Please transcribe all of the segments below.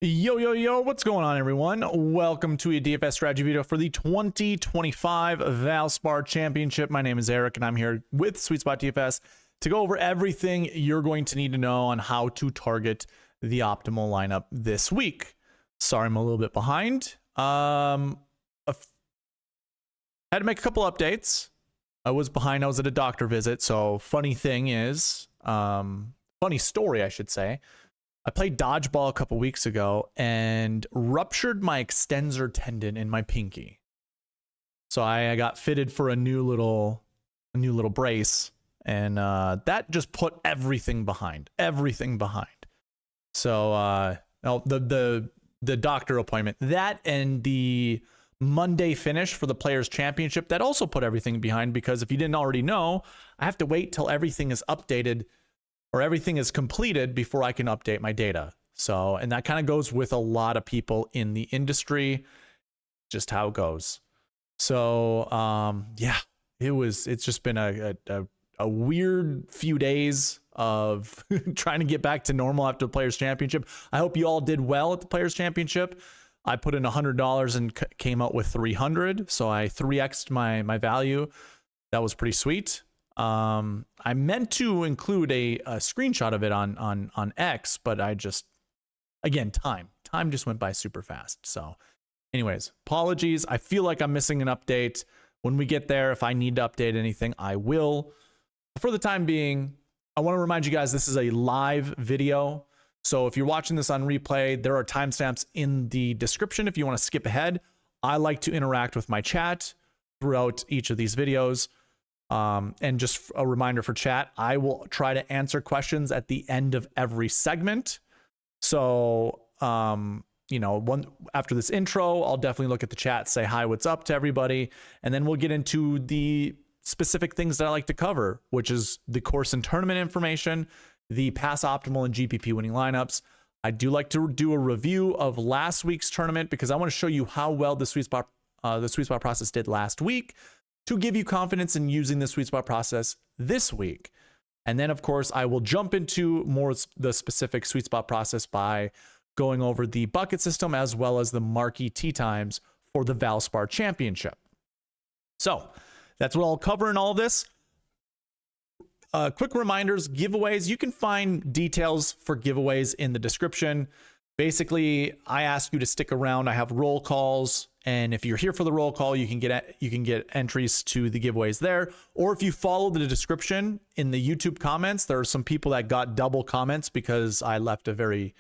Yo, what's going on, everyone? Welcome to a DFS strategy video for the 2025 Valspar Championship. My name is Eric, and I'm here with SweetSpotDFS to go over everything you're going to need to know on how to target the optimal lineup this week. Sorry, I'm a little bit behind. Had to make a couple updates. I was behind. I was at a doctor visit. So funny story, I should say. I played dodgeball a couple weeks ago and ruptured my extensor tendon in my pinky. So I got fitted for a new little brace, and that just put everything behind. So the doctor appointment, that and the Monday finish for the Players Championship, that also put everything behind, because if you didn't already know, I have to wait till everything is updated or everything is completed before I can update my data. So, and that kind of goes with a lot of people in the industry, just how it goes. So, yeah, it's just been a weird few days of trying to get back to normal after the Players Championship. I hope you all did well at the Players Championship. I put in $100 and came out with 300. So I 3x'd my value. That was pretty sweet. I meant to include a screenshot of it on X, but I just, again, time just went by super fast. So anyways, apologies. I feel like I'm missing an update. When we get there, if I need to update anything, I will. For the time being, I want to remind you guys, this is a live video. So if you're watching this on replay, there are timestamps in the description if you want to skip ahead. I like to interact with my chat throughout each of these videos. And just a reminder for chat, I will try to answer questions at the end of every segment. So, after this intro, I'll definitely look at the chat, say hi, what's up to everybody. And then we'll get into the specific things that I like to cover, which is the course and tournament information, the pass optimal and GPP winning lineups. I do like to do a review of last week's tournament because I want to show you how well the SweetSpot process did last week, to give you confidence in using the SweetSpot process this week. And then, of course, I will jump into more the specific SweetSpot process by going over the bucket system as well as the Marquee Tee Times for the Valspar Championship. So that's what I'll cover in all of this. Quick reminders, giveaways. You can find details for giveaways in the description. Basically, I ask you to stick around. I have roll calls, and if you're here for the roll call, you can get entries to the giveaways there. Or if you follow the description in the YouTube comments, there are some people that got double comments because I left a very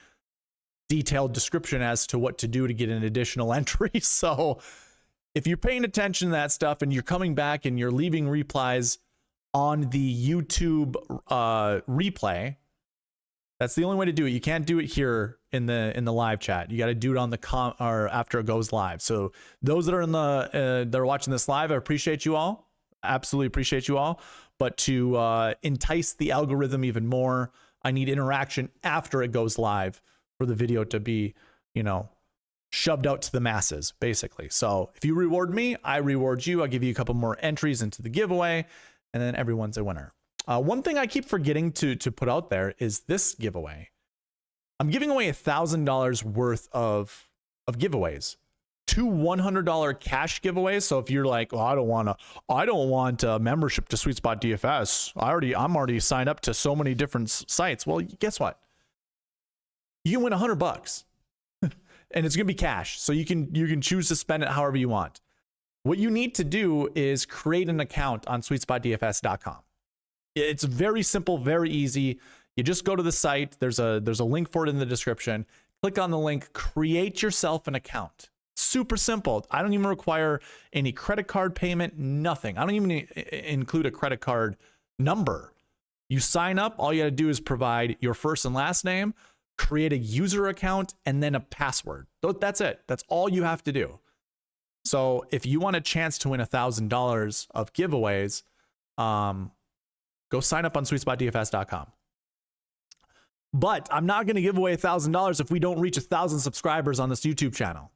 detailed description as to what to do to get an additional entry. So if you're paying attention to that stuff and you're coming back and you're leaving replies on the YouTube replay, that's the only way to do it. You can't do it here in the live chat. You got to do it on the or after it goes live. So those that are in the that are watching this live, I appreciate you all. Absolutely appreciate you all. But to entice the algorithm even more, I need interaction after it goes live for the video to be, shoved out to the masses, basically. So if you reward me, I reward you. I'll give you a couple more entries into the giveaway, and then everyone's a winner. One thing I keep forgetting to put out there is this giveaway. I'm giving away $1,000 worth of giveaways, 2 $100 cash giveaways. So if you're like, I don't want a membership to SweetSpot DFS. I'm already signed up to so many different sites. Well, guess what? You can win $100, and it's gonna be cash. So you can choose to spend it however you want. What you need to do is create an account on SweetSpotDFS.com. It's very simple, very easy. You just go to the site. There's a link for it in the description. Click on the link, create yourself an account. Super simple. I don't even require any credit card payment, nothing. I don't even include a credit card number. You sign up, all you gotta do is provide your first and last name, create a user account, and then a password. That's it. That's all you have to do. So if you want a chance to win $1,000 of giveaways, go sign up on SweetSpotDFS.com. But I'm not going to give away $1,000 if we don't reach 1,000 subscribers on this YouTube channel.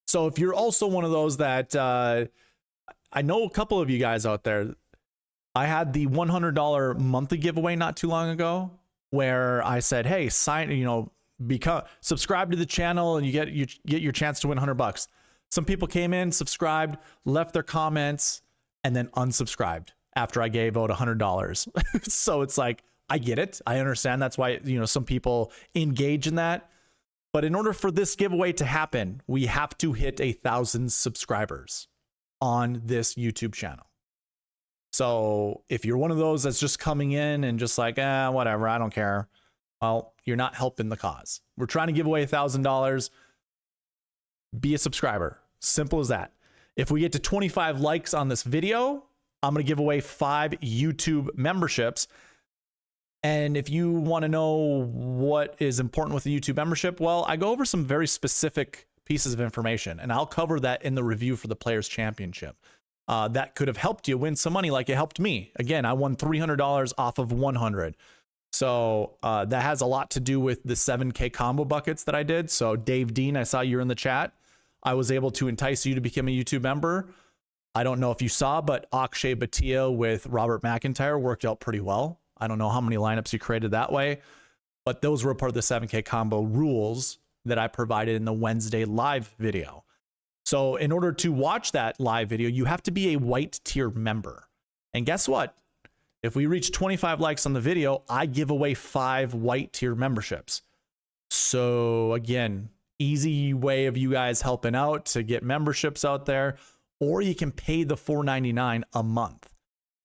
So if you're also one of those that, I know a couple of you guys out there, I had the $100 monthly giveaway not too long ago where I said, hey, subscribe to the channel and you get your chance to win $100. Some people came in, subscribed, left their comments, and then unsubscribed after I gave out $100. So it's like, I get it. I understand. That's why, some people engage in that. But in order for this giveaway to happen, we have to hit 1,000 subscribers on this YouTube channel. So if you're one of those that's just coming in and just like, whatever, I don't care. Well, you're not helping the cause. We're trying to give away $1,000. Be a subscriber. Simple as that. If we get to 25 likes on this video, I'm going to give away 5 YouTube memberships. And if you want to know what is important with the YouTube membership, well, I go over some very specific pieces of information, and I'll cover that in the review for the Players Championship. That could have helped you win some money like it helped me. Again, I won $300 off of 100. So that has a lot to do with the 7K combo buckets that I did. So Dave Dean, I saw you're in the chat. I was able to entice you to become a YouTube member. I don't know if you saw, but Akshay Bhatia with Robert McIntyre worked out pretty well. I don't know how many lineups you created that way, but those were part of the 7K combo rules that I provided in the Wednesday live video. So in order to watch that live video, you have to be a white tier member. And guess what? If we reach 25 likes on the video, I give away 5 white tier memberships. So again, easy way of you guys helping out to get memberships out there, or you can pay the $4.99 a month.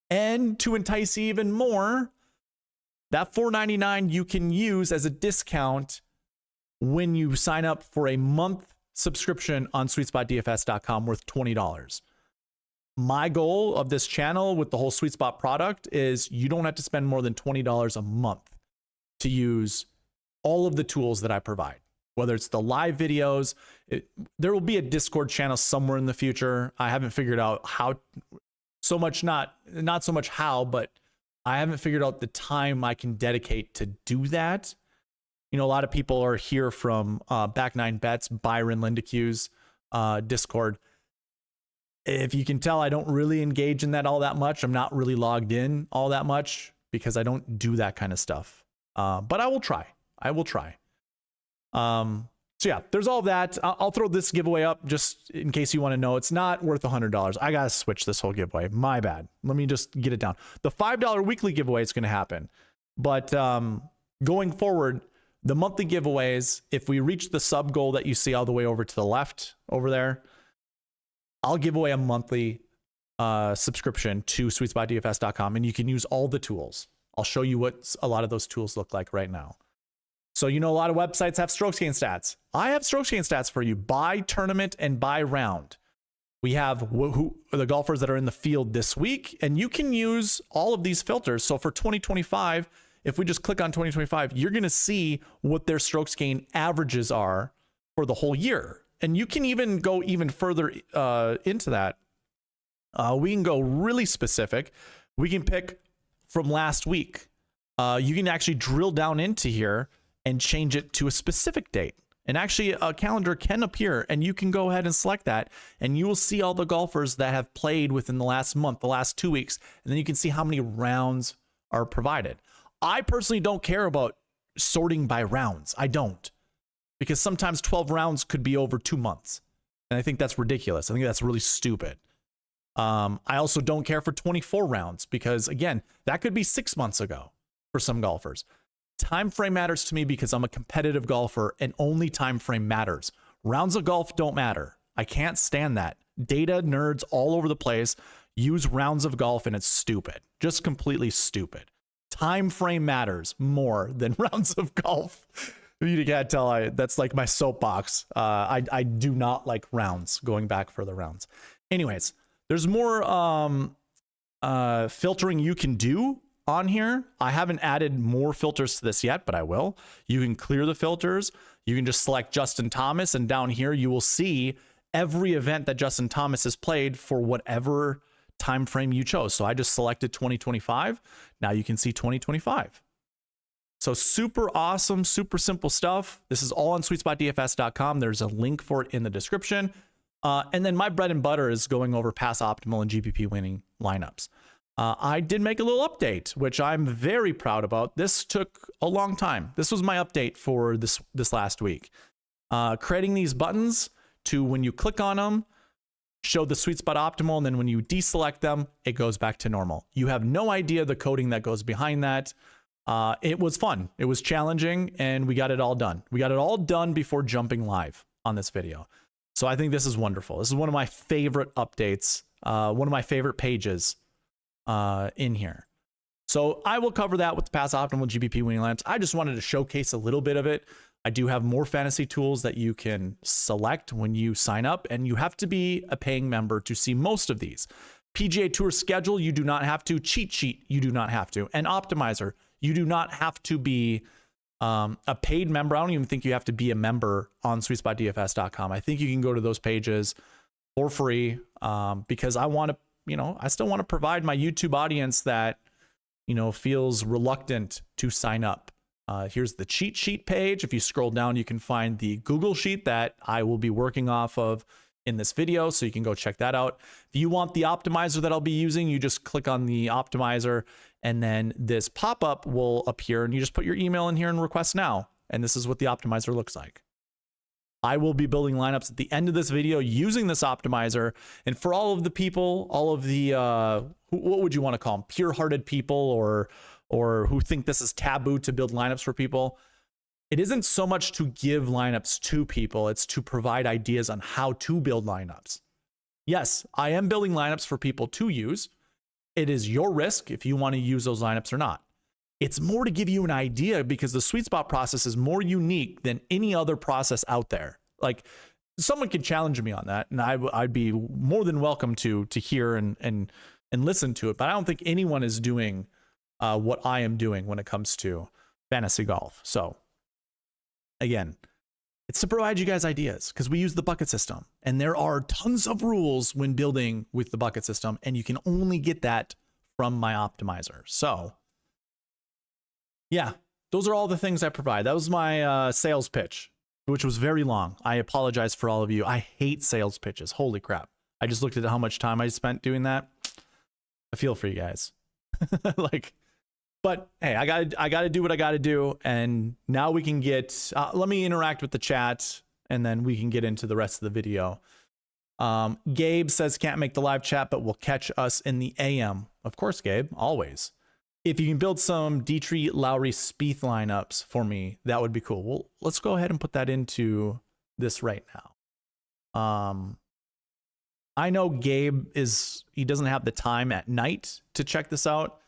And to entice you even more, that $4.99 you can use as a discount when you sign up for a month subscription on SweetSpotDFS.com worth $20. My goal of this channel with the whole SweetSpot product is you don't have to spend more than $20 a month to use all of the tools that I provide. Whether it's the live videos, there will be a Discord channel somewhere in the future. I haven't figured out how, not so much how, but I haven't figured out the time I can dedicate to do that. A lot of people are here from Back Nine Bets, Byron Lindecue's Discord. If you can tell, I don't really engage in that all that much. I'm not really logged in all that much because I don't do that kind of stuff. But I will try. So yeah, there's all that. I'll throw this giveaway up just in case you want to know. It's not worth $100. I got to switch this whole giveaway. My bad. Let me just get it down. The $5 weekly giveaway is going to happen. But going forward, the monthly giveaways, if we reach the sub goal that you see all the way over to the left over there, I'll give away a monthly subscription to SweetSpotDFS.com, and you can use all the tools. I'll show you what a lot of those tools look like right now. So, a lot of websites have strokes gain stats. I have strokes gain stats for you by tournament and by round. We have who are the golfers that are in the field this week, and you can use all of these filters. So for 2025, if we just click on 2025, you're going to see what their strokes gain averages are for the whole year. And you can even go even further into that. We can go really specific. We can pick from last week. You can actually drill down into here and change it to a specific date. And actually a calendar can appear, and you can go ahead and select that, and you will see all the golfers that have played within the last month, the last 2 weeks, and then you can see how many rounds are provided. I personally don't care about sorting by rounds. I don't, because sometimes 12 rounds could be over 2 months, and I think that's ridiculous. I think that's really stupid. I also don't care for 24 rounds because, again, that could be 6 months ago for some golfers. Time frame matters to me because I'm a competitive golfer, and only time frame matters. Rounds of golf don't matter. I can't stand that. Data nerds all over the place use rounds of golf, and it's stupid. Just completely stupid. Time frame matters more than rounds of golf. You can't tell. That's like my soapbox. I do not like rounds, going back for the rounds. Anyways, there's more filtering you can do on here. I haven't added more filters to this yet, but I will. You can clear the filters. You can just select Justin Thomas, and down here you will see every event that Justin Thomas has played for whatever time frame you chose. So I just selected 2025. Now you can see 2025. So super awesome, super simple stuff. This is all on SweetSpotDFS.com. There's a link for it in the description. And then my bread and butter is going over pass optimal and GPP winning lineups. I did make a little update, which I'm very proud about. This took a long time. This was my update for this last week. Creating these buttons to, when you click on them, show the sweet spot optimal, and then when you deselect them, it goes back to normal. You have no idea the coding that goes behind that. It was fun. It was challenging, and we got it all done. We got it all done before jumping live on this video. So I think this is wonderful. This is one of my favorite updates, one of my favorite pages in here. So I will cover that with the Pass Optimal GPP winning lineups. I just wanted to showcase a little bit of it. I do have more fantasy tools that you can select when you sign up, and you have to be a paying member to see most of these. PGA Tour schedule, you do not have to. Cheat sheet, you do not have to. And optimizer, you do not have to be a paid member. I don't even think you have to be a member on SweetSpotDFS.com. I think you can go to those pages for free because I want to, I still want to provide my YouTube audience that, feels reluctant to sign up. Here's the cheat sheet page. If you scroll down, you can find the Google sheet that I will be working off of in this video, so you can go check that out. If you want the optimizer that I'll be using, you just click on the optimizer, and then this pop-up will appear, and you just put your email in here and request now. And this is what the optimizer looks like. I will be building lineups at the end of this video using this optimizer. And for all of the people, all of the, what would you want to call them? Pure-hearted people or who think this is taboo to build lineups for people. It isn't so much to give lineups to people, it's to provide ideas on how to build lineups. Yes, I am building lineups for people to use. It is your risk if you want to use those lineups or not. It's more to give you an idea because the sweet spot process is more unique than any other process out there. Like, someone could challenge me on that, and I'd be more than welcome to hear and listen to it. But I don't think anyone is doing what I am doing when it comes to fantasy golf. So again, it's to provide you guys ideas because we use the bucket system, and there are tons of rules when building with the bucket system, and you can only get that from my optimizer. So yeah, those are all the things I provide. That was my sales pitch, which was very long. I apologize for all of you. I hate sales pitches. Holy crap. I just looked at how much time I spent doing that. I feel for you guys. But hey, I gotta do what I gotta do. And now we can get, let me interact with the chat, and then we can get into the rest of the video. Gabe says can't make the live chat, but will catch us in the AM. Of course, Gabe, always. If you can build some Dietrich, Lowry, Spieth lineups for me, that would be cool. Well, let's go ahead and put that into this right now. I know Gabe he doesn't have the time at night to check this out.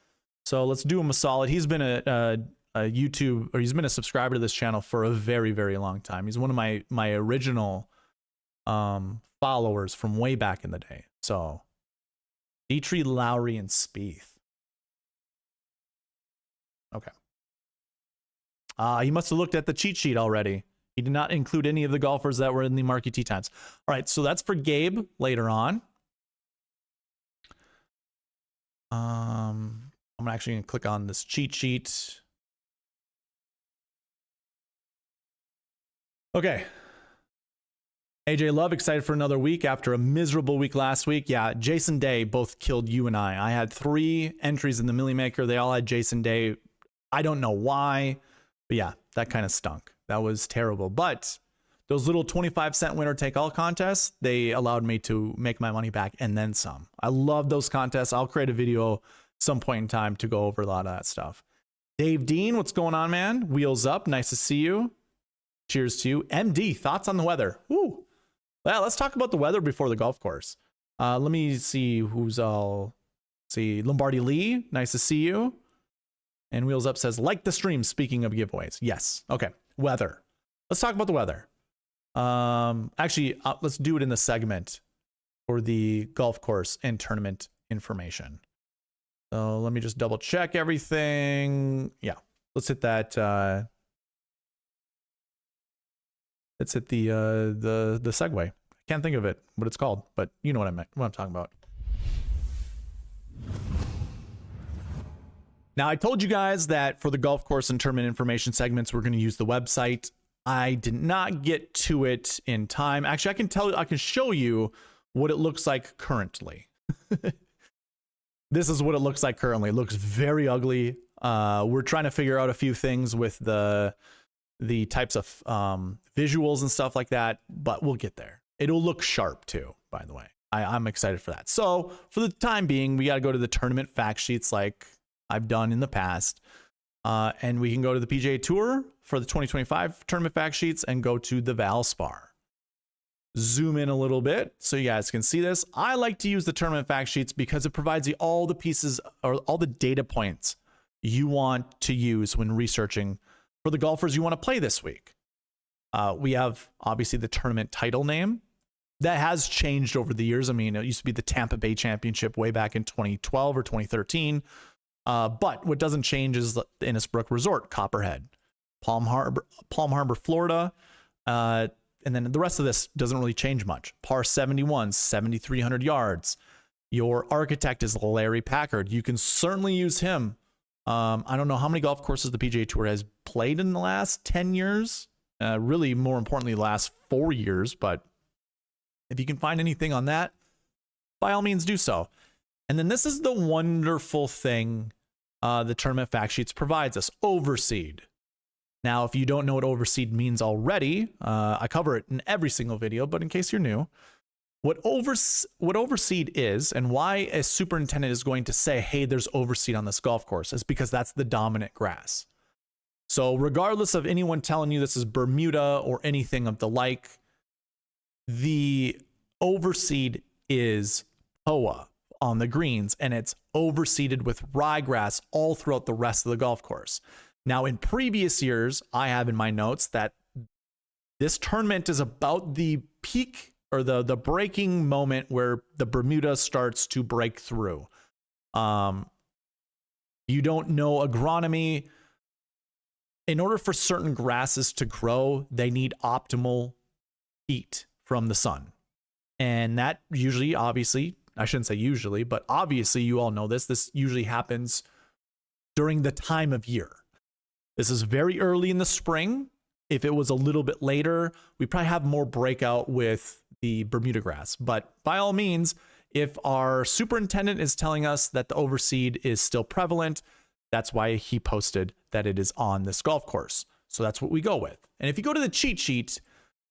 So let's do him a solid. He's been a YouTube, or he's been a subscriber to this channel for a very, very long time. He's one of my original followers from way back in the day. So Dietrich, Lowry, and Spieth. Okay. He must have looked at the cheat sheet already. He did not include any of the golfers that were in the Marquee Tee Times. All right, so that's for Gabe later on. I'm actually going to click on this cheat sheet. Okay. AJ Love, excited for another week after a miserable week last week. Yeah, Jason Day both killed you and I. I had 3 entries in the Millie Maker. They all had Jason Day. I don't know why, but yeah, that kind of stunk. That was terrible. But those little 25-cent winner take all contests, they allowed me to make my money back and then some. I love those contests. I'll create a video some point in time to go over a lot of that stuff. Dave Dean, what's going on, man? Wheels up. Nice to see you. Cheers to you. MD, thoughts on the weather? Ooh. Well, let's talk about the weather before the golf course. Let me see who's all. See, Lombardi Lee, nice to see you. And Wheels Up says, like the stream, speaking of giveaways. Yes. Okay. Weather. Let's talk about the weather. Actually, let's do it in the segment for the golf course and tournament information. So let me just double check everything. Yeah. Let's hit that. Let's hit the segue. I can't think of it, what it's called, but you know what I'm talking about. Now, I told you guys that for the golf course and tournament information segments, we're going to use the website. I did not get to it in time. Actually, I can show you what it looks like currently. this is what it looks like currently. It looks very ugly. We're trying to figure out a few things with the types of visuals and stuff like that, but we'll get there. It'll look sharp too, by the way. I'm excited for that. So for the time being, we got to go to the tournament fact sheets like I've done in the past. And we can go to the PGA Tour for the 2025 tournament fact sheets and go to the Valspar. Zoom in a little bit so you guys can see this. I like to use the tournament fact sheets because it provides you all the pieces or all the data points you want to use when researching for the golfers you want to play this week. We have obviously the tournament title name. That has changed over the years. I mean, it used to be the Tampa Bay Championship way back in 2012 or 2013. But what doesn't change is the Innisbrook Resort, Copperhead, Palm Harbor, Florida. And then the rest of this doesn't really change much. Par 71, 7,300 yards. Your architect is Larry Packard. You can certainly use him. I don't know how many golf courses the PGA Tour has played in the last 10 years. Really, more importantly, the last 4 years. But if you can find anything on that, by all means do so. And then this is the wonderful thing the tournament fact sheets provides us, overseed. Now, if you don't know what overseed means already, I cover it in every single video, but in case you're new, what overseed is and why a superintendent is going to say, hey, there's overseed on this golf course is because that's the dominant grass. So regardless of anyone telling you this is Bermuda or anything of the like, the overseed is POA on the greens, and it's overseeded with ryegrass all throughout the rest of the golf course. Now, in previous years, I have in my notes that this tournament is about the peak or the breaking moment where the Bermuda starts to break through. You don't know agronomy. In order for certain grasses to grow, they need optimal heat from the sun. And that usually, obviously, I shouldn't say usually, but obviously you all know this. This usually happens during the time of year. This is very early in the spring. If it was a little bit later, we probably have more breakout with the Bermuda grass. But by all means, if our superintendent is telling us that the overseed is still prevalent, that's why he posted that it is on this golf course. So that's what we go with. And if you go to the cheat sheet,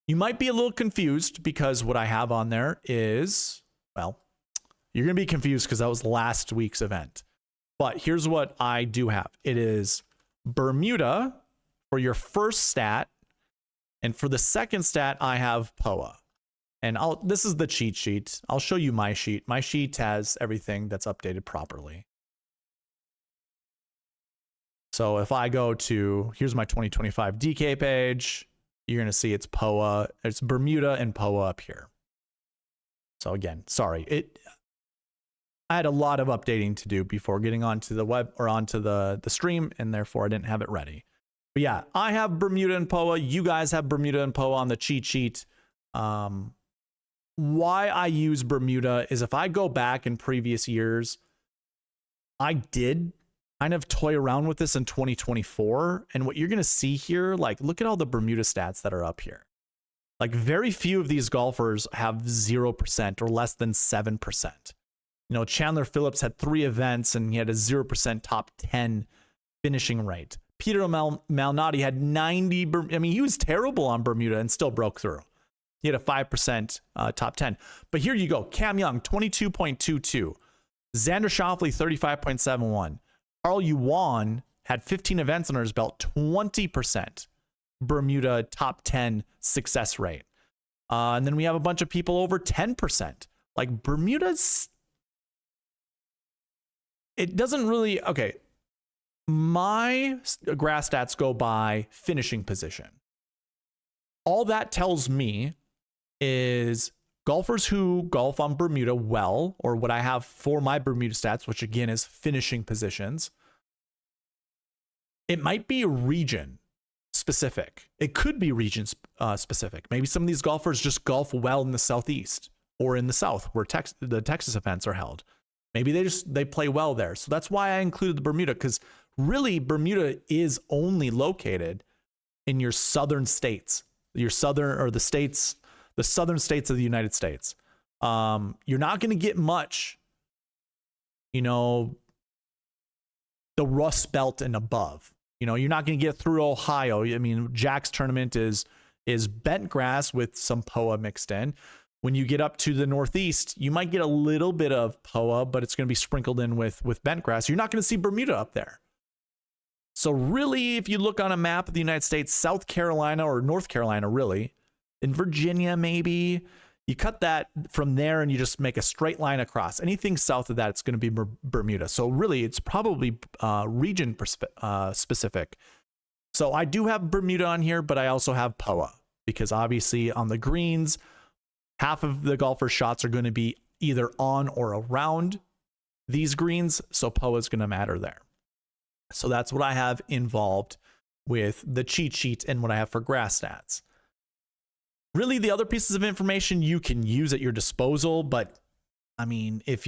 you might be a little confused because what I have on there is, well, you're going to be confused because that was last week's event. But here's what I do have. It is Bermuda for your first stat. And for the second stat, I have POA. And this is the cheat sheet. I'll show you my sheet. My sheet has everything that's updated properly. So if I go to, here's my 2025 DK page, you're going to see it's POA. It's Bermuda and POA up here. So again, sorry. I had a lot of updating to do before getting onto the web or onto the stream, and therefore I didn't have it ready. But yeah, I have Bermuda and POA. You guys have Bermuda and POA on the cheat sheet. Why I use Bermuda is if I go back in previous years, I did kind of toy around with this in 2024. And what you're going to see here, like, look at all the Bermuda stats that are up here. Like, very few of these golfers have 0% or less than 7%. You know, Chandler Phillips had 3 events and he had a 0% top 10 finishing rate. Peter Malnati had 90. I mean, he was terrible on Bermuda and still broke through. He had a 5% top 10. But here you go. Cam Young, 22.22. Xander Schauffele, 35.71. Carl Yuan had 15 events under his belt, 20% Bermuda top 10 success rate. And then we have a bunch of people over 10%. Like, Bermuda's, it doesn't really, okay. My grass stats go by finishing position. All that tells me is golfers who golf on Bermuda well, or what I have for my Bermuda stats, which again is finishing positions, it might be region specific. It could be region specific. Maybe some of these golfers just golf well in the Southeast or in the South where the Texas events are held. Maybe they play well there. So that's why I included the Bermuda, because really Bermuda is only located in your southern states, your southern or the southern states of the United States. You're not going to get much, you know, the Rust Belt and above. You know, you're not going to get through Ohio. I mean, Jack's tournament is bent grass with some POA mixed in. When you get up to the Northeast, you might get a little bit of POA, but it's going to be sprinkled in with bent grass. You're not going to see Bermuda up there. So really, if you look on a map of the United States, South Carolina or North Carolina, really, in Virginia, maybe, you cut that from there and you just make a straight line across. Anything south of that, it's going to be Bermuda. So really, it's probably region specific. So I do have Bermuda on here, but I also have POA because obviously on the greens, half of the golfers' shots are going to be either on or around these greens. So POA is going to matter there. So that's what I have involved with the cheat sheet and what I have for grass stats. Really, the other pieces of information you can use at your disposal, but I mean, if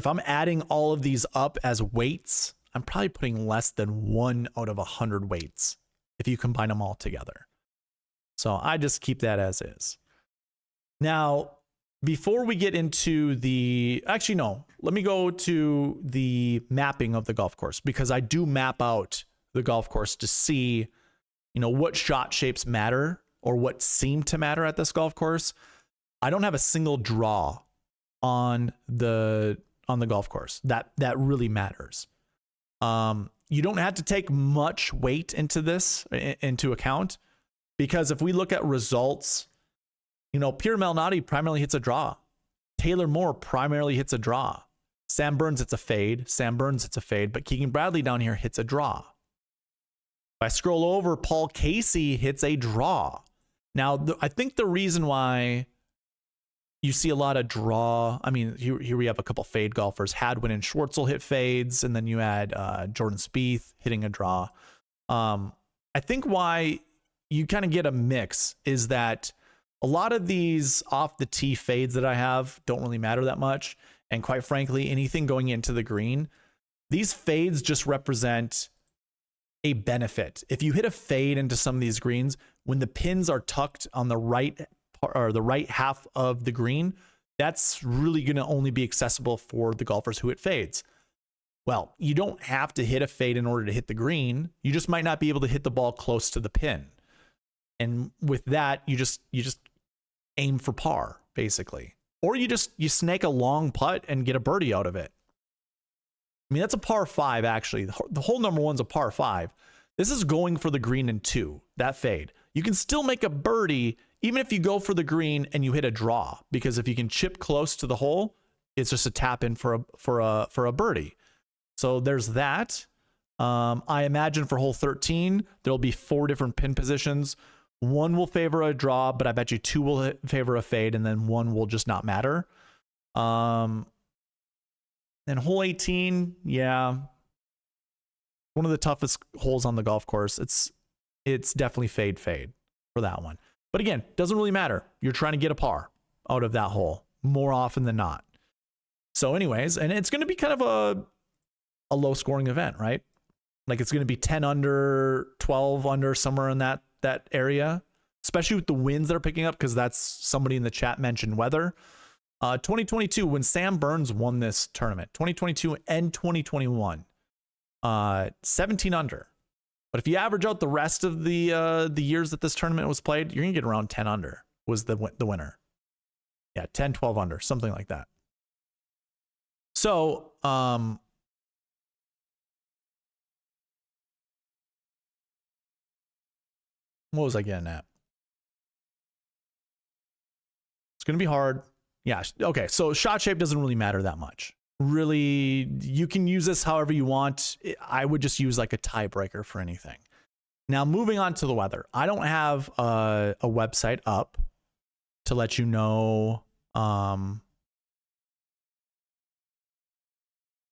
I'm adding all of these up as weights, I'm probably putting less than 1 out of 100 weights if you combine them all together. So I just keep that as is. Now, before we get into actually no, let me go to the mapping of the golf course, because I do map out the golf course to see, you know, what shot shapes matter or what seem to matter at this golf course. I don't have a single draw on the golf course that really matters. You don't have to take much weight into account, because if we look at results, you know, Pierre Malnati primarily hits a draw. Taylor Moore primarily hits a draw. Sam Burns hits a fade. But Keegan Bradley down here hits a draw. If I scroll over, Paul Casey hits a draw. Now, I think the reason why you see a lot of draw, I mean, here we have a couple fade golfers. Hadwin and Schwartzel hit fades, and then you had Jordan Spieth hitting a draw. I think why you kind of get a mix is that a lot of these off the tee fades that I have don't really matter that much. And quite frankly, anything going into the green, these fades just represent a benefit. If you hit a fade into some of these greens, when the pins are tucked on the right or the right half of the green, that's really going to only be accessible for the golfers who hit fades. Well, you don't have to hit a fade in order to hit the green. You just might not be able to hit the ball close to the pin. And with that, you just aim for par, basically. Or you snake a long putt and get a birdie out of it. I mean, that's a par 5, actually. The hole number 1's a par 5. This is going for the green in 2, that fade. You can still make a birdie even if you go for the green and you hit a draw, because if you can chip close to the hole, it's just a tap in for a birdie. So there's that. I imagine for hole 13, there'll be 4 different pin positions. 1 will favor a draw, but I bet you 2 will favor a fade, and then 1 will just not matter. Then hole 18, yeah, one of the toughest holes on the golf course. It's definitely fade for that one. But again, doesn't really matter. You're trying to get a par out of that hole more often than not. So anyways, and it's going to be kind of a low scoring event, right? Like it's going to be 10 under, 12 under, somewhere in that area, especially with the winds that are picking up, because that's somebody in the chat mentioned weather. 2022, when Sam Burns won this tournament, 2022 and 2021, 17 under. But if you average out the rest of the years that this tournament was played, you're gonna get around 10 under was the winner. Yeah, 10, 12 under, something like that. So, what was I getting at? It's going to be hard. Yeah. Okay. So shot shape doesn't really matter that much. Really, you can use this however you want. I would just use like a tiebreaker for anything. Now, moving on to the weather. I don't have a website up to let you know,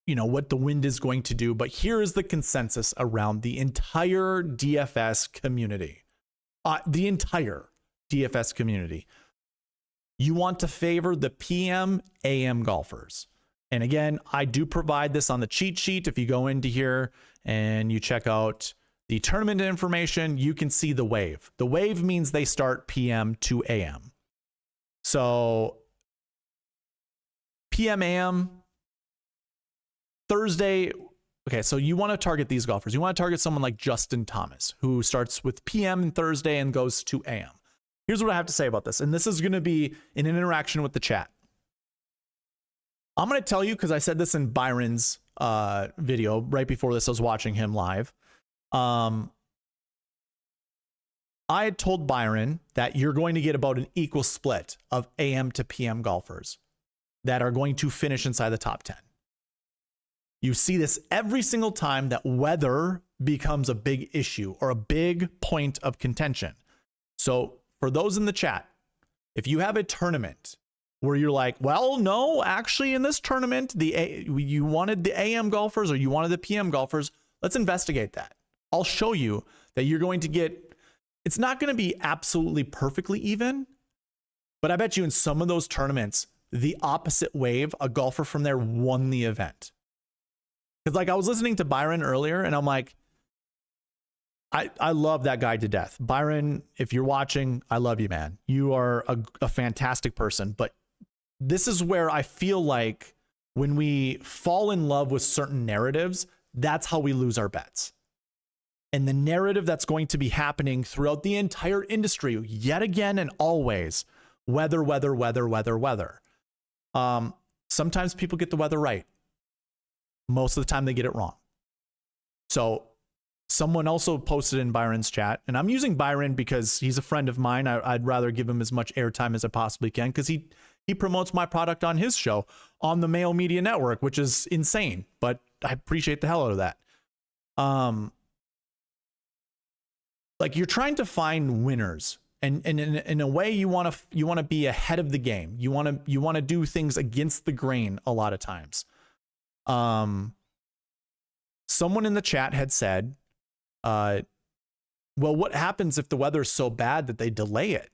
what the wind is going to do. But here is the consensus around the entire DFS community. The entire DFS community. You want to favor the PM, AM golfers. And again, I do provide this on the cheat sheet. If you go into here and you check out the tournament information, you can see the wave. The wave means they start PM to AM. So PM, AM, Thursday, okay, so you want to target these golfers. You want to target someone like Justin Thomas, who starts with PM on Thursday and goes to AM. Here's what I have to say about this, and this is going to be in an interaction with the chat. I'm going to tell you, because I said this in Byron's video right before this. I was watching him live. I had told Byron that you're going to get about an equal split of AM to PM golfers that are going to finish inside the top 10. You see this every single time that weather becomes a big issue or a big point of contention. So for those in the chat, if you have a tournament where you're like, well, no, actually in this tournament, you wanted the AM golfers or you wanted the PM golfers, let's investigate that. I'll show you that you're going to get, it's not going to be absolutely perfectly even, but I bet you in some of those tournaments, the opposite wave, a golfer from there won the event. Because like I was listening to Byron earlier and I'm like, I love that guy to death. Byron, if you're watching, I love you, man. You are a fantastic person. But this is where I feel like when we fall in love with certain narratives, that's how we lose our bets. And the narrative that's going to be happening throughout the entire industry, yet again and always, weather. Sometimes people get the weather right. Most of the time they get it wrong. So someone also posted in Byron's chat, and I'm using Byron because he's a friend of mine. I'd rather give him as much airtime as I possibly can because he promotes my product on his show on the Mail Media Network, which is insane, but I appreciate the hell out of that. Like you're trying to find winners, and in a way you want to be ahead of the game. You want to do things against the grain a lot of times. Someone in the chat had said, well, what happens if the weather is so bad that they delay it?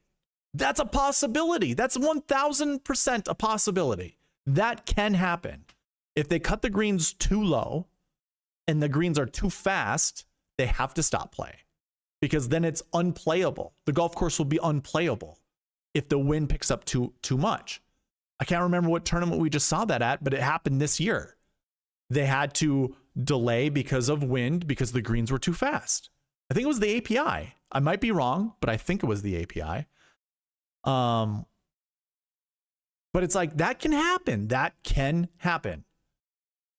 That's a possibility. That's 1000% a possibility. That can happen. If they cut the greens too low and the greens are too fast, they have to stop play because then it's unplayable. The golf course will be unplayable if the wind picks up too much. I can't remember what tournament we just saw that at, but it happened this year. They had to delay because of wind because the greens were too fast. I think it was the API. I might be wrong, but I think it was the API. But it's like that can happen. That can happen.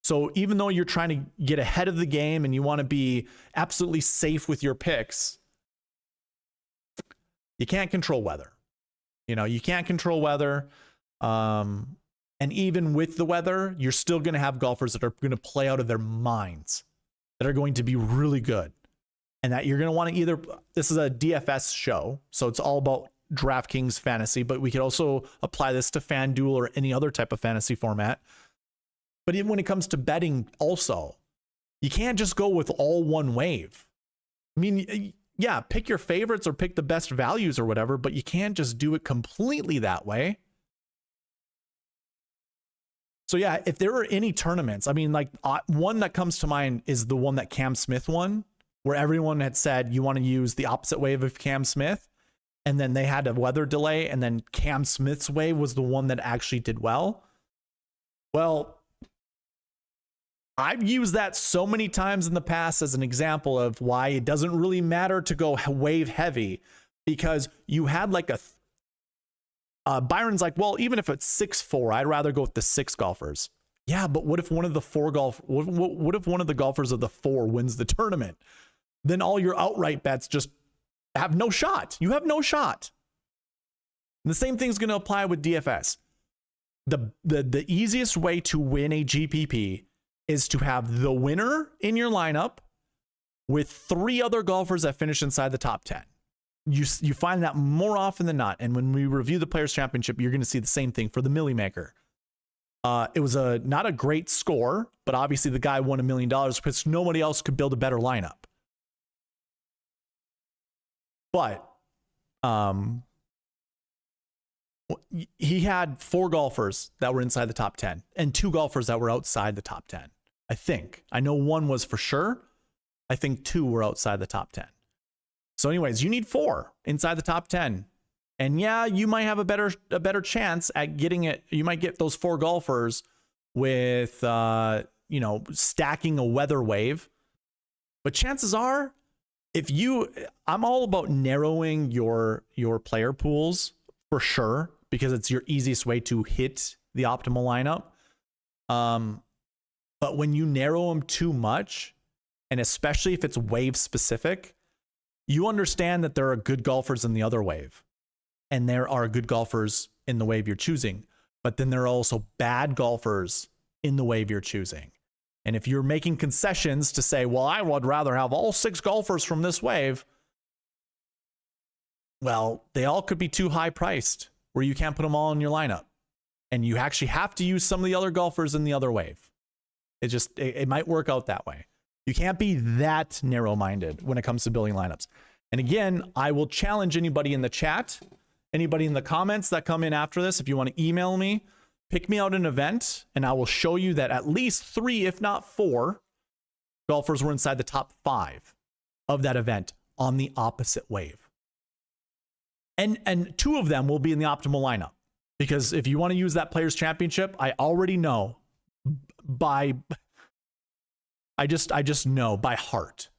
So even though you're trying to get ahead of the game and you want to be absolutely safe with your picks, you can't control weather. You know, you can't control weather. And even with the weather, you're still going to have golfers that are going to play out of their minds, that are going to be really good. And that you're going to want to either, this is a DFS show, so it's all about DraftKings fantasy, but we could also apply this to FanDuel or any other type of fantasy format. But even when it comes to betting also, you can't just go with all one wave. I mean, yeah, pick your favorites or pick the best values or whatever, but you can't just do it completely that way. So yeah, if there are any tournaments, I mean, like one that comes to mind is the one that Cam Smith won, where everyone had said you want to use the opposite wave of Cam Smith, and then they had a weather delay, and then Cam Smith's wave was the one that actually did well. Well, I've used that so many times in the past as an example of why it doesn't really matter to go wave heavy, because you had like Byron's like, well, even if it's 6-4, I'd rather go with the 6 golfers. Yeah, but what if one of the 4 what if one of the golfers of the 4 wins the tournament? Then all your outright bets just have no shot. You have no shot. And the same thing is going to apply with DFS. The easiest way to win a GPP is to have the winner in your lineup with 3 other golfers that finish inside the top 10. You find that more often than not. And when we review the Players Championship, you're going to see the same thing for the Millie Maker. It was not a great score, but obviously the guy won $1 million because nobody else could build a better lineup. But he had 4 golfers that were inside the top 10 and 2 golfers that were outside the top 10. I think. I know 1 was for sure. I think 2 were outside the top 10. So anyways, you need 4 inside the top 10. And yeah, you might have a better chance at getting it. You might get those 4 golfers with, you know, stacking a weather wave. But chances are, I'm all about narrowing your player pools for sure, because it's your easiest way to hit the optimal lineup. But when you narrow them too much, and especially if it's wave specific, you understand that there are good golfers in the other wave, and there are good golfers in the wave you're choosing, but then there are also bad golfers in the wave you're choosing. And if you're making concessions to say, well, I would rather have all 6 golfers from this wave, well, they all could be too high priced where you can't put them all in your lineup. And you actually have to use some of the other golfers in the other wave. It might work out that way. You can't be that narrow-minded when it comes to building lineups. And again, I will challenge anybody in the chat, anybody in the comments that come in after this, if you want to email me, pick me out an event, and I will show you that at least 3, if not 4, golfers were inside the top 5 of that event on the opposite wave. And 2 of them will be in the optimal lineup. Because if you want to use that Players Championship, I already know I just know by heart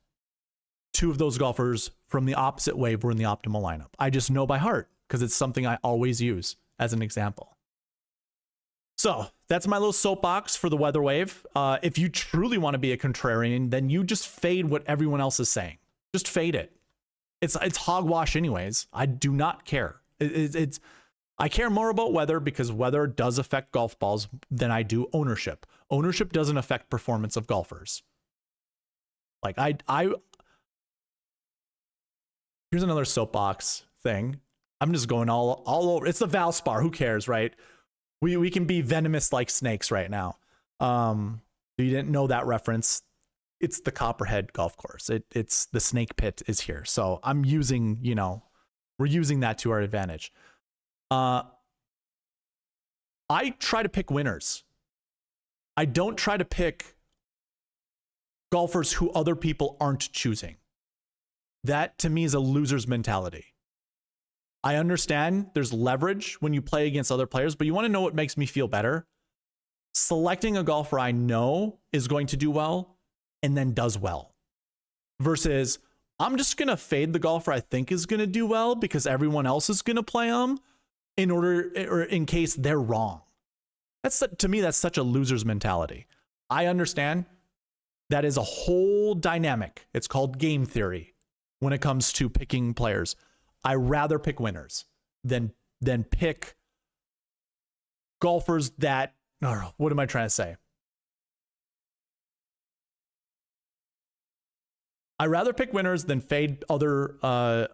2 of those golfers from the opposite wave were in the optimal lineup. I just know by heart because it's something I always use as an example. So that's my little soapbox for the weather wave. If you truly want to be a contrarian, then you just fade what everyone else is saying. Just fade it. It's hogwash anyways. I do not care. I care more about weather because weather does affect golf balls than I do ownership. Ownership doesn't affect performance of golfers. Like here's another soapbox thing. I'm just going all over. It's the Valspar. Who cares, right? We can be venomous like snakes right now. You didn't know that reference. It's the Copperhead golf course. It's the snake pit is here. So I'm using, you know, we're using that to our advantage. I try to pick winners. I don't try to pick golfers who other people aren't choosing. That to me is a loser's mentality. I understand there's leverage when you play against other players, but you want to know what makes me feel better? Selecting a golfer I know is going to do well and then does well. Versus, I'm just going to fade the golfer I think is going to do well because everyone else is going to play them in case they're wrong. To me, that's such a loser's mentality. I understand that is a whole dynamic. It's called game theory when it comes to picking players. I rather pick winners than pick golfers that, what am I trying to say? I rather pick winners than fade I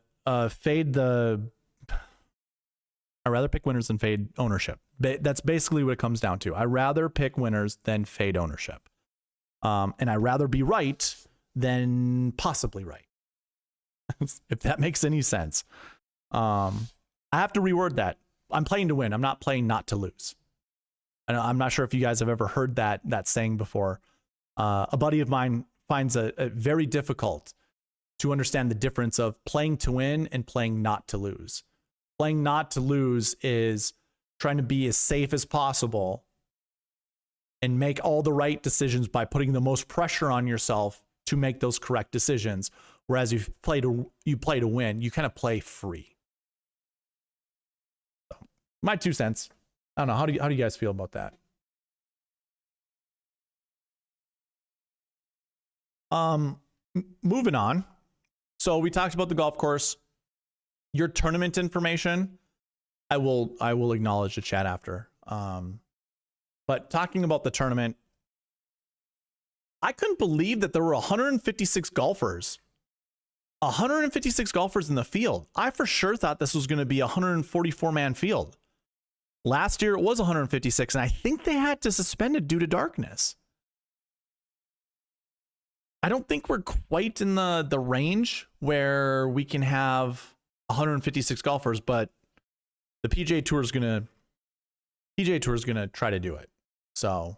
rather pick winners than fade ownership. That's basically what it comes down to. I rather pick winners than fade ownership. And I rather be right than possibly right. If that makes any sense. I have to reword that. I'm playing to win. I'm not playing not to lose. And I'm not sure if you guys have ever heard that saying before. A buddy of mine finds it very difficult to understand the difference of playing to win and playing not to lose. Playing not to lose is trying to be as safe as possible and make all the right decisions by putting the most pressure on yourself to make those correct decisions. Whereas you play to win, you kind of play free. So, my 2 cents. I don't know. How do you guys feel about that? Moving on. So we talked about the golf course. Your tournament information, I will acknowledge the chat after. But talking about the tournament, I couldn't believe that there were 156 golfers. 156 golfers in the field. I for sure thought this was going to be a 144-man field. Last year it was 156, and I think they had to suspend it due to darkness. I don't think we're quite in the range where we can have 156 golfers, but the PGA Tour is gonna try to do it. So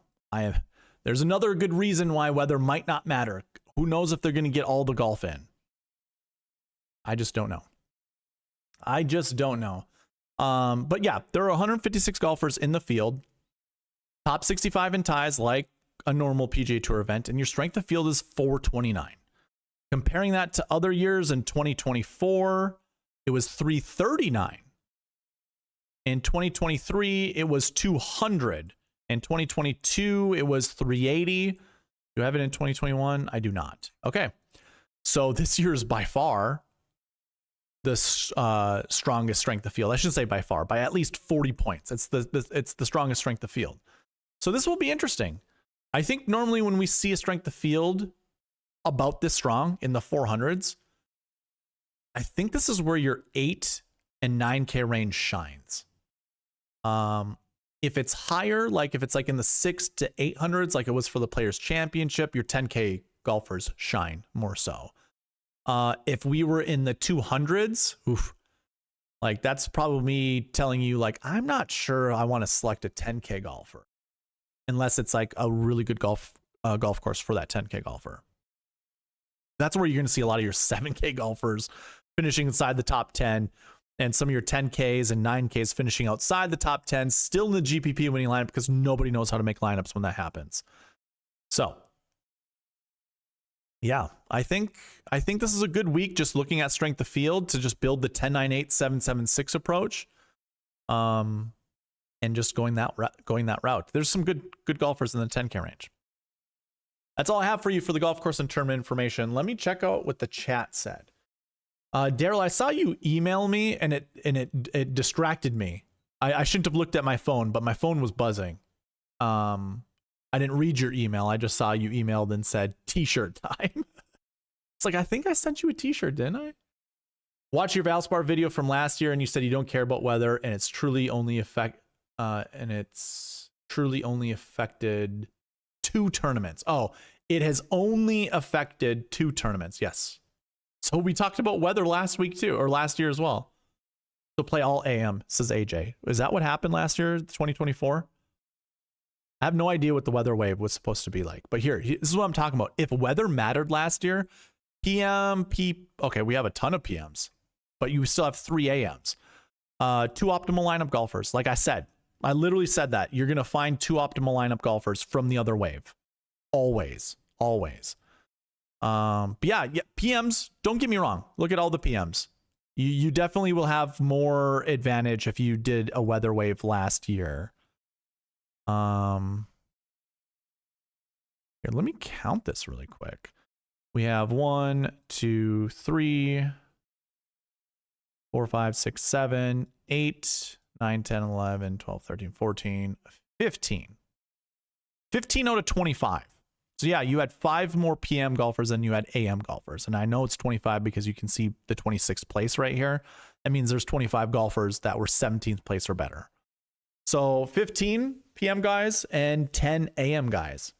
there's another good reason why weather might not matter. Who knows if they're gonna get all the golf in? I just don't know. But yeah, there are 156 golfers in the field. Top 65 in ties, like a normal PGA Tour event, and your strength of field is 429. Comparing that to other years, in 2024, it was 339. In 2023, it was 200. In 2022, it was 380. Do I have it in 2021? I do not. Okay. So this year is by far the strongest strength of field. I should say by far, by at least 40 points. It's the strongest strength of field. So this will be interesting. I think normally when we see a strength of field about this strong in the 400s, I think this is where your 8 and 9K range shines. If it's higher, like if it's like in the 6 to 800s, like it was for the Players Championship, your 10K golfers shine more so. If we were in the 200s, oof, like that's probably me telling you, like, I'm not sure I want to select a 10K golfer unless it's like a really good golf course for that 10K golfer. That's where you're going to see a lot of your 7K golfers finishing inside the top 10, and some of your 10Ks and 9Ks finishing outside the top 10, still in the GPP winning lineup, because nobody knows how to make lineups when that happens. So yeah, I think this is a good week just looking at strength of field to just build the 10-9-8, 7-7-6 approach. And just going that route. There's some good golfers in the 10K range. That's all I have for you for the golf course and tournament information. Let me check out what the chat said. Daryl, I saw you email me and it distracted me. I shouldn't have looked at my phone, but my phone was buzzing. I didn't read your email. I just saw you emailed and said t-shirt time. It's like, I think I sent you a t-shirt, didn't I? Watch your Valspar video from last year and you said you don't care about weather and it's truly only affected 2 tournaments. Oh, it has only affected 2 tournaments. Yes. So we talked about weather last week too, or last year as well. So play all AM, says AJ. Is that what happened last year, 2024? I have no idea what the weather wave was supposed to be like. But here, this is what I'm talking about. If weather mattered last year, okay, we have a ton of PMs, but you still have 3 AMs. 2 optimal lineup golfers. Like I said, I literally said that. You're going to find 2 optimal lineup golfers from the other wave. Always. But yeah, PMs, don't get me wrong. Look at all the PMs. You definitely will have more advantage if you did a weather wave last year. Here, let me count this really quick. We have 1, 2, 3, 4, 5, 6, 7, 8, 9, 10, 11, 12, 13, 14, 15. 15 out of 25. So yeah, you had 5 more PM golfers than you had AM golfers. And I know it's 25 because you can see the 26th place right here. That means there's 25 golfers that were 17th place or better. So 15 PM guys and 10 AM guys.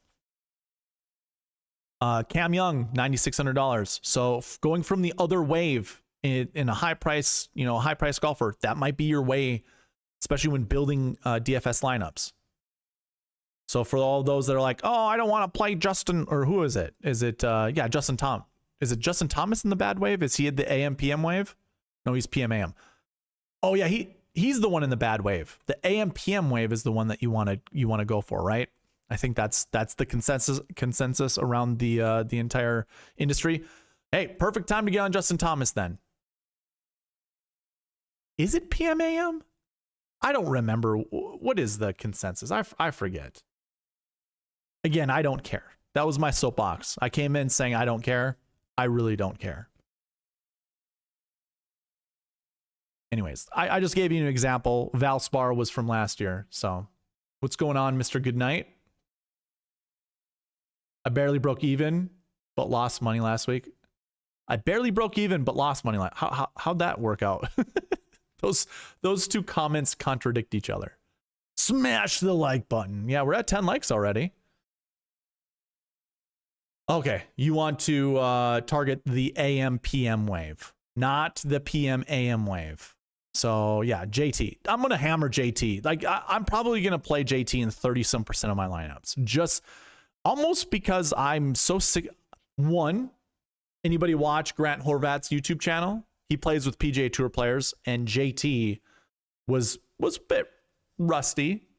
Cam Young, $9,600. So going from the other wave in a high price golfer, that might be your way, especially when building DFS lineups. So for all those that are like, oh, I don't want to play Justin, or who is it? Is it, yeah, Justin Tom. Is it Justin Thomas in the bad wave? Is he at the AM PM wave? No, he's PM AM. Oh yeah, he's the one in the bad wave. The AM PM wave is the one that you want to go for, right? I think that's the consensus around the entire industry. Hey, perfect time to get on Justin Thomas then. Is it PM AM? I don't remember. What is the consensus? I forget. Again, I don't care. That was my soapbox. I came in saying I don't care. I really don't care. Anyways, I just gave you an example. Valspar was from last year. So what's going on, Mr. Goodnight? I barely broke even, but lost money last week. I barely broke even, but lost money. How'd that work out? Those 2 comments contradict each other. Smash the like button. Yeah, we're at 10 likes already. Okay, you want to target the AM PM wave, not the PM AM wave. So yeah, JT. I'm gonna hammer JT. Like I'm probably gonna play JT in 30-some% of my lineups, just almost because I'm so sick. One, anybody watch Grant Horvat's YouTube channel? He plays with PGA Tour players, and JT was a bit rusty,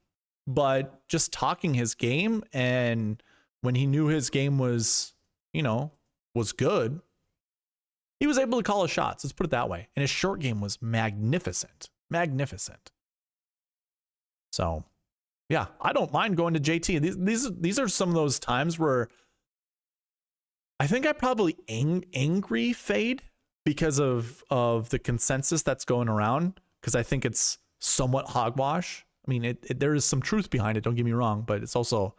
but just talking his game and when he knew his game was, was good, he was able to call his shots. Let's put it that way. And his short game was magnificent. Magnificent. So, yeah, I don't mind going to JT. These are some of those times where I think I probably angry fade because of the consensus that's going around, because I think it's somewhat hogwash. I mean, there is some truth behind it, don't get me wrong, but it's also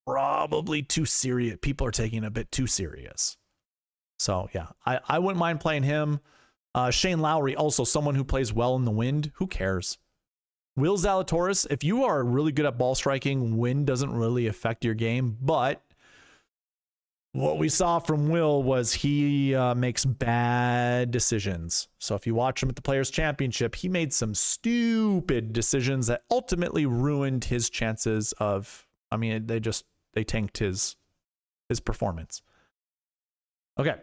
probably too serious. People are taking it a bit too serious. So, yeah, I wouldn't mind playing him. Shane Lowry, also someone who plays well in the wind. Who cares? Will Zalatoris, if you are really good at ball striking, wind doesn't really affect your game. But what we saw from Will was he makes bad decisions. So if you watch him at the Players Championship, he made some stupid decisions that ultimately ruined his chances of, I mean, they tanked his performance. Okay.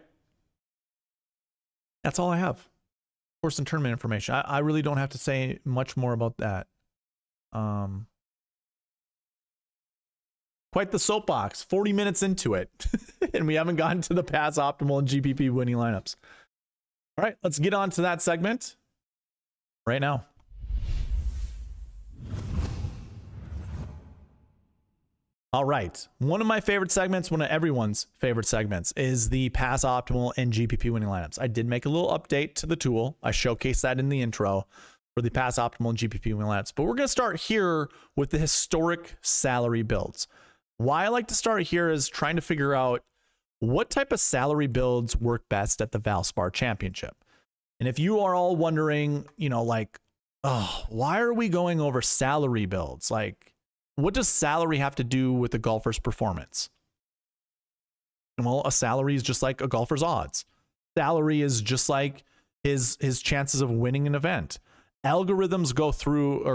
That's all I have. Course and tournament information. I really don't have to say much more about that. Quite the soapbox. 40 minutes into it. And we haven't gotten to the pass optimal and GPP winning lineups. All right, let's get on to that segment right now. All right. One of my favorite segments, one of everyone's favorite segments, is the pass optimal and GPP winning lineups. I did make a little update to the tool. I showcased that in the intro for the pass optimal and GPP winning lineups. But we're going to start here with the historic salary builds. Why I like to start here is trying to figure out what type of salary builds work best at the Valspar Championship. And if you are all wondering, why are we going over salary builds? What does salary have to do with a golfer's performance? Well, a salary is just like a golfer's odds. Salary is just like his chances of winning an event. Algorithms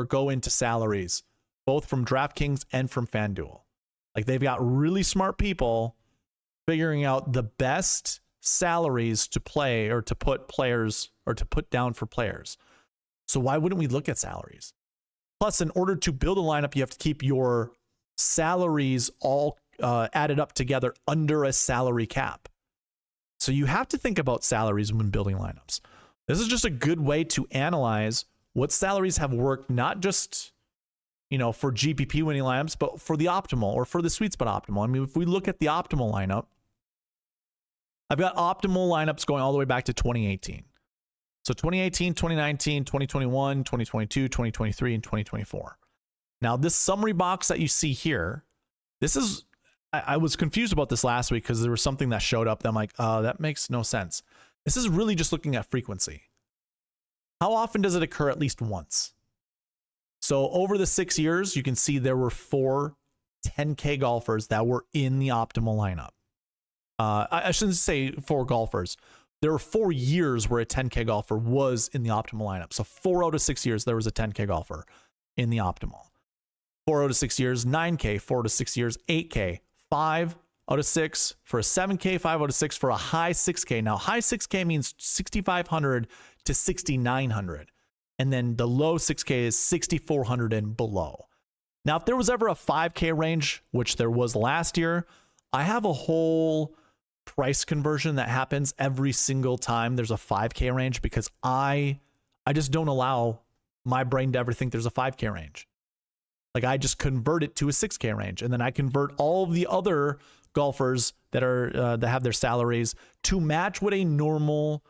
go into salaries, both from DraftKings and from FanDuel. They've got really smart people figuring out the best salaries to play or to put players or to put down for players. So why wouldn't we look at salaries? Plus, in order to build a lineup, you have to keep your salaries all added up together under a salary cap. So you have to think about salaries when building lineups. This is just a good way to analyze what salaries have worked, not just, for GPP winning lineups, but for the optimal or for the SweetSpot optimal. I mean, if we look at the optimal lineup, I've got optimal lineups going all the way back to 2018. So 2018, 2019, 2021, 2022, 2023, and 2024. Now, this summary box that you see here, I was confused about this last week because there was something that showed up that I'm like, oh, that makes no sense. This is really just looking at frequency. How often does it occur? At least once. So over the 6 years, you can see there were 4 10K golfers that were in the optimal lineup. I shouldn't say 4 golfers. There were 4 years where a 10K golfer was in the optimal lineup. So 4 out of 6 years, there was a 10K golfer in the optimal. 4 out of 6 years, 9K. 4 out of 6 years, 8K. 5 out of 6 for a 7K. 5 out of 6 for a high 6K. Now, high 6K means 6,500 to 6,900. And then the low 6K is 6,400 and below. Now, if there was ever a 5K range, which there was last year, I have a whole price conversion that happens every single time there's a 5K range, because I just don't allow my brain to ever think there's a 5K range. I just convert it to a 6K range, and then I convert all of the other golfers that have their salaries to match what a normal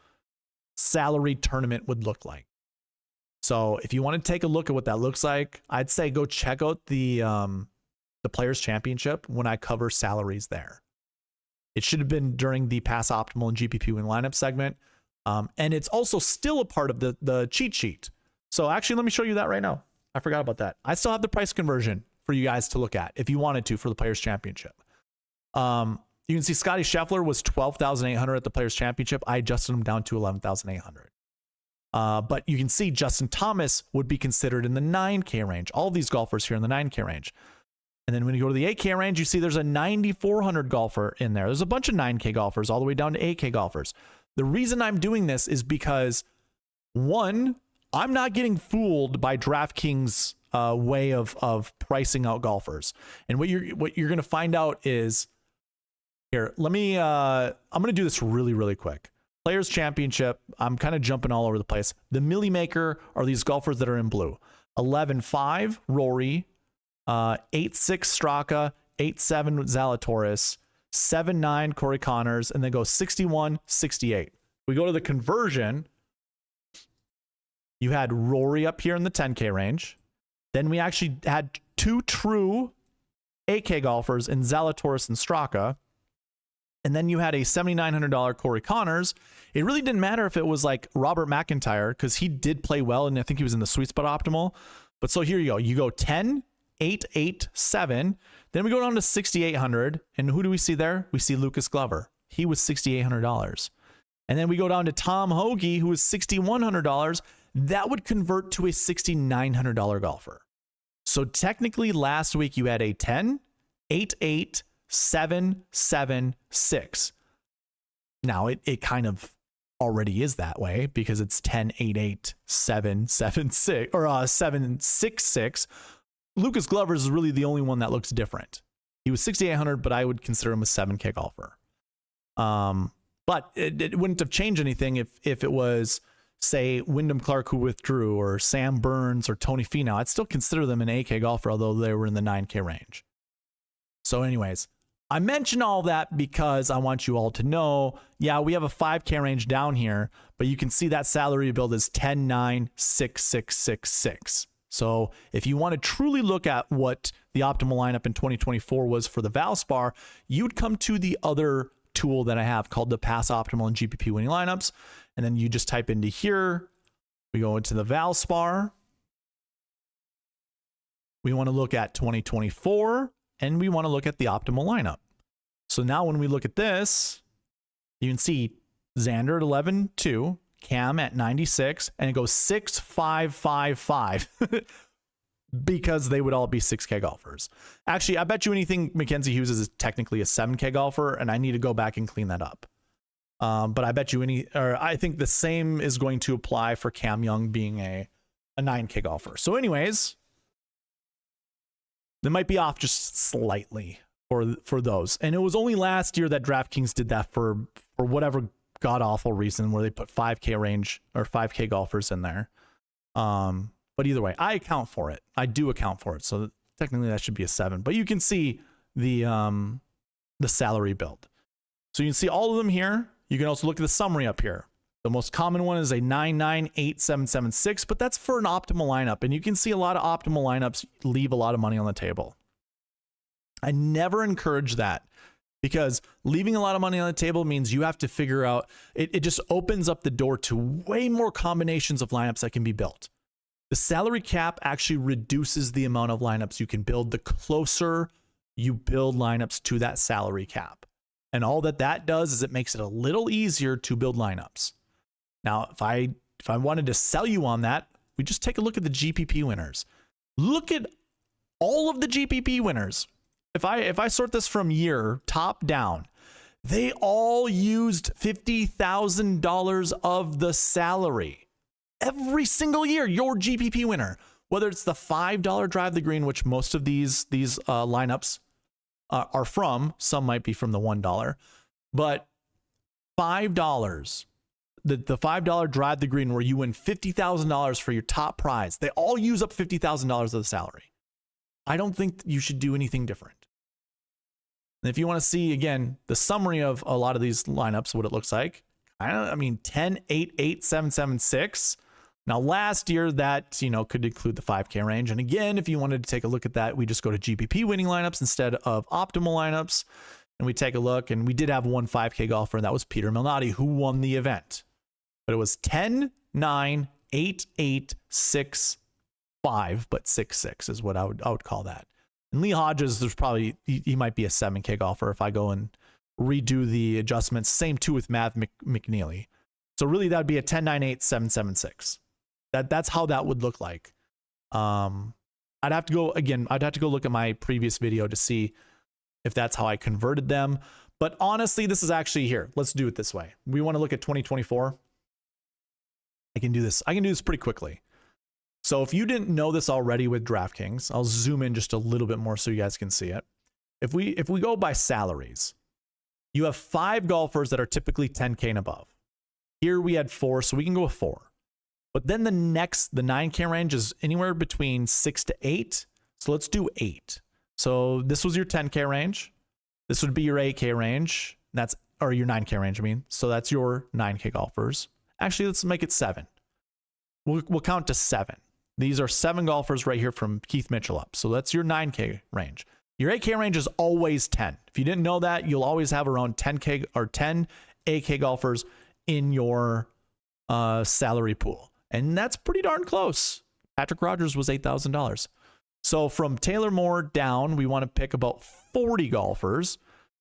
salary tournament would look like. So if you want to take a look at what that looks like, I'd say go check out the Players Championship when I cover salaries there. It should have been during the pass optimal and GPP win lineup segment. And it's also still a part of the cheat sheet. So actually, let me show you that right now. I forgot about that. I still have the price conversion for you guys to look at if you wanted to for the Players Championship. You can see Scotty Scheffler was 12,800 at the Players Championship. I adjusted him down to 11,800. But you can see Justin Thomas would be considered in the 9K range. All of these golfers here in the 9K range. And then when you go to the 8K range, you see there's a 9,400 golfer in there. There's a bunch of 9K golfers all the way down to 8K golfers. The reason I'm doing this is because, one, I'm not getting fooled by DraftKings way of pricing out golfers. And what you're going to find out is here. I'm going to do this really quick. Players Championship. I'm kind of jumping all over the place. The Millie Maker are these golfers that are in blue. 11-5 Rory, 8-6 Straka, 8-7 Zalatoris, 7-9 Corey Connors, and then go 61-68. We go to the conversion. You had Rory up here in the 10K range. Then we actually had two true 8K golfers in Zalatoris and Straka. And then you had a $7,900 Corey Connors. It really didn't matter if it was like Robert McIntyre, because he did play well, and I think he was in the sweet spot optimal. But so here you go. You go 10, 8, 8, 7. Then we go down to 6,800. And who do we see there? We see Lucas Glover. He was $6,800. And then we go down to Tom Hoagie, who was $6,100. That would convert to a $6,900 golfer. So technically last week you had a 10, 8, 8, 7, 7, 6. Now it kind of already is that way because it's 10, 8, 8, 7, 7, 6, or 7, 6, 6. Lucas Glover is really the only one that looks different. He was 6,800, but I would consider him a 7K golfer. But it wouldn't have changed anything if it was, say, Wyndham Clark who withdrew, or Sam Burns, or Tony Finau. I'd still consider them an 8K golfer, although they were in the 9K range. So anyways, I mention all that because I want you all to know, yeah, we have a 5K range down here, but you can see that salary build is 10, 9, 6, 6, 6, 6. So if you want to truly look at what the optimal lineup in 2024 was for the Valspar, you'd come to the other tool that I have called the Pass Optimal and GPP Winning Lineups. And then you just type into here. We go into the Valspar. We want to look at 2024, and we want to look at the optimal lineup. So now when we look at this, you can see Xander at 11-2, Cam at 96, and it goes 6, 5, 5, 5 because they would all be 6K golfers. Actually, I bet you anything Mackenzie Hughes is technically a 7K golfer, and I need to go back and clean that up. But I bet you I think the same is going to apply for Cam Young being a 9K golfer. So anyways, they might be off just slightly for those. And it was only last year that DraftKings did that for whatever god-awful reason, where they put 5K range or 5K golfers in there. But either way, I account for it. I do account for it. So technically that should be a 7. But you can see the salary build. So you can see all of them here. You can also look at the summary up here. The most common one is a 9, 9, 8, 7, 7, 6, but that's for an optimal lineup. And you can see a lot of optimal lineups leave a lot of money on the table. I never encourage that, because leaving a lot of money on the table means you have to figure out, it just opens up the door to way more combinations of lineups that can be built. The salary cap actually reduces the amount of lineups you can build the closer you build lineups to that salary cap. And all that does is it makes it a little easier to build lineups. Now, if I wanted to sell you on that, we just take a look at the GPP winners. Look at all of the GPP winners. If I sort this from year top down, they all used $50,000 of the salary. Every single year, your GPP winner, whether it's the $5 drive the green, which most of these lineups are from, some might be from the $1, but $5, the $5 drive the green where you win $50,000 for your top prize, they all use up $50,000 of the salary. I don't think you should do anything different. And if you want to see, again, the summary of a lot of these lineups, what it looks like, I mean, 10, 8, 8, 7, 7, 6. Now, last year, that, could include the 5K range. And again, if you wanted to take a look at that, we just go to GPP winning lineups instead of optimal lineups. And we take a look, and we did have one 5K golfer, and that was Peter Malnati, who won the event. But it was 10, 9, 8, 8, 6, 5, but 6, 6 is what I would call that. And Lee Hodges, there's probably, he might be a 7K golfer if I go and redo the adjustments. Same too with Mav McNeely. So really that would be a 10, 9, 8, 7, 7, 6. That's how that would look like. I'd have to go look at my previous video to see if that's how I converted them. But honestly, this is actually here. Let's do it this way. We want to look at 2024. I can do this pretty quickly. So if you didn't know this already with DraftKings, I'll zoom in just a little bit more so you guys can see it. If we go by salaries, you have 5 golfers that are typically 10K and above. Here we had 4, so we can go with 4. But then the 9K range is anywhere between 6 to 8. So let's do 8. So this was your 10K range. This would be your 8K range. Or your 9K range, I mean. So that's your 9K golfers. Actually, let's make it 7. We'll count to 7. These are 7 golfers right here from Keith Mitchell up. So that's your 9K range. Your 8K range is always 10. If you didn't know that, you'll always have around 10K or 10 8K golfers in your salary pool. And that's pretty darn close. Patrick Rogers was $8,000. So from Taylor Moore down, we want to pick about 40 golfers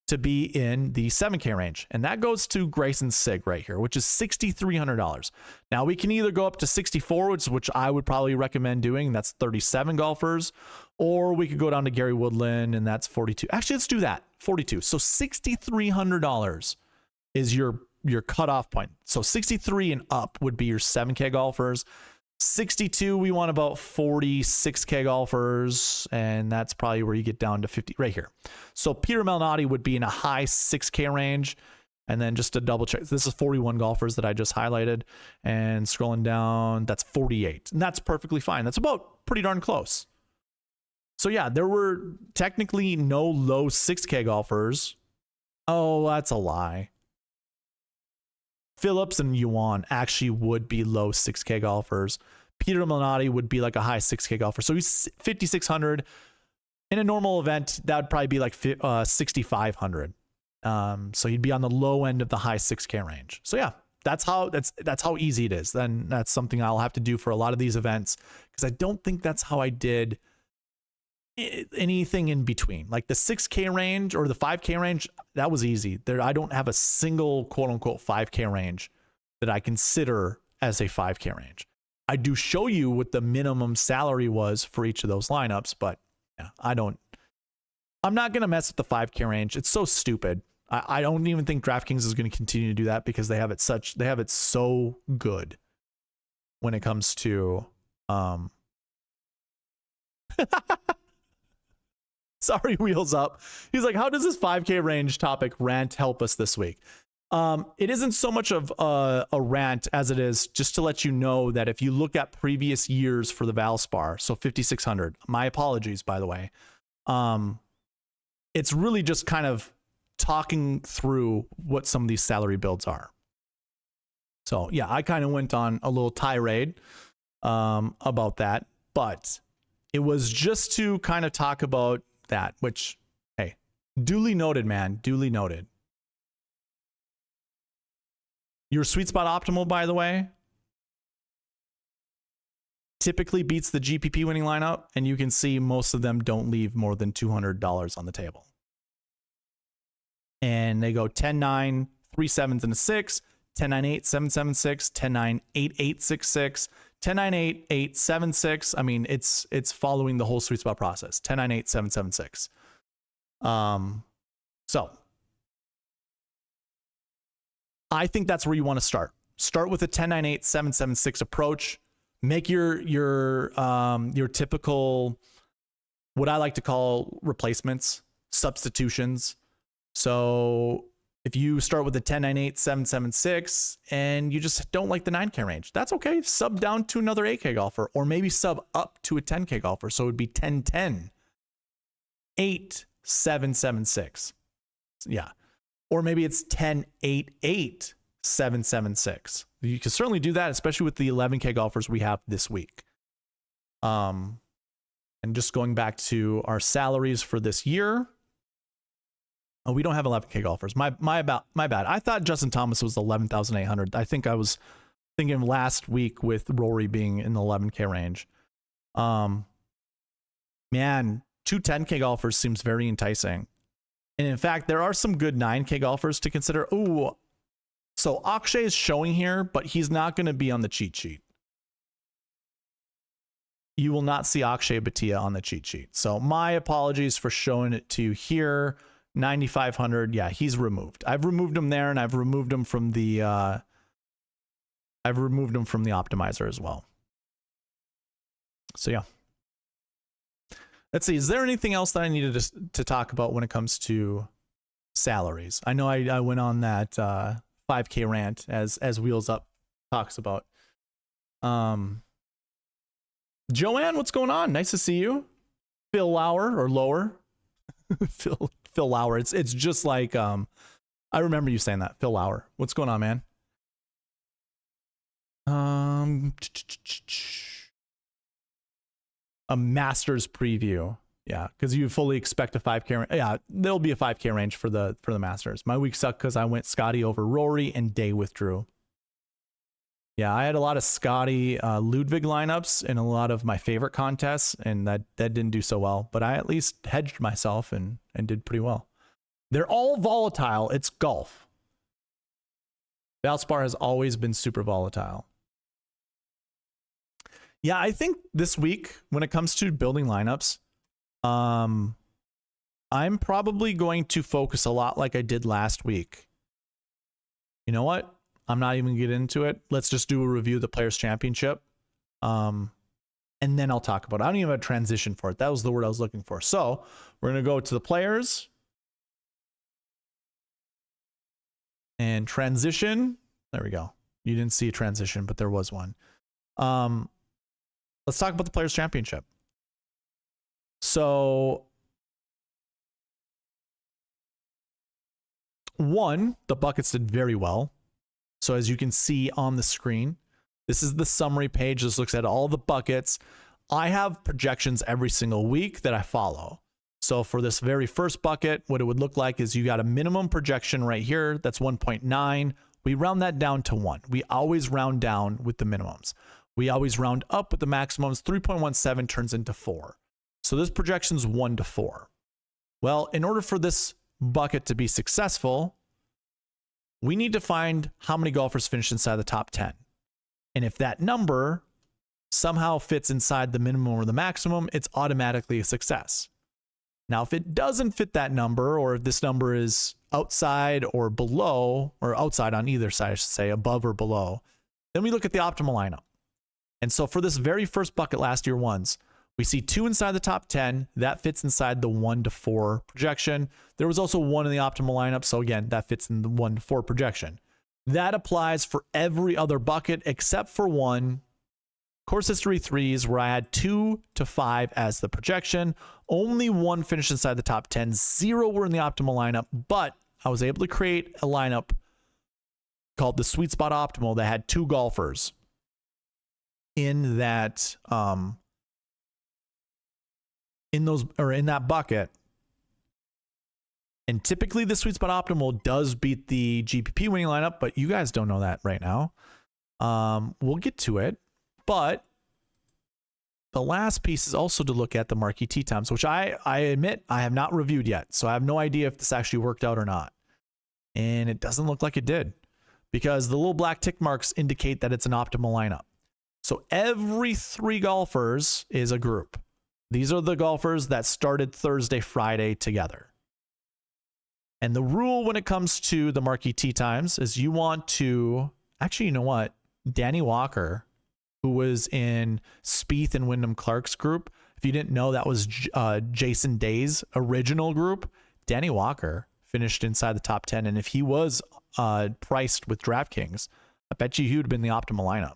to be in the 7K range. And that goes to Grayson Sigg right here, which is $6,300. Now we can either go up to 64, which I would probably recommend doing. That's 37 golfers. Or we could go down to Gary Woodland, and that's 42. Actually, let's do that, 42. So $6,300 is your cutoff point. So 63 and up would be your 7K golfers. 62, we want about 46K golfers, and that's probably where you get down to 50 right here. So Peter Malnati would be in a high 6K range. And then just to double check, this is 41 golfers that I just highlighted, and scrolling down, that's 48. And that's perfectly fine. That's about pretty darn close. So yeah, there were technically no low 6K golfers. Oh, that's a lie. Phillips and Yuan actually would be low 6K golfers. Peter Malnati would be like a high 6K golfer. So he's 5,600. In a normal event, that would probably be like 6,500. So he'd be on the low end of the high 6K range. So yeah, that's how easy it is. Then that's something I'll have to do for a lot of these events, because I don't think that's how I did anything in between. Like the 6K range or the 5K range, that was easy. I don't have a single quote unquote 5K range that I consider as a 5K range. I do show you what the minimum salary was for each of those lineups, but yeah, I'm not going to mess with the 5K range. It's so stupid. I don't even think DraftKings is going to continue to do that, because they have it so good when it comes to sorry, Wheels Up. He's like, how does this 5K range topic rant help us this week? It isn't so much of a rant as it is just to let you know that if you look at previous years for the Valspar, so 5,600, my apologies, by the way. It's really just kind of talking through what some of these salary builds are. So yeah, I kind of went on a little tirade about that, but it was just to kind of talk about that, which, hey, duly noted, man, duly noted. Your sweet spot optimal, by the way, typically beats the GPP winning lineup, and you can see most of them don't leave more than $200 on the table. And they go 10-9, 3 7s and a 6, 10-9-8, 7-7-6, 10-9, 8-8-6-6, 10-9, 8-8, 7-6. I mean, it's following the whole sweet spot process. 10-9, 8, 7-7-6. So I think that's where you want to start. Start with a 10-9, 8, 7-7-6 approach. Make your typical, what I like to call replacements, substitutions. So if you start with a 10-9, 8, 7-7-6 and you just don't like the 9K range, that's okay. Sub down to another 8K golfer, or maybe sub up to a 10K golfer. So it would be 10-10, 8, 7-7-6. Yeah. Or maybe it's 10-8-8, 7-7-6. You can certainly do that, especially with the 11K golfers we have this week. And just going back to our salaries for this year. Oh, we don't have 11K golfers. My bad. I thought Justin Thomas was 11,800. I think I was thinking last week with Rory being in the 11K range. Man, 2 10K golfers seems very enticing. And in fact, there are some good 9K golfers to consider. Ooh, so Akshay is showing here, but he's not going to be on the cheat sheet. You will not see Akshay Bhatia on the cheat sheet. So my apologies for showing it to you here. 9,500. Yeah, he's removed. I've removed him there, and I've removed him from the optimizer as well. So yeah. Let's see. Is there anything else that I needed to talk about when it comes to salaries? I know I went on that 5K rant as Wheels Up talks about. Joanne, what's going on? Nice to see you. Phil Lauer or Lower. Phil Lauer. It's just like I remember you saying that. Phil Lauer. What's going on, man? A Masters preview. Yeah, because you fully expect a 5K. Yeah, there'll be a 5K range for the Masters. My week sucked because I went Scotty over Rory and Day withdrew. Yeah, I had a lot of Scotty Ludwig lineups in a lot of my favorite contests, and that didn't do so well. But I at least hedged myself and did pretty well. They're all volatile. It's golf. Valspar has always been super volatile. Yeah, I think this week, when it comes to building lineups, I'm probably going to focus a lot like I did last week. You know what? I'm not even going to get into it. Let's just do a review of the Players Championship. And then I'll talk about it. I don't even have a transition for it. That was the word I was looking for. So we're going to go to the Players. And transition. There we go. You didn't see a transition, but there was one. Let's talk about the Players Championship. So, one, the buckets did very well. So as you can see on the screen, this is the summary page. This looks at all the buckets. I have projections every single week that I follow. So for this very first bucket, what it would look like is you got a minimum projection right here. That's 1.9. We round that down to 1. We always round down with the minimums. We always round up with the maximums. 3.17 turns into 4. So this projection is 1 to 4. Well, in order for this bucket to be successful, we need to find how many golfers finished inside the top 10. And if that number somehow fits inside the minimum or the maximum, it's automatically a success. Now, if it doesn't fit that number, or if this number is outside or below, or outside on either side, I should say, above or below, then we look at the optimal lineup. And so for this very first bucket, last year ones, we see 2 inside the top 10. That fits inside the 1 to 4 projection. There was also 1 in the optimal lineup. So again, that fits in the 1 to 4 projection. That applies for every other bucket except for one. Course history 3s, where I had 2 to 5 as the projection. Only 1 finished inside the top 10. 0 were in the optimal lineup, but I was able to create a lineup called the SweetSpot Optimal that had 2 golfers in that in that bucket. And typically the SweetSpot Optimal does beat the GPP winning lineup, but you guys don't know that right now. We'll get to it, but the last piece is also to look at the Marquee Tee Times, which I admit I have not reviewed yet. So I have no idea if this actually worked out or not. And it doesn't look like it did, because the little black tick marks indicate that it's an optimal lineup. So every 3 golfers is a group. These are the golfers that started Thursday, Friday together. And the rule when it comes to the Marquee Tee Times is you want to, actually, you know what? Danny Walker, who was in Spieth and Wyndham Clark's group, if you didn't know, that was Jason Day's original group. Danny Walker finished inside the top 10. And if he was priced with DraftKings, I bet you he would have been the optimal lineup.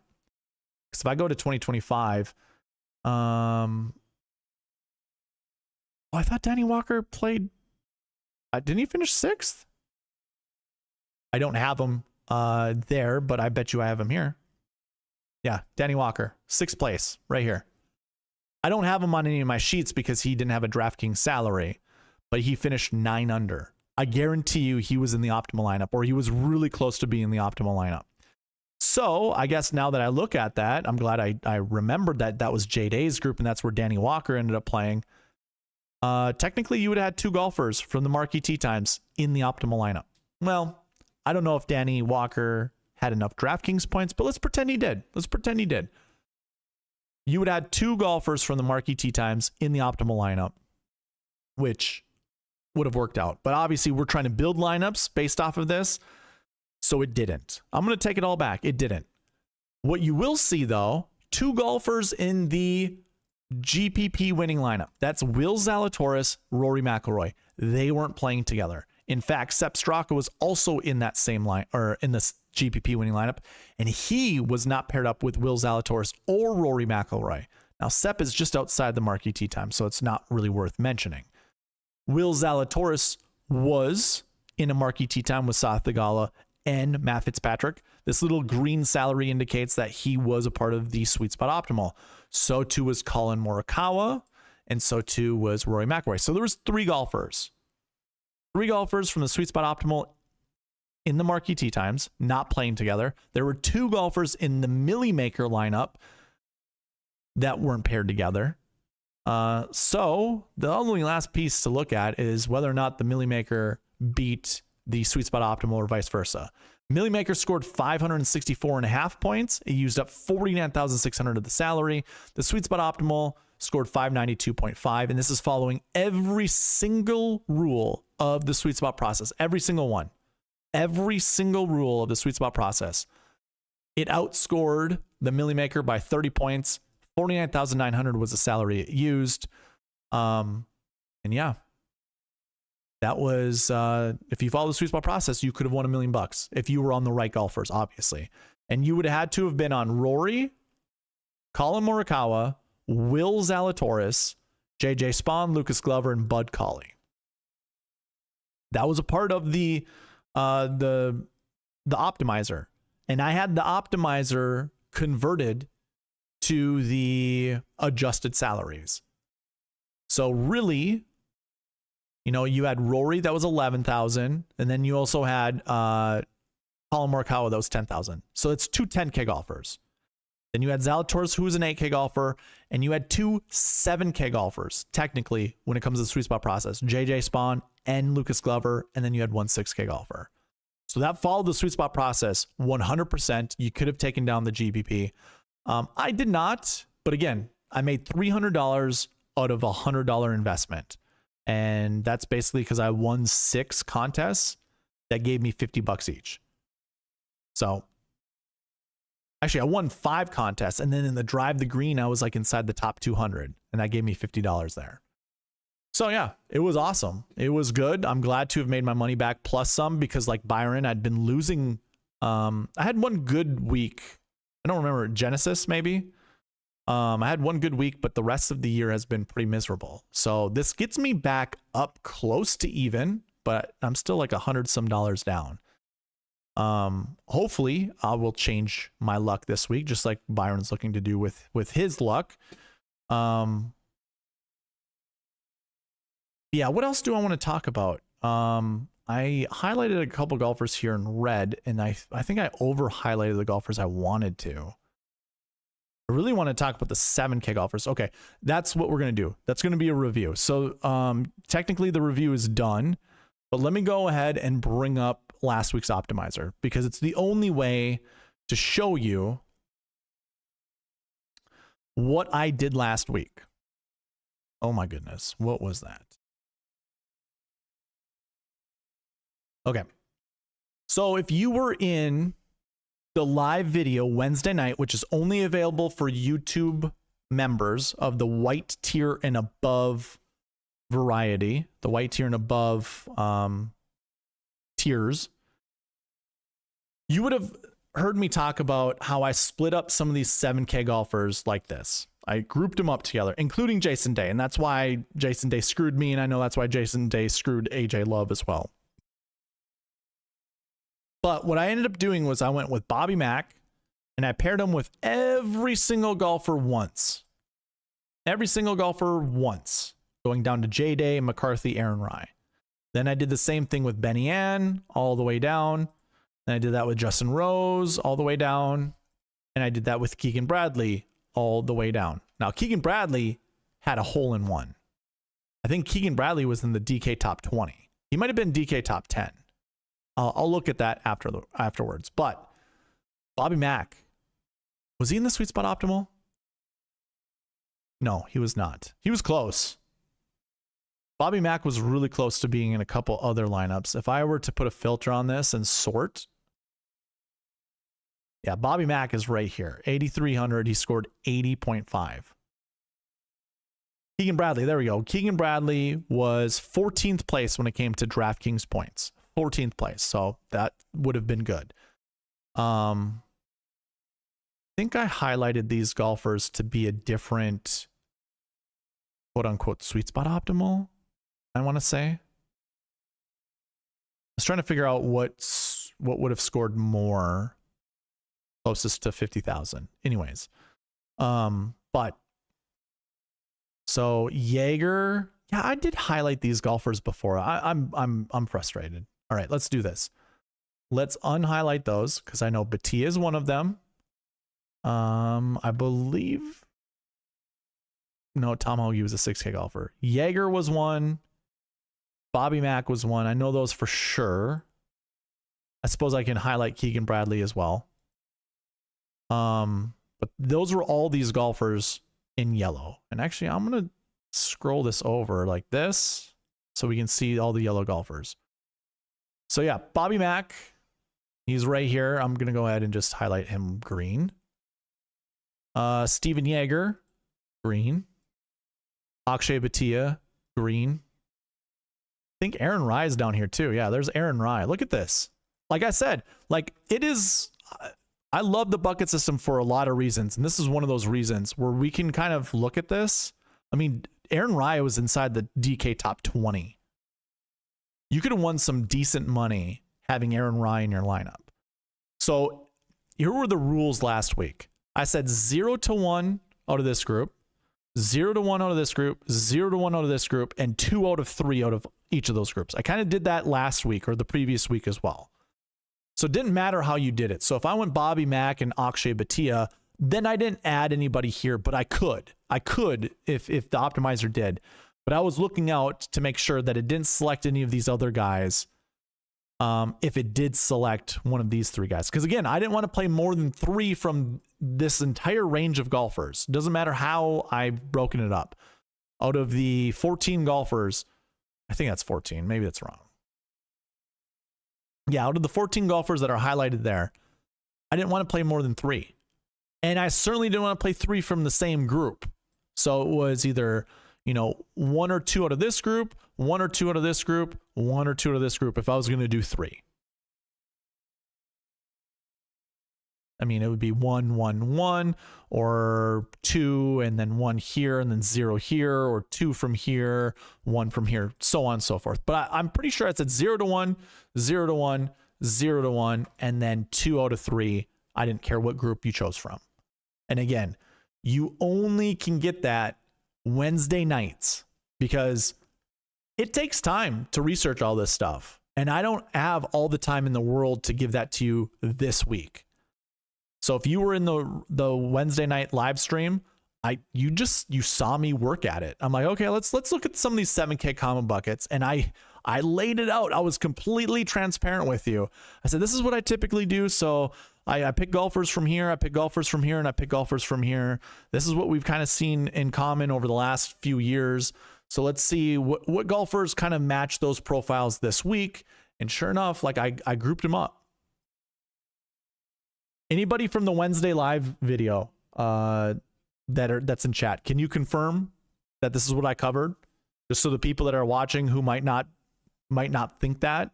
Because if I go to 2025, I thought Danny Walker played. Didn't he finish 6th? I don't have him there, but I bet you I have him here. Yeah, Danny Walker, 6th place, right here. I don't have him on any of my sheets because he didn't have a DraftKings salary, but he finished 9 under. I guarantee you he was in the optimal lineup, or he was really close to being in the optimal lineup. So I guess now that I look at that, I'm glad I remembered that was Jay Day's group, and that's where Danny Walker ended up playing. Technically, you would have had 2 golfers from the Marquee Tee Times in the optimal lineup. Well, I don't know if Danny Walker had enough DraftKings points, but let's pretend he did. Let's pretend he did. You would have had 2 golfers from the Marquee Tee Times in the optimal lineup, which would have worked out. But obviously, we're trying to build lineups based off of this, so it didn't. I'm going to take it all back. It didn't. What you will see, though, 2 golfers in the GPP winning lineup. That's Will Zalatoris, Rory McIlroy. They weren't playing together. In fact, Sepp Straka was also in that same line, or in this GPP winning lineup, and he was not paired up with Will Zalatoris or Rory McIlroy. Now, Sepp is just outside the Marquee Tee Times, so it's not really worth mentioning. Will Zalatoris was in a Marquee Tee Time with Sahith Theegala and Matt Fitzpatrick. This little green salary indicates that he was a part of the Sweet Spot Optimal. So too was Colin Morikawa, and so too was Rory McIlroy. So there was three golfers from the Sweet Spot Optimal in the Marquee Tee Times not playing together. There were two golfers in the Millie Maker lineup that weren't paired together. So the only last piece to look at is whether or not the Millie Maker beat the Sweet Spot Optimal or vice versa. Millie Maker scored 564.5 points. It used up 49,600 of the salary. The Sweet Spot Optimal scored 592.5, and this is following every single rule of the Sweet Spot process. Every single one. Every single rule of the Sweet Spot process. It outscored the Millie Maker by 30 points. 49,900 was the salary it used. And yeah, that was, if you follow the Sweet Spot process, you could have won $1 million if you were on the right golfers, obviously. And you would have had to have been on Rory, Colin Morikawa, Will Zalatoris, JJ Spawn, Lucas Glover, and Bud Cauley. That was a part of the optimizer. And I had the optimizer converted to the adjusted salaries. So really, you know, you had Rory, that was 11,000, and then you also had Colin Morikawa, that was 10,000. So it's two 10K golfers. Then you had Zalatoris, who was an 8K golfer, and you had two 7K golfers, technically, when it comes to the Sweet Spot process, JJ Spawn and Lucas Glover, and then you had one 6K golfer. So that followed the Sweet Spot process 100%. You could have taken down the GPP. I did not, but again, I made $300 out of a $100 investment. And that's basically because I won 6 contests that gave me $50 each. So actually I won 5 contests, and then in the Drive the Green, I was like inside the top 200, and that gave me $50 there. So yeah, it was awesome. It was good. I'm glad to have made my money back plus some, because like Byron, I'd been losing. I had one good week. I don't remember, Genesis maybe. I had one good week, but the rest of the year has been pretty miserable. So this gets me back up close to even, but I'm still like $100 some down. Hopefully I will change my luck this week, just like Byron's looking to do with his luck. Yeah, what else do I want to talk about? I highlighted a couple golfers here in red, and I think I over highlighted the golfers I wanted to. I really want to talk about the 7K golfers. Okay, that's what we're going to do. That's going to be a review. So technically the review is done, but let me go ahead and bring up last week's optimizer, because it's the only way to show you what I did last week. Oh my goodness, what was that? Okay, so if you were in the live video Wednesday night, which is only available for YouTube members of the white tier and above variety, the white tier and above tiers, you would have heard me talk about how I split up some of these 7K golfers like this. I grouped them up together, including Jason Day, and that's why Jason Day screwed me, and I know that's why Jason Day screwed AJ Love as well. But what I ended up doing was I went with Bobby Mack, and I paired him with every single golfer once. Every single golfer once, going down to J Day, McCarthy, Aaron Rai. Then I did the same thing with Benny Ann all the way down. Then I did that with Justin Rose all the way down. And I did that with Keegan Bradley all the way down. Now, Keegan Bradley had a hole-in-one. I think Keegan Bradley was in the DK top 20. He might have been DK top 10. I'll look at that afterwards. But Bobby Mack, was he in the Sweet Spot Optimal? No, he was not. He was close. Bobby Mack was really close to being in a couple other lineups. If I were to put a filter on this and sort, yeah, Bobby Mack is right here. 8,300. He scored 80.5. Keegan Bradley, there we go. Keegan Bradley was 14th place when it came to DraftKings points. 14th place. So that would have been good. I think I highlighted these golfers to be a different quote unquote sweet spot optimal, I want to say. I was trying to figure out what would have scored more closest to 50,000. Anyways. But so Jaeger, yeah, I did highlight these golfers before. I'm frustrated. All right, let's do this. Let's unhighlight those because I know Batia is one of them. I believe no, Tom Hoagie was a 6K golfer. Jaeger was one. Bobby Mack was one. I know those for sure. I suppose I can highlight Keegan Bradley as well. But those were all these golfers in yellow. And actually, I'm going to scroll this over like this so we can see all the yellow golfers. So yeah, Bobby Mack, he's right here. I'm going to go ahead and just highlight him green. Steven Jaeger, green. Akshay Bhatia, green. I think Aaron Rye is down here too. Yeah, there's Aaron Rye. Look at this. Like I said, like it is... I love the bucket system for a lot of reasons, and this is one of those reasons where we can kind of look at this. I mean, Aaron Rye was inside the DK top 20. You could have won some decent money having Aaron Rye in your lineup. So here were the rules last week. I said 0 to 1 out of this group, 0 to 1 out of this group, 0 to 1 out of this group, and 2 out of 3 out of each of those groups. I kind of did that last week or the previous week as well. So it didn't matter how you did it. So if I went Bobby Mack and Akshay Bhatia, then I didn't add anybody here, but I could. I could if the optimizer did. But I was looking out to make sure that it didn't select any of these other guys if it did select one of these 3 guys. Because again, I didn't want to play more than 3 from this entire range of golfers. It doesn't matter how I've broken it up. Out of the 14 golfers, I think that's 14. Maybe that's wrong. Yeah, out of the 14 golfers that are highlighted there, I didn't want to play more than 3. And I certainly didn't want to play 3 from the same group. So it was either, you know, 1 or 2 out of this group, 1 or 2 out of this group, 1 or 2 out of this group if I was going to do 3. I mean, it would be 1, 1, 1, or 2, and then 1 here, and then 0 here, or 2 from here, 1 from here, so on and so forth. But I'm pretty sure I said 0 to 1, 0 to 1, 0 to 1, and then 2 out of 3. I didn't care what group you chose from. And again, you only can get that Wednesday nights because it takes time to research all this stuff. And I don't have all the time in the world to give that to you this week. So if you were in the Wednesday night live stream, you saw me work at it. I'm like, okay, let's look at some of these 7K common buckets. And I laid it out. I was completely transparent with you. I said, this is what I typically do. So I pick golfers from here, I pick golfers from here, and I pick golfers from here. This is what we've kind of seen in common over the last few years. So let's see what golfers kind of match those profiles this week. And sure enough, like I grouped them up. Anybody from the Wednesday live video that's in chat, can you confirm that this is what I covered? Just so the people that are watching who might not think that,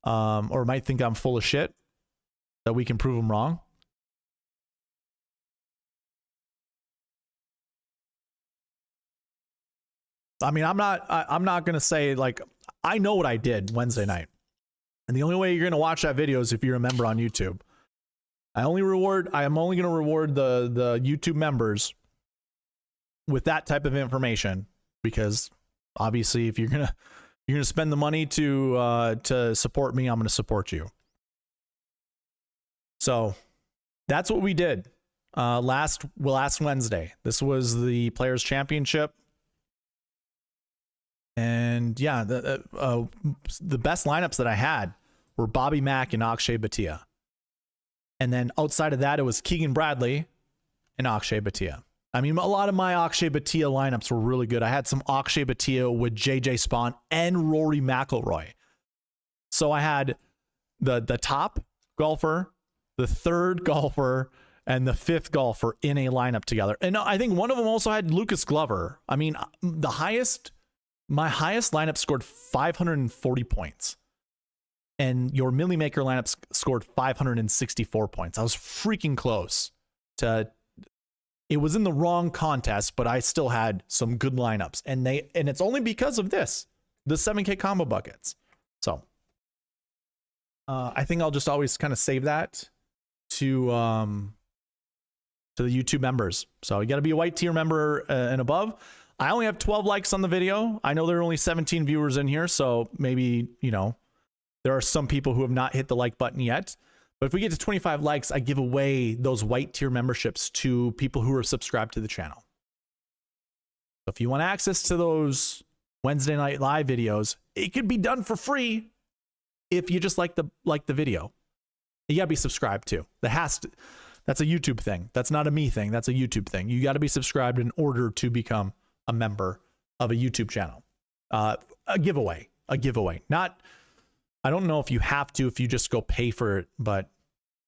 or might think I'm full of shit, that we can prove them wrong. I mean, I'm not gonna say, like, I know what I did Wednesday night, and the only way you're gonna watch that video is if you're a member on YouTube. I am only going to reward the YouTube members with that type of information, because obviously if you're going to spend the money to support me, I'm going to support you. So that's what we did last Wednesday. This was the Players Championship. And yeah, the best lineups that I had were Bobby Mack and Akshay Bhatia. And then outside of that, it was Keegan Bradley and Akshay Bhatia. I mean, a lot of my Akshay Bhatia lineups were really good. I had some Akshay Bhatia with JJ Spawn and Rory McIlroy. So I had the top golfer, the third golfer, and the 5th golfer in a lineup together. And I think one of them also had Lucas Glover. I mean, my highest lineup scored 540 points. And your Millie Maker lineup scored 564 points. I was freaking close to, it was in the wrong contest, but I still had some good lineups. And it's only because of this, the 7K combo buckets. So I think I'll just always kind of save that to the YouTube members. So you got to be a white tier member and above. I only have 12 likes on the video. I know there are only 17 viewers in here, so maybe, you know, there are some people who have not hit the like button yet. But if we get to 25 likes, I give away those white tier memberships to people who are subscribed to the channel. So if you want access to those Wednesday night live videos, it could be done for free if you just like the video. You gotta be subscribed to. That's a YouTube thing. That's not a me thing. That's a YouTube thing. You gotta be subscribed in order to become a member of a YouTube channel. A giveaway. Not, I don't know if you have to, if you just go pay for it, but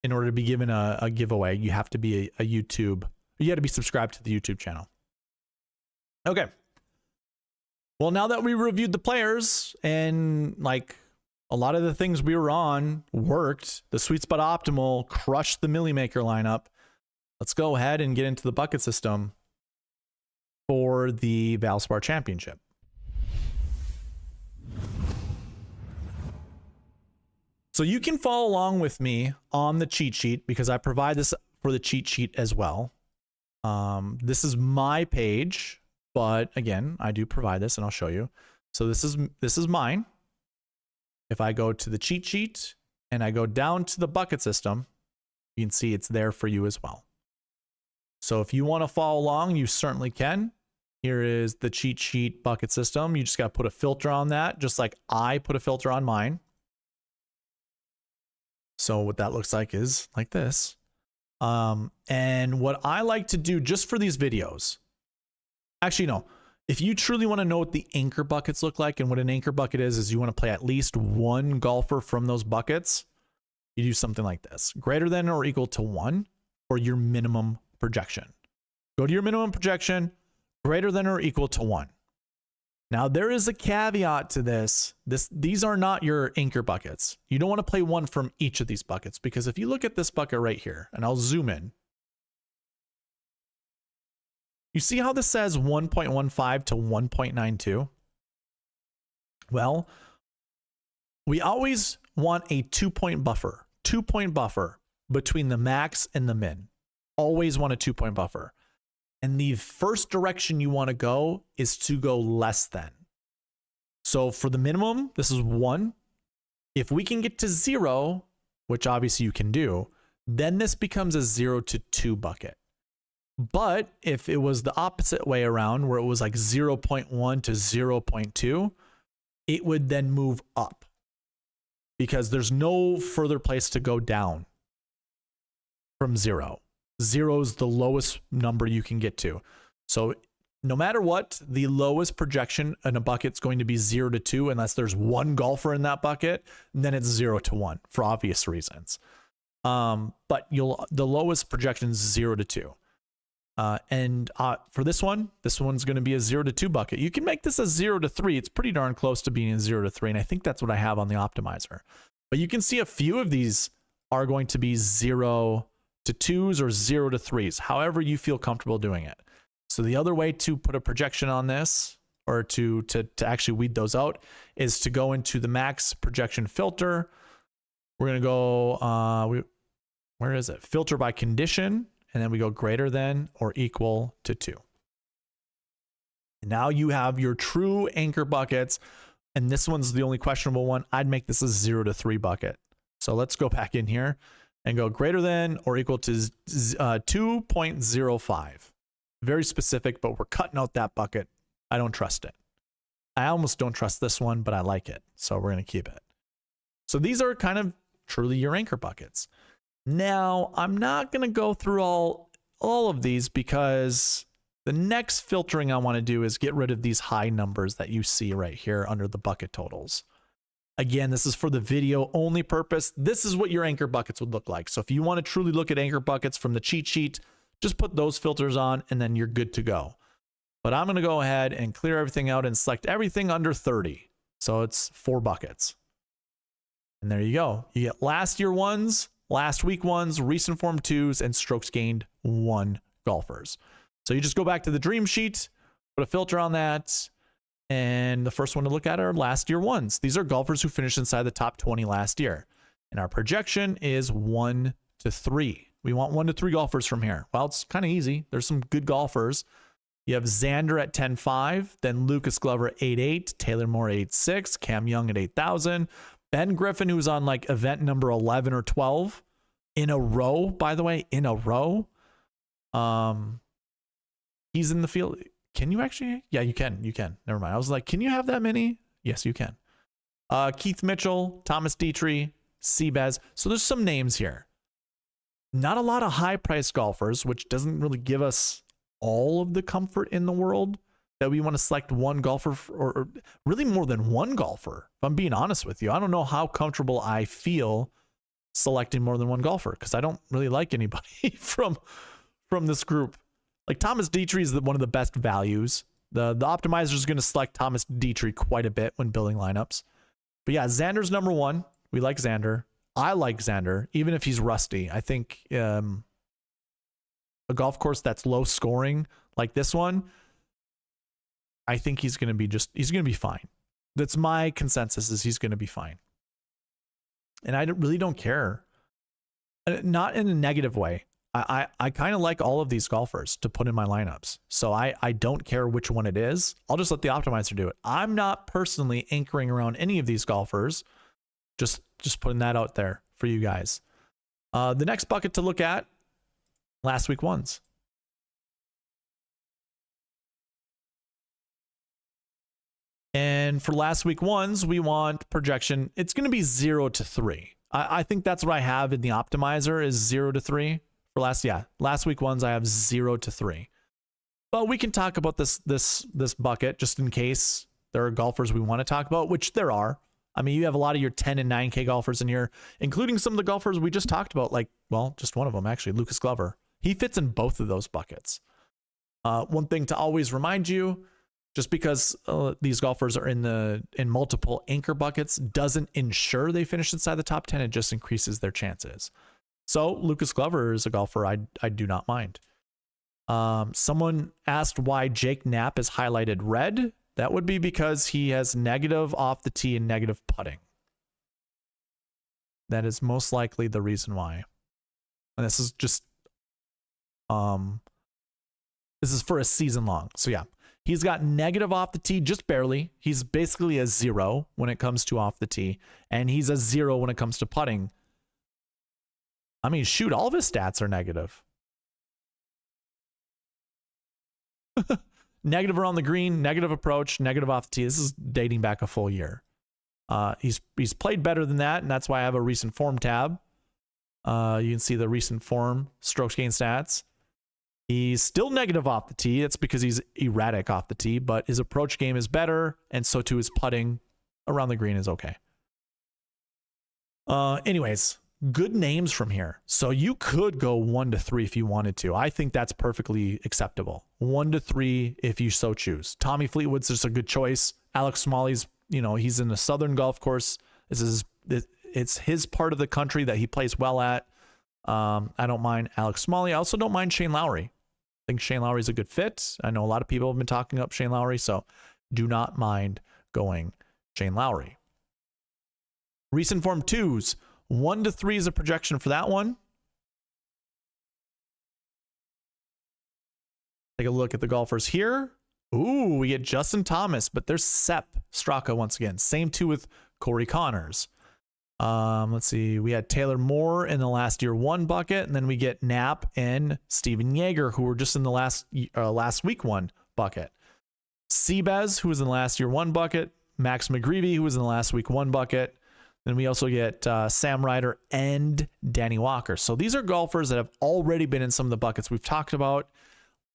in order to be given a giveaway, you have to be you got to be subscribed to the YouTube channel. Okay. Well, now that we reviewed the players and like a lot of the things we were on worked, the SweetSpot Optimal crushed the Millie Maker lineup. Let's go ahead and get into the bucket system for the Valspar Championship. So you can follow along with me on the cheat sheet because I provide this for the cheat sheet as well. This is my page, but again, I do provide this and I'll show you. So this is mine. If I go to the cheat sheet and I go down to the bucket system, you can see it's there for you as well. So if you want to follow along, you certainly can. Here is the cheat sheet bucket system. You just got to put a filter on that, just like I put a filter on mine. So what that looks like is like this. And what I like to do just for these videos, actually, no, if you truly want to know what the anchor buckets look like, and what an anchor bucket is you want to play at least one golfer from those buckets, you do something like this: greater than or equal to 1 for your minimum projection. Go to your minimum projection, greater than or equal to 1. Now there is a caveat to this. These are not your anchor buckets. You don't want to play one from each of these buckets, because if you look at this bucket right here, and I'll zoom in, you see how this says 1.15 to 1.92? Well, we always want a 2-point buffer, 2-point buffer between the max and the min. Always want a 2-point buffer. And the first direction you want to go is to go less than. So for the minimum, this is 1. If we can get to 0, which obviously you can do, then this becomes a 0 to 2 bucket. But if it was the opposite way around, where it was like 0.1 to 0.2, it would then move up, because there's no further place to go down from 0. 0 is the lowest number you can get to. So no matter what, the lowest projection in a bucket is going to be 0 to 2, unless there's one golfer in that bucket, and then it's 0 to 1 for obvious reasons. But the lowest projection is 0 to 2. For this one's going to be a 0 to 2 bucket. You can make this a 0 to 3. It's pretty darn close to being a 0 to 3, and I think that's what I have on the optimizer. But you can see a few of these are going to be 0 to 2s or 0 to 3s, however you feel comfortable doing it. So the other way to put a projection on this, or to actually weed those out, is to go into the max projection filter. We're going to go, where is it? Filter by condition. And then we go greater than or equal to 2. And now you have your true anchor buckets. And this one's the only questionable one. I'd make this a 0 to 3 bucket. So let's go back in here and go greater than or equal to 2.05. Very specific, but we're cutting out that bucket. I don't trust it. I almost don't trust this one, but I like it. So we're going to keep it. So these are kind of truly your anchor buckets. Now, I'm not going to go through all of these, because the next filtering I want to do is get rid of these high numbers that you see right here under the bucket totals. Again, this is for the video only purpose. This is what your anchor buckets would look like. So if you want to truly look at anchor buckets from the cheat sheet, just put those filters on and then you're good to go. But I'm going to go ahead and clear everything out and select everything under 30. So it's 4 buckets. And there you go. You get last year ones, last week ones, recent form 2s, and strokes gained 1 golfers. So you just go back to the dream sheet, put a filter on that, and the first one to look at are last year ones. These are golfers who finished inside the top 20 last year. And our projection is 1 to 3. We want 1 to 3 golfers from here. Well, it's kind of easy. There's some good golfers. You have Xander at 10.5, then Lucas Glover at 8.8, Taylor Moore 8.6, Cam Young at 8,000, Ben Griffin, who's on like event number 11 or 12 in a row, by the way, in a row. He's in the field. Can you actually? Yeah, you can. You can. Never mind. I was like, can you have that many? Yes, you can. Keith Mitchell, Thomas Dietrich, Seabez. So there's some names here. Not a lot of high-priced golfers, which doesn't really give us all of the comfort in the world that we want to select one golfer or really more than one golfer. If I'm being honest with you, I don't know how comfortable I feel selecting more than one golfer because I don't really like anybody from this group. Like Thomas Dietrich is one of the best values. The optimizer is going to select Thomas Dietrich quite a bit when building lineups. But yeah, Xander's number 1. We like Xander. I like Xander, even if he's rusty. I think a golf course that's low scoring like this one, I think he's going to be fine. That's my consensus, is he's going to be fine. And I really don't care. Not in a negative way. I kind of like all of these golfers to put in my lineups. So I don't care which one it is. I'll just let the optimizer do it. I'm not personally anchoring around any of these golfers. Just putting that out there for you guys. The next bucket to look at, last week ones. And for last week ones, we want projection. It's going to be 0 to 3. I think that's what I have in the optimizer is 0 to 3. For last week ones, I have 0 to 3. But we can talk about this bucket just in case there are golfers we want to talk about, which there are. I mean, you have a lot of your 10 and 9K golfers in here, including some of the golfers we just talked about, like, well, just one of them actually, Lucas Glover. He fits in both of those buckets. One thing to always remind you, just because these golfers are in multiple anchor buckets doesn't ensure they finish inside the top 10. It just increases their chances. So Lucas Glover is a golfer I do not mind. Someone asked why Jake Knapp is highlighted red. That would be because he has negative off the tee and negative putting. That is most likely the reason why. And this is just this is for a season long. So yeah, he's got negative off the tee just barely. He's basically a 0 when it comes to off the tee, and he's a 0 when it comes to putting. I mean, shoot, all of his stats are negative. Negative around the green, negative approach, negative off the tee. This is dating back a full year. He's played better than that, and that's why I have a recent form tab. You can see the recent form strokes gain stats. He's still negative off the tee. It's because he's erratic off the tee, but his approach game is better, and so too his putting around the green is okay. Anyways, good names from here. So you could go 1 to 3 if you wanted to. I think that's perfectly acceptable. 1 to 3 if you so choose. Tommy Fleetwood's just a good choice. Alex Smalley's, he's in a southern golf course. It's his part of the country that he plays well at. I don't mind Alex Smalley. I also don't mind Shane Lowry. I think Shane Lowry's a good fit. I know a lot of people have been talking up Shane Lowry, so do not mind going Shane Lowry. Recent form 2s. 1 to 3 is a projection for that one. Take a look at the golfers here. Ooh, we get Justin Thomas, but there's Sepp Straka once again. Same too with Corey Connors. Let's see. We had Taylor Moore in the last year 1 bucket, and then we get Knapp and Steven Yeager, who were just in the last week 1 bucket. Seabez, who was in the last year 1 bucket. Max McGreevy, who was in the last week 1 bucket. Then we also get Sam Ryder and Danny Walker. So these are golfers that have already been in some of the buckets we've talked about.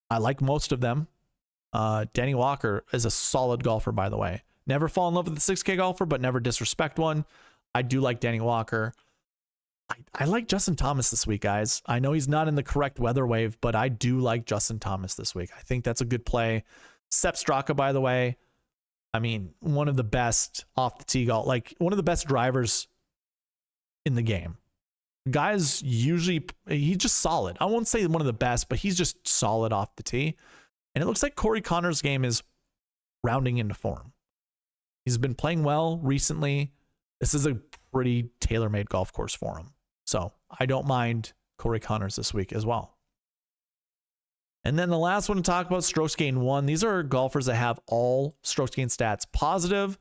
I like most of them. Danny Walker is a solid golfer, by the way. Never fall in love with the 6K golfer, but never disrespect one. I do like Danny Walker. I like Justin Thomas this week, guys. I know he's not in the correct weather wave, but I do like Justin Thomas this week. I think that's a good play. Sepp Straka, by the way, I mean, one of the best off the tee golf, like one of the best drivers in the game. Guys usually, he's just solid. I won't say one of the best, but he's just solid off the tee. And it looks like Corey Connors' game is rounding into form. He's been playing well recently. This is a pretty tailor-made golf course for him. So I don't mind Corey Connors this week as well. And then the last one to talk about, strokes gained 1. These are golfers that have all strokes gained stats positive.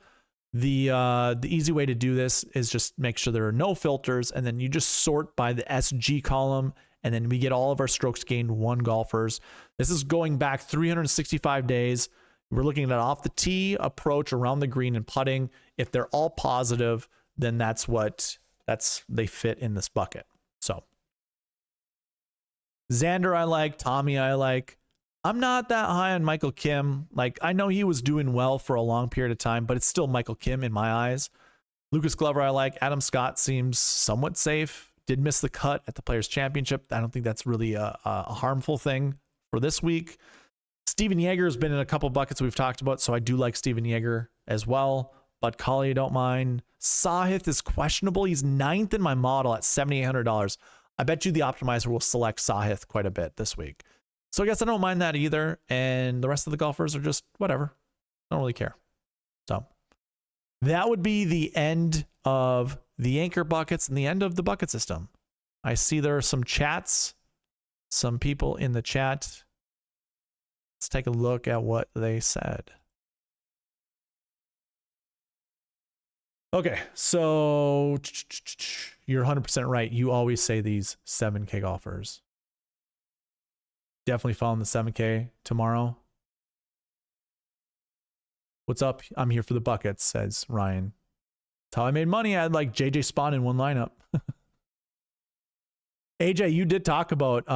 The easy way to do this is just make sure there are no filters, and then you just sort by the SG column, and then we get all of our strokes gained 1 golfers. This is going back 365 days. We're looking at off the tee, approach, around the green, and putting. If they're all positive, then they fit in this bucket. So Xander I like, Tommy I like. I'm not that high on Michael Kim. Like, I know he was doing well for a long period of time, but it's still Michael Kim in my eyes. Lucas Glover I like. Adam Scott seems somewhat safe. Did miss the cut at the Players Championship. I don't think that's really a harmful thing for this week. Steven Yeager has been in a couple buckets we've talked about, so I do like Steven Yeager as well. But Collie, I don't mind. Sahith is questionable. He's 9th in my model at $7,800. I bet you the optimizer will select Sahith quite a bit this week. So I guess I don't mind that either. And the rest of the golfers are just whatever. I don't really care. So that would be the end of the anchor buckets and the end of the bucket system. I see there are some chats, some people in the chat. Let's take a look at what they said. Okay, so you're 100% right. You always say these 7K golfers. Definitely following the 7K tomorrow. What's up? I'm here for the buckets, says Ryan. That's how I made money. I had like JJ Spawn in one lineup. AJ, you did talk about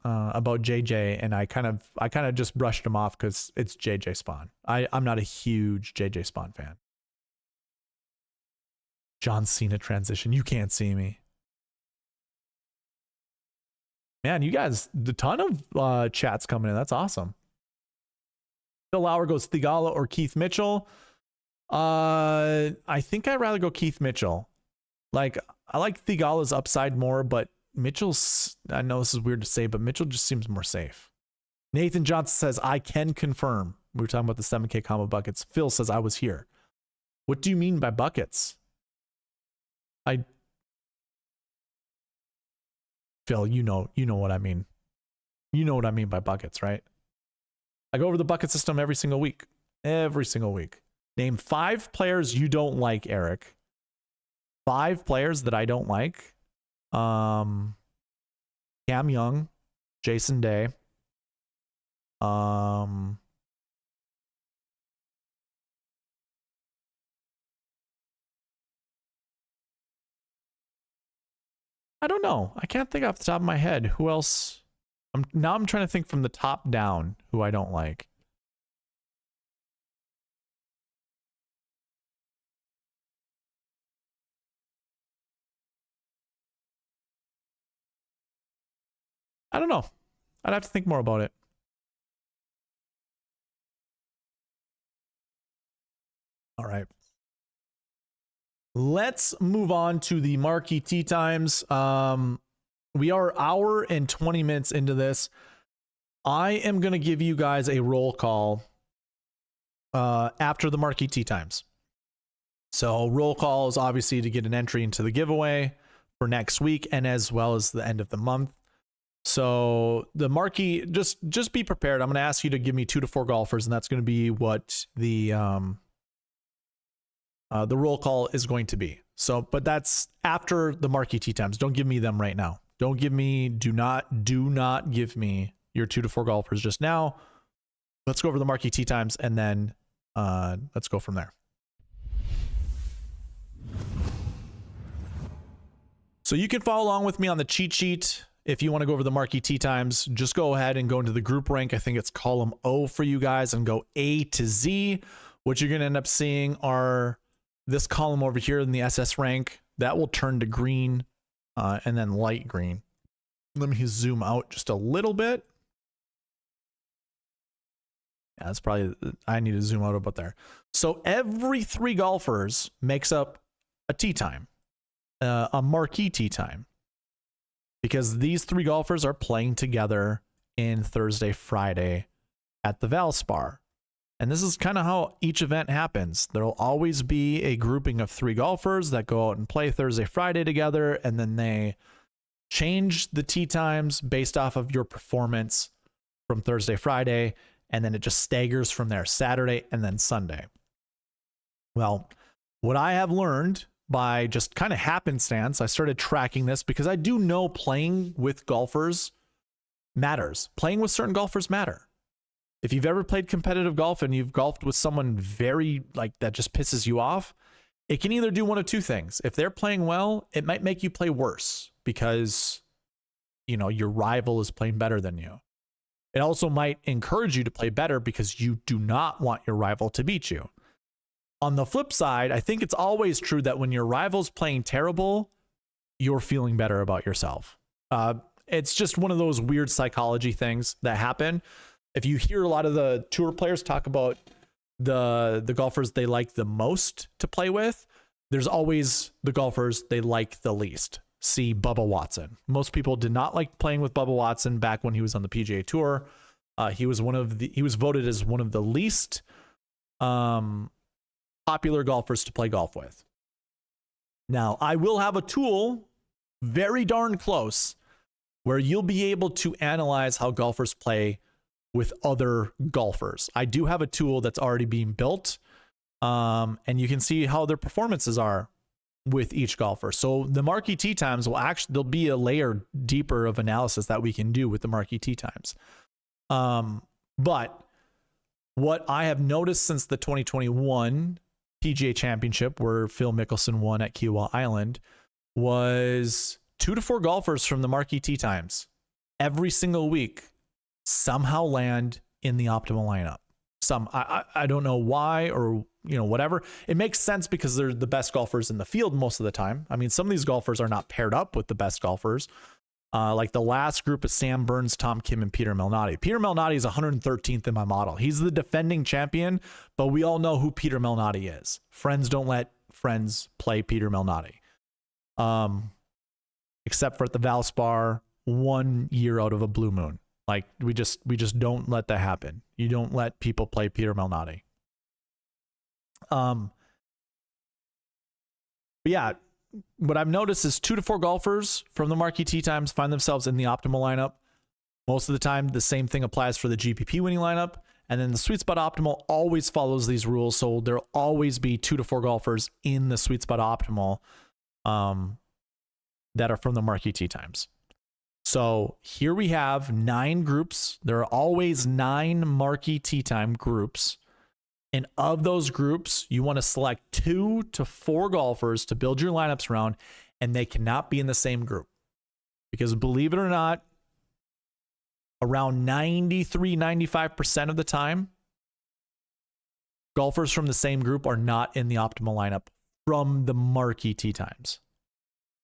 JJ, and I kind of just brushed him off because it's JJ Spawn. I'm not a huge JJ Spawn fan. John Cena transition. You can't see me. Man, you guys, a ton of chats coming in. That's awesome. Phil Lauer goes Thigala or Keith Mitchell. I think I'd rather go Keith Mitchell. Like, I like Thigala's upside more, but Mitchell's, I know this is weird to say, but Mitchell just seems more safe. Nathan Johnson says, I can confirm. We were talking about the 7K combo buckets. Phil says, I was here. What do you mean by buckets? Phil, you know what I mean. You know what I mean by buckets, right? I go over the bucket system every single week. Every single week. Name 5 players you don't like, Eric. 5 players that I don't like. Cam Young, Jason Day. I don't know. I can't think off the top of my head. Who else? I'm trying to think from the top down who I don't like. I don't know. I'd have to think more about it. All right. Let's move on to the Marquee Tee Times. We are an hour and 20 minutes into this. I am going to give you guys a roll call after the Marquee Tee Times. So roll call is obviously to get an entry into the giveaway for next week and as well as the end of the month. So the Marquee, just be prepared. I'm going to ask you to give me 2 to 4 golfers, and that's going to be what the roll call is going to be. So, but that's after the Marquee Tee Times. Don't give me them right now. Do not give me your 2 to 4 golfers just now. Let's go over the Marquee Tee Times, and then let's go from there. So you can follow along with me on the cheat sheet. If you want to go over the Marquee Tee Times, just go ahead and go into the group rank. I think it's column O for you guys, and go A to Z. what you're going to end up seeing are this column over here in the SS rank that will turn to green and then light green. Let me zoom out just a little bit. Yeah, that's probably, I need to zoom out about there. So every 3 golfers makes up a tee time, a marquee tee time, because these 3 golfers are playing together in Thursday, Friday at the Valspar. And this is kind of how each event happens. There'll always be a grouping of 3 golfers that go out and play Thursday, Friday together, and then they change the tee times based off of your performance from Thursday, Friday, and then it just staggers from there, Saturday and then Sunday. Well, what I have learned by just kind of happenstance, I started tracking this because I do know playing with golfers matters. Playing with certain golfers matter. If you've ever played competitive golf and you've golfed with someone very like that just pisses you off, it can either do one of 2 things. If they're playing well, it might make you play worse because, you know, your rival is playing better than you. It also might encourage you to play better because you do not want your rival to beat you. On the flip side, I think it's always true that when your rival's playing terrible, you're feeling better about yourself. It's just one of those weird psychology things that happen. If you hear a lot of the tour players talk about the golfers they like the most to play with, there's always the golfers they like the least. See Bubba Watson. Most people did not like playing with Bubba Watson back when he was on the PGA Tour. He was voted as one of the least popular golfers to play golf with. Now, I will have a tool very darn close where you'll be able to analyze how golfers play with other golfers. I do have a tool that's already being built, and you can see how their performances are with each golfer. So the Marquee Tee Times will actually, there'll be a layer deeper of analysis that we can do with the Marquee Tee Times. But what I have noticed since the 2021 PGA Championship, where Phil Mickelson won at Kiawah Island, was 2 to 4 golfers from the Marquee Tee Times every single week somehow land in the optimal lineup. I don't know why, or whatever. It makes sense because they're the best golfers in the field most of the time. I mean, some of these golfers are not paired up with the best golfers. Like the last group is Sam Burns, Tom Kim, and Peter Malnati. Peter Malnati is 113th in my model. He's the defending champion, but we all know who Peter Malnati is. Friends don't let friends play Peter Malnati. Except for at the Valspar, 1 year out of a blue moon. Like we just don't let that happen. You don't let people play Peter Malnati. But yeah, what I've noticed is 2 to 4 golfers from the Marquee Tee Times find themselves in the optimal lineup. Most of the time, the same thing applies for the GPP winning lineup. And then the SweetSpot Optimal always follows these rules. So there'll always be 2 to 4 golfers in the SweetSpot Optimal that are from the Marquee Tee Times. So here we have 9 groups. There are always 9 Marquee Tee Time groups. And of those groups, you want to select 2 to 4 golfers to build your lineups around, and they cannot be in the same group. Because believe it or not, around 93-95% of the time, golfers from the same group are not in the optimal lineup from the Marquee Tee Times.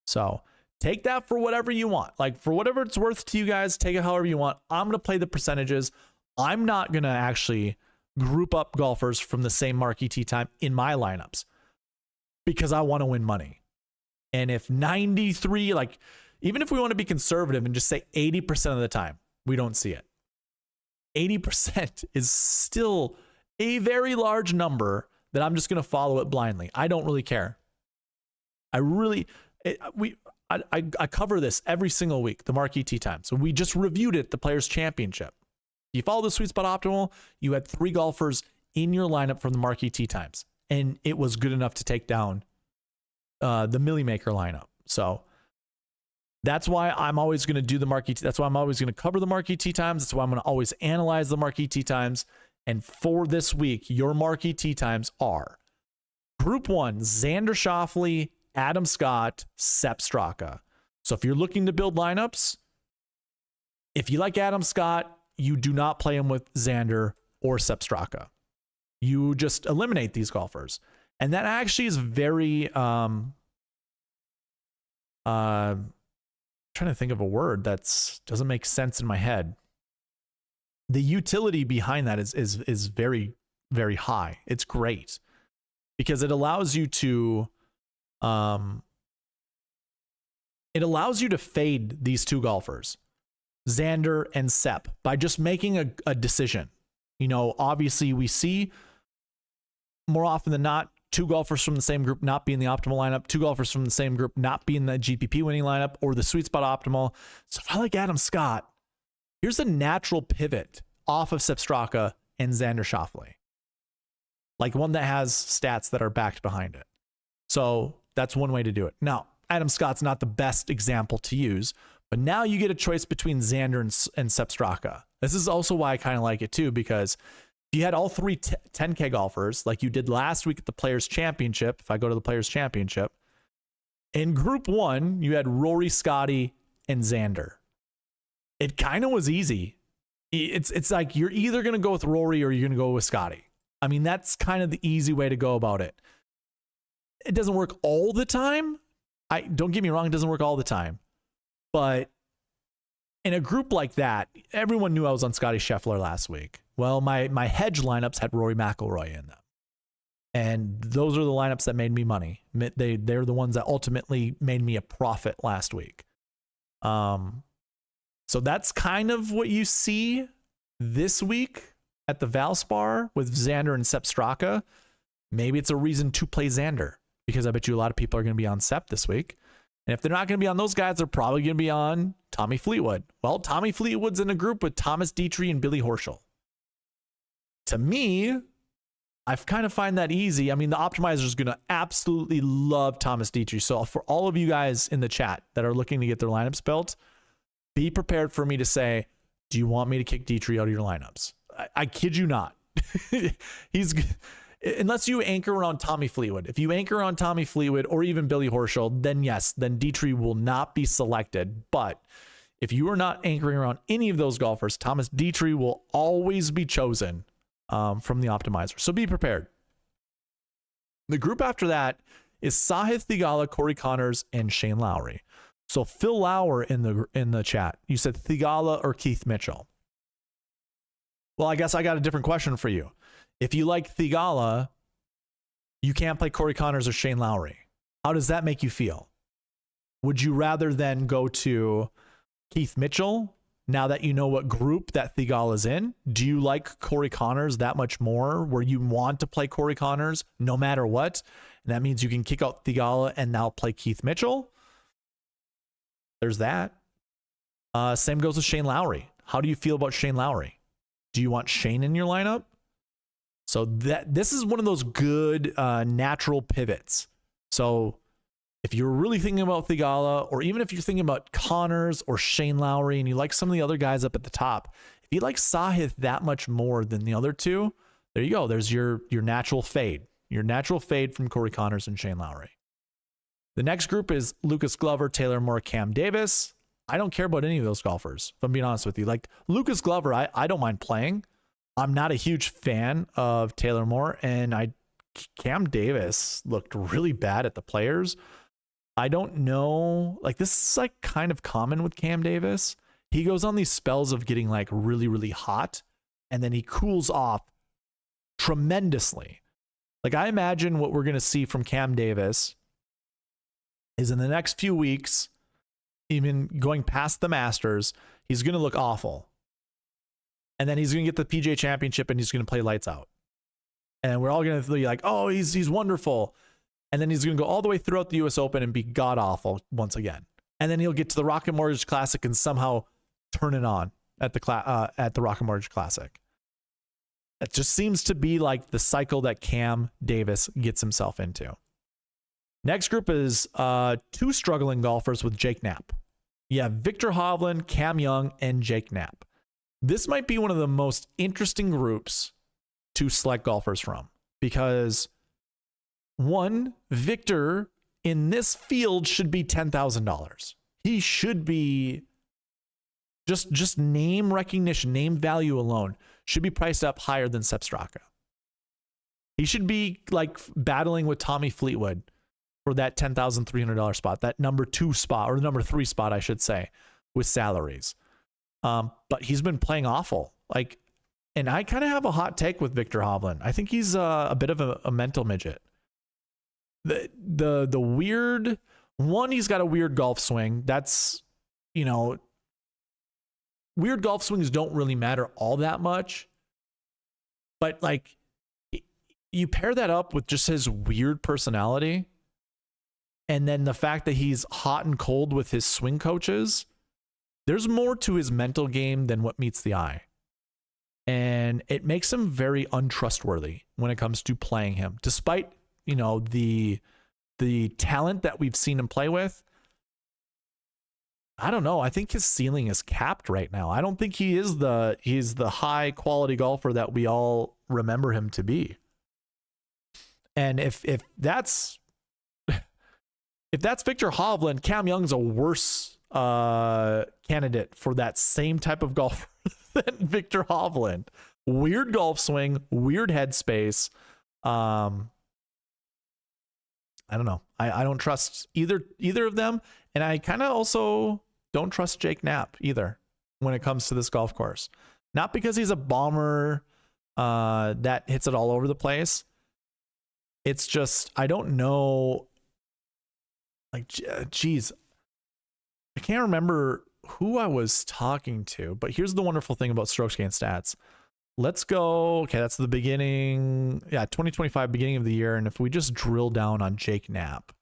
So take that for whatever you want. Like for whatever it's worth to you guys, take it however you want. I'm going to play the percentages. I'm not going to actually group up golfers from the same Marquee Tee Time in my lineups because I want to win money. And if 93, like even if we want to be conservative and just say 80% of the time, we don't see it. 80% is still a very large number that I'm just going to follow it blindly. I don't really care. I cover this every single week, the Marquee Tee Time. So we just reviewed it, the Players Championship. You follow the SweetSpot Optimal, you had 3 golfers in your lineup from the Marquee Tee Times, and it was good enough to take down the Millie Maker lineup. So that's why I'm always going to do the Marquee. That's why I'm always going to cover the Marquee Tee Times. That's why I'm going to always analyze the Marquee Tee Times. And for this week, your Marquee Tee Times are Group 1, Xander Schauffele, Adam Scott, Sepp Straka. So if you're looking to build lineups, if you like Adam Scott, you do not play him with Xander or Sepp Straka. You just eliminate these golfers. And that actually is very, trying to think of a word that's doesn't make sense in my head. The utility behind that is very, very high. It's great because it allows you to, fade these two golfers, Xander and Sepp, by just making a decision. You know, obviously we see more often than not, two golfers from the same group not being the optimal lineup, two golfers from the same group not being the GPP winning lineup or the sweet spot optimal. So if I like Adam Scott, here's a natural pivot off of Sepp Straka and Xander Schauffele. Like one that has stats that are backed behind it. So that's one way to do it. Now, Adam Scott's not the best example to use, but now you get a choice between Xander and Sepp Straka. This is also why I kind of like it too, because if you had all three 10K golfers like you did last week at the Players Championship, if I go to the Players Championship, in Group 1, you had Rory, Scotty, and Xander. It kind of was easy. It's like you're either going to go with Rory or you're going to go with Scotty. I mean, that's kind of the easy way to go about it. It doesn't work all the time. Don't get me wrong, it doesn't work all the time. But in a group like that, everyone knew I was on Scotty Scheffler last week. Well, my hedge lineups had Rory McIlroy in them. And those are the lineups that made me money. They're the ones that ultimately made me a profit last week. So that's kind of what you see this week at the Valspar with Xander and Sepp Straka. Maybe it's a reason to play Xander because I bet you a lot of people are going to be on Sepp this week. And if they're not going to be on those guys, they're probably going to be on Tommy Fleetwood. Well, Tommy Fleetwood's in a group with Thomas Dietrich and Billy Horschel. To me, I kind of find that easy. I mean, the optimizer is going to absolutely love Thomas Dietrich. So for all of you guys in the chat that are looking to get their lineups built, be prepared for me to say, do you want me to kick Dietrich out of your lineups? I kid you not. Unless you anchor on Tommy Fleetwood. If you anchor on Tommy Fleetwood or even Billy Horschel, then yes, then Dietrich will not be selected. But if you are not anchoring around any of those golfers, Thomas Dietrich will always be chosen from the optimizer. So be prepared. The group after that is Sahith Theegala, Corey Connors, and Shane Lowry. So Phil Lauer in the chat, you said Theegala or Keith Mitchell. Well, I guess I got a different question for you. If you like Theegala, you can't play Corey Connors or Shane Lowry. How does that make you feel? Would you rather then go to Keith Mitchell now that you know what group that Theegala's in? Do you like Corey Connors that much more where you want to play Corey Connors no matter what? And that means you can kick out Theegala and now play Keith Mitchell? There's that. Same goes with Shane Lowry. How do you feel about Shane Lowry? Do you want Shane in your lineup? So this is one of those good natural pivots. So if you're really thinking about Theegala, or even if you're thinking about Connors or Shane Lowry, and you like some of the other guys up at the top, if you like Sahith that much more than the other two, there you go. There's your natural fade. Your natural fade from Corey Connors and Shane Lowry. The next group is Lucas Glover, Taylor Moore, Cam Davis. I don't care about any of those golfers, if I'm being honest with you. Like Lucas Glover, I don't mind playing. I'm not a huge fan of Taylor Moore, and Cam Davis looked really bad at the Players. I don't know, like this is like kind of common with Cam Davis. He goes on these spells of getting like really, really hot, and then he cools off tremendously. Like I imagine what we're going to see from Cam Davis is in the next few weeks, even going past the Masters, he's going to look awful. And then he's going to get the PGA Championship and he's going to play lights out. And we're all going to be like, oh, he's wonderful. And then he's going to go all the way throughout the US Open and be god awful once again. And then he'll get to the Rocket Mortgage Classic and somehow turn it on at the Rocket Mortgage Classic. It just seems to be like the cycle that Cam Davis gets himself into. Next group is two struggling golfers with Jake Knapp. You have Victor Hovland, Cam Young, and Jake Knapp. This might be one of the most interesting groups to select golfers from because one, Victor in this field should be $10,000. He should be just name recognition, name value alone should be priced up higher than Sepp Straka. He should be like battling with Tommy Fleetwood for that $10,300 spot, that number 2 spot, or the number 3 spot, I should say, with salaries. But he's been playing awful. Like, and I kind of have a hot take with Viktor Hovland. I think he's a bit of a mental midget. The weird one, he's got a weird golf swing. That's, you know, weird golf swings don't really matter all that much. But like, you pair that up with just his weird personality, and then the fact that he's hot and cold with his swing coaches, there's more to his mental game than what meets the eye. And it makes him very untrustworthy when it comes to playing him. Despite, you know, the talent that we've seen him play with, I don't know. I think his ceiling is capped right now. I don't think he's the high quality golfer that we all remember him to be. And if that's Viktor Hovland, Cam Young's a worse candidate for that same type of golfer than Viktor Hovland. Weird golf swing, weird headspace. I don't know. I don't trust either of them, and I kind of also don't trust Jake Knapp either when it comes to this golf course. Not because he's a bomber that hits it all over the place. It's just, I don't know. Like, geez, I can't remember who I was talking to, but here's the wonderful thing about strokes gained stats. Let's go. Okay, that's the beginning. Yeah, 2025, beginning of the year. And if we just drill down on Jake Knapp.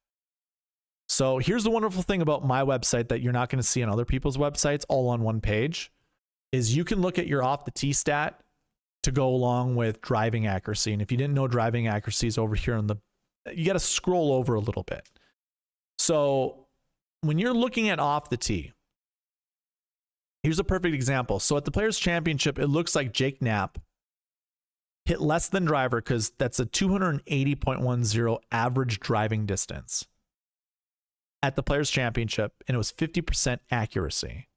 So here's the wonderful thing about my website that you're not going to see on other people's websites all on one page, is you can look at your off the tee stat to go along with driving accuracy. And if you didn't know, driving accuracy is over here on the, you got to scroll over a little bit. So when you're looking at off the tee, here's a perfect example. So at the Players Championship, it looks like Jake Knapp hit less than driver because that's a 280.10 average driving distance at the Players Championship, and it was 50% accuracy.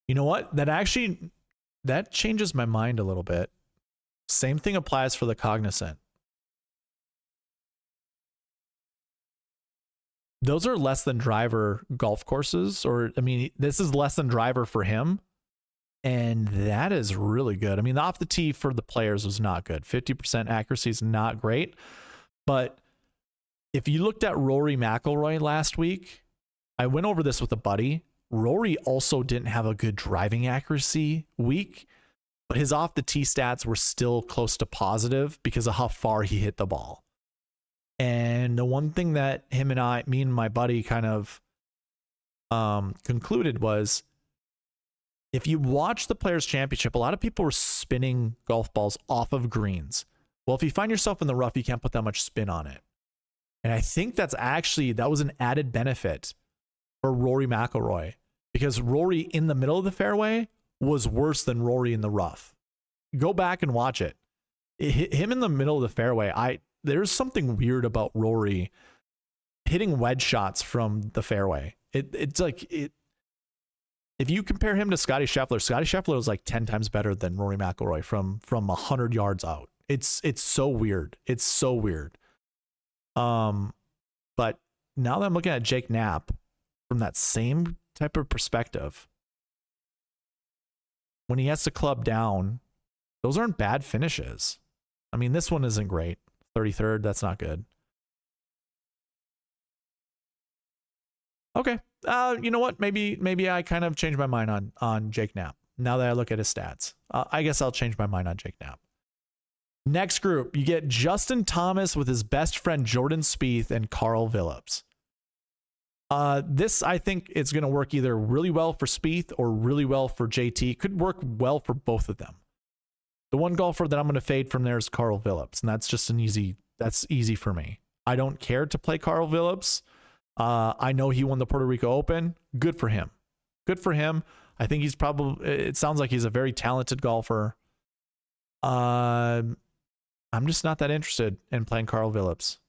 You know what? That changes my mind a little bit. Same thing applies for the Cognizant. Those are less than driver golf courses, or, I mean, this is less than driver for him, and that is really good. I mean, the off the tee for the Players was not good. 50% accuracy is not great, but if you looked at Rory McIlroy last week, I went over this with a buddy. Rory also didn't have a good driving accuracy week, but his off the tee stats were still close to positive because of how far he hit the ball. And the one thing that me and my buddy kind of concluded was, if you watch the Players Championship, a lot of people were spinning golf balls off of greens. Well, if you find yourself in the rough, you can't put that much spin on it. And I think that was an added benefit for Rory McIlroy, because Rory in the middle of the fairway was worse than Rory in the rough. Go back and watch it. Him in the middle of the fairway, there's something weird about Rory hitting wedge shots from the fairway. It's like, if you compare him to Scottie Scheffler was like 10 times better than Rory McIlroy from 100 yards out. It's so weird. It's so weird. But now that I'm looking at Jake Knapp from that same type of perspective, when he has to club down, those aren't bad finishes. I mean, this one isn't great. 33rd, that's not good. Okay. You know what? Maybe I kind of changed my mind on Jake Knapp. Now that I look at his stats, I guess I'll change my mind on Jake Knapp. Next group, you get Justin Thomas with his best friend Jordan Spieth and Carl Phillips. This, I think, it's going to work either really well for Spieth or really well for JT. Could work well for both of them. The one golfer that I'm going to fade from there is Carl Phillips, and that's just that's easy for me. I don't care to play Carl Phillips. I know he won the Puerto Rico Open. Good for him. Good for him. I think it sounds like he's a very talented golfer. I'm just not that interested in playing Carl Phillips.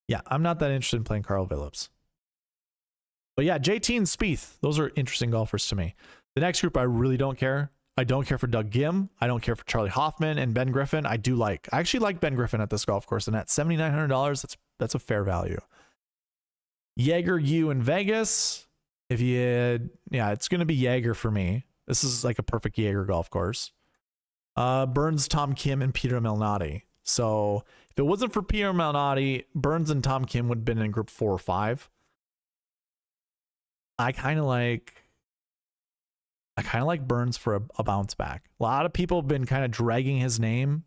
Yeah, I'm not that interested in playing Carl Phillips. But yeah, JT and Spieth, those are interesting golfers to me. The next group, I really don't care. I don't care for Doug Gim. I don't care for Charlie Hoffman and Ben Griffin. I actually like Ben Griffin at this golf course, and at $7,900, that's a fair value. Jaeger, you in Vegas. If you had, yeah, it's going to be Jaeger for me. This is like a perfect Jaeger golf course. Burns, Tom Kim, and Peter Malnati. So if it wasn't for Peter Malnati, Burns and Tom Kim would have been in group 4 or 5. I kind of like Burns for a bounce back. A lot of people have been kind of dragging his name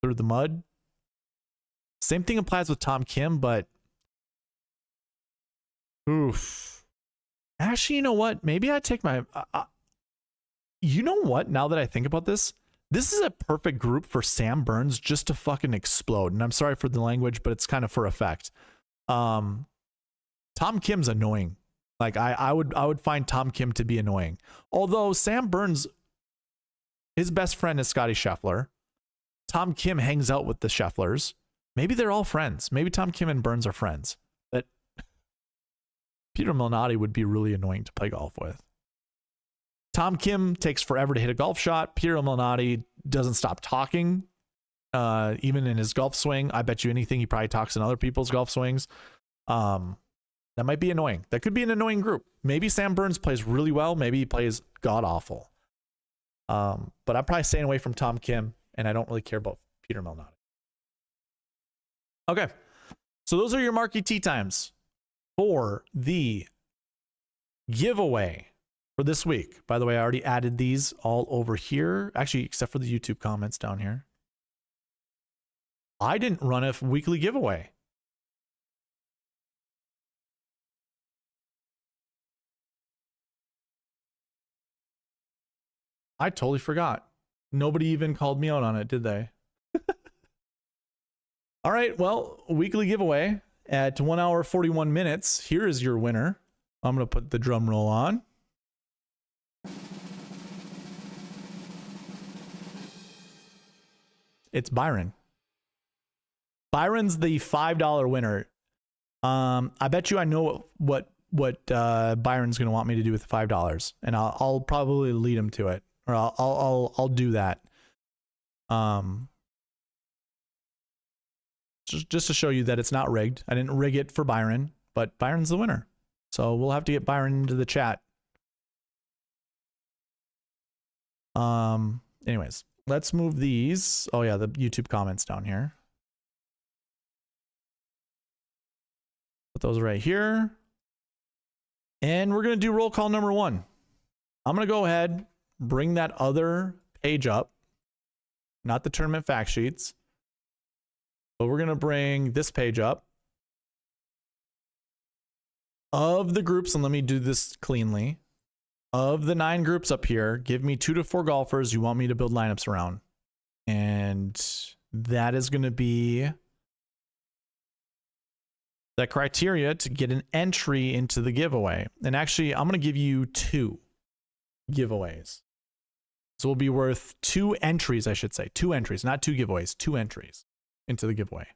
through the mud. Same thing applies with Tom Kim, but oof. Actually, you know what? Maybe I take my... you know what? Now that I think about this is a perfect group for Sam Burns just to fucking explode. And I'm sorry for the language, but it's kind of for effect. Tom Kim's annoying. Like I would find Tom Kim to be annoying. Although Sam Burns, his best friend is Scotty Scheffler. Tom Kim hangs out with the Schefflers. Maybe they're all friends. Maybe Tom Kim and Burns are friends. But Peter Malnati would be really annoying to play golf with. Tom Kim takes forever to hit a golf shot. Peter Malnati doesn't stop talking, even in his golf swing. I bet you anything he probably talks in other people's golf swings. That might be annoying. That could be an annoying group. Maybe Sam Burns plays really well. Maybe he plays god-awful. But I'm probably staying away from Tom Kim, and I don't really care about Peter Malnati. Okay. So those are your Marquee Tee Times for the giveaway for this week. By the way, I already added these all over here. Actually, except for the YouTube comments down here. I didn't run a weekly giveaway. I totally forgot. Nobody even called me out on it, did they? All right, well, weekly giveaway at 1 hour 41 minutes. Here is your winner. I'm going to put the drum roll on. It's Byron. Byron's the $5 winner. I bet you I know what Byron's going to want me to do with the $5, and I'll probably lead him to it. Or I'll do that. Just to show you that it's not rigged. I didn't rig it for Byron, but Byron's the winner. So we'll have to get Byron into the chat. Anyways, let's move these. Oh yeah, the YouTube comments down here. Put those right here. And we're going to do roll call number 1. I'm going to go ahead, bring that other page up, not the tournament fact sheets, but we're going to bring this page up of the groups. And let me do this cleanly. Of the 9 groups up here, give me 2 to 4 golfers you want me to build lineups around. And that is going to be the criteria to get an entry into the giveaway. And actually, I'm going to give you 2 giveaways. So it'll be worth 2 entries, I should say. 2 entries, not 2 giveaways, 2 entries into the giveaway.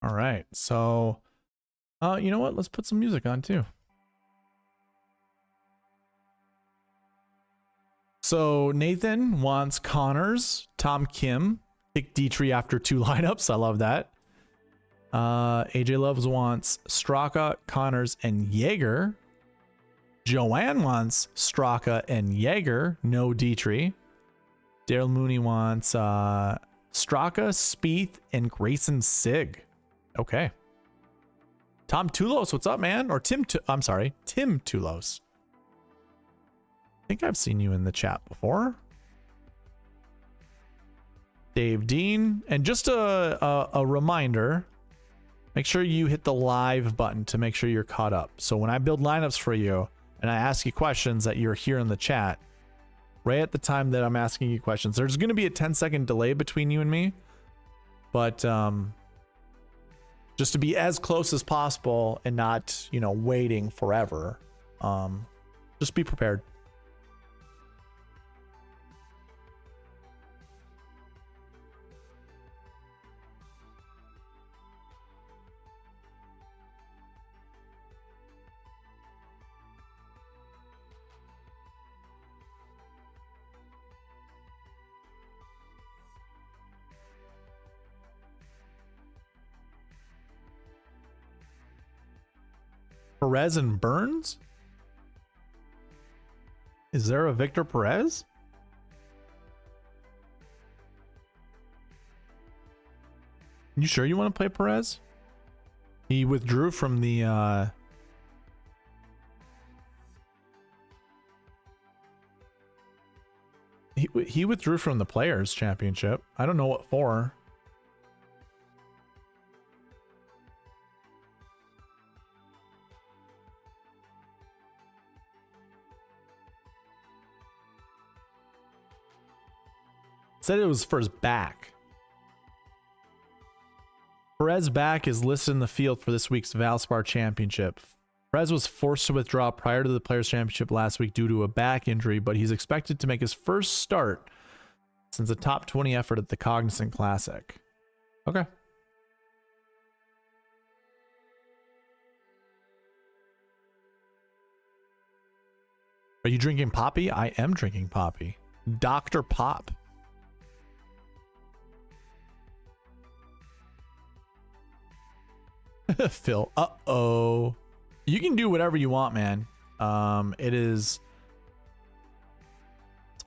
All right, so you know what? Let's put some music on too. So Nathan wants Connors, Tom Kim, pick Dietrich after 2 lineups. I love that. AJ Loves wants Straka, Connors, and Jaeger. Joanne wants Straka and Jaeger, no Dietrich. Daryl Mooney wants Straka, Spieth, and Grayson Sig. Okay. Tom Tulos, what's up, man? Or Tim Tulos. I think I've seen you in the chat before. Dave Dean. And just a reminder, make sure you hit the live button to make sure you're caught up. So when I build lineups for you and I ask you questions, that you're here in the chat, right at the time that I'm asking you questions. There's going to be a 10-second delay between you and me. but just to be as close as possible and not, you know, waiting forever. Just be prepared. Perez and Burns? Is there a Victor Perez? You sure you want to play Perez? He withdrew from the he withdrew from the Players Championship. I don't know what for. Said it was for his back. Perez's back is listed in the field for this week's Valspar Championship. Perez was forced to withdraw prior to the Players Championship last week due to a back injury, but he's expected to make his first start since a top 20 effort at the Cognizant Classic. Okay. Are you drinking Poppy? I am drinking Poppy. Dr. Pop. Phil, uh-oh. You can do whatever you want, man. It's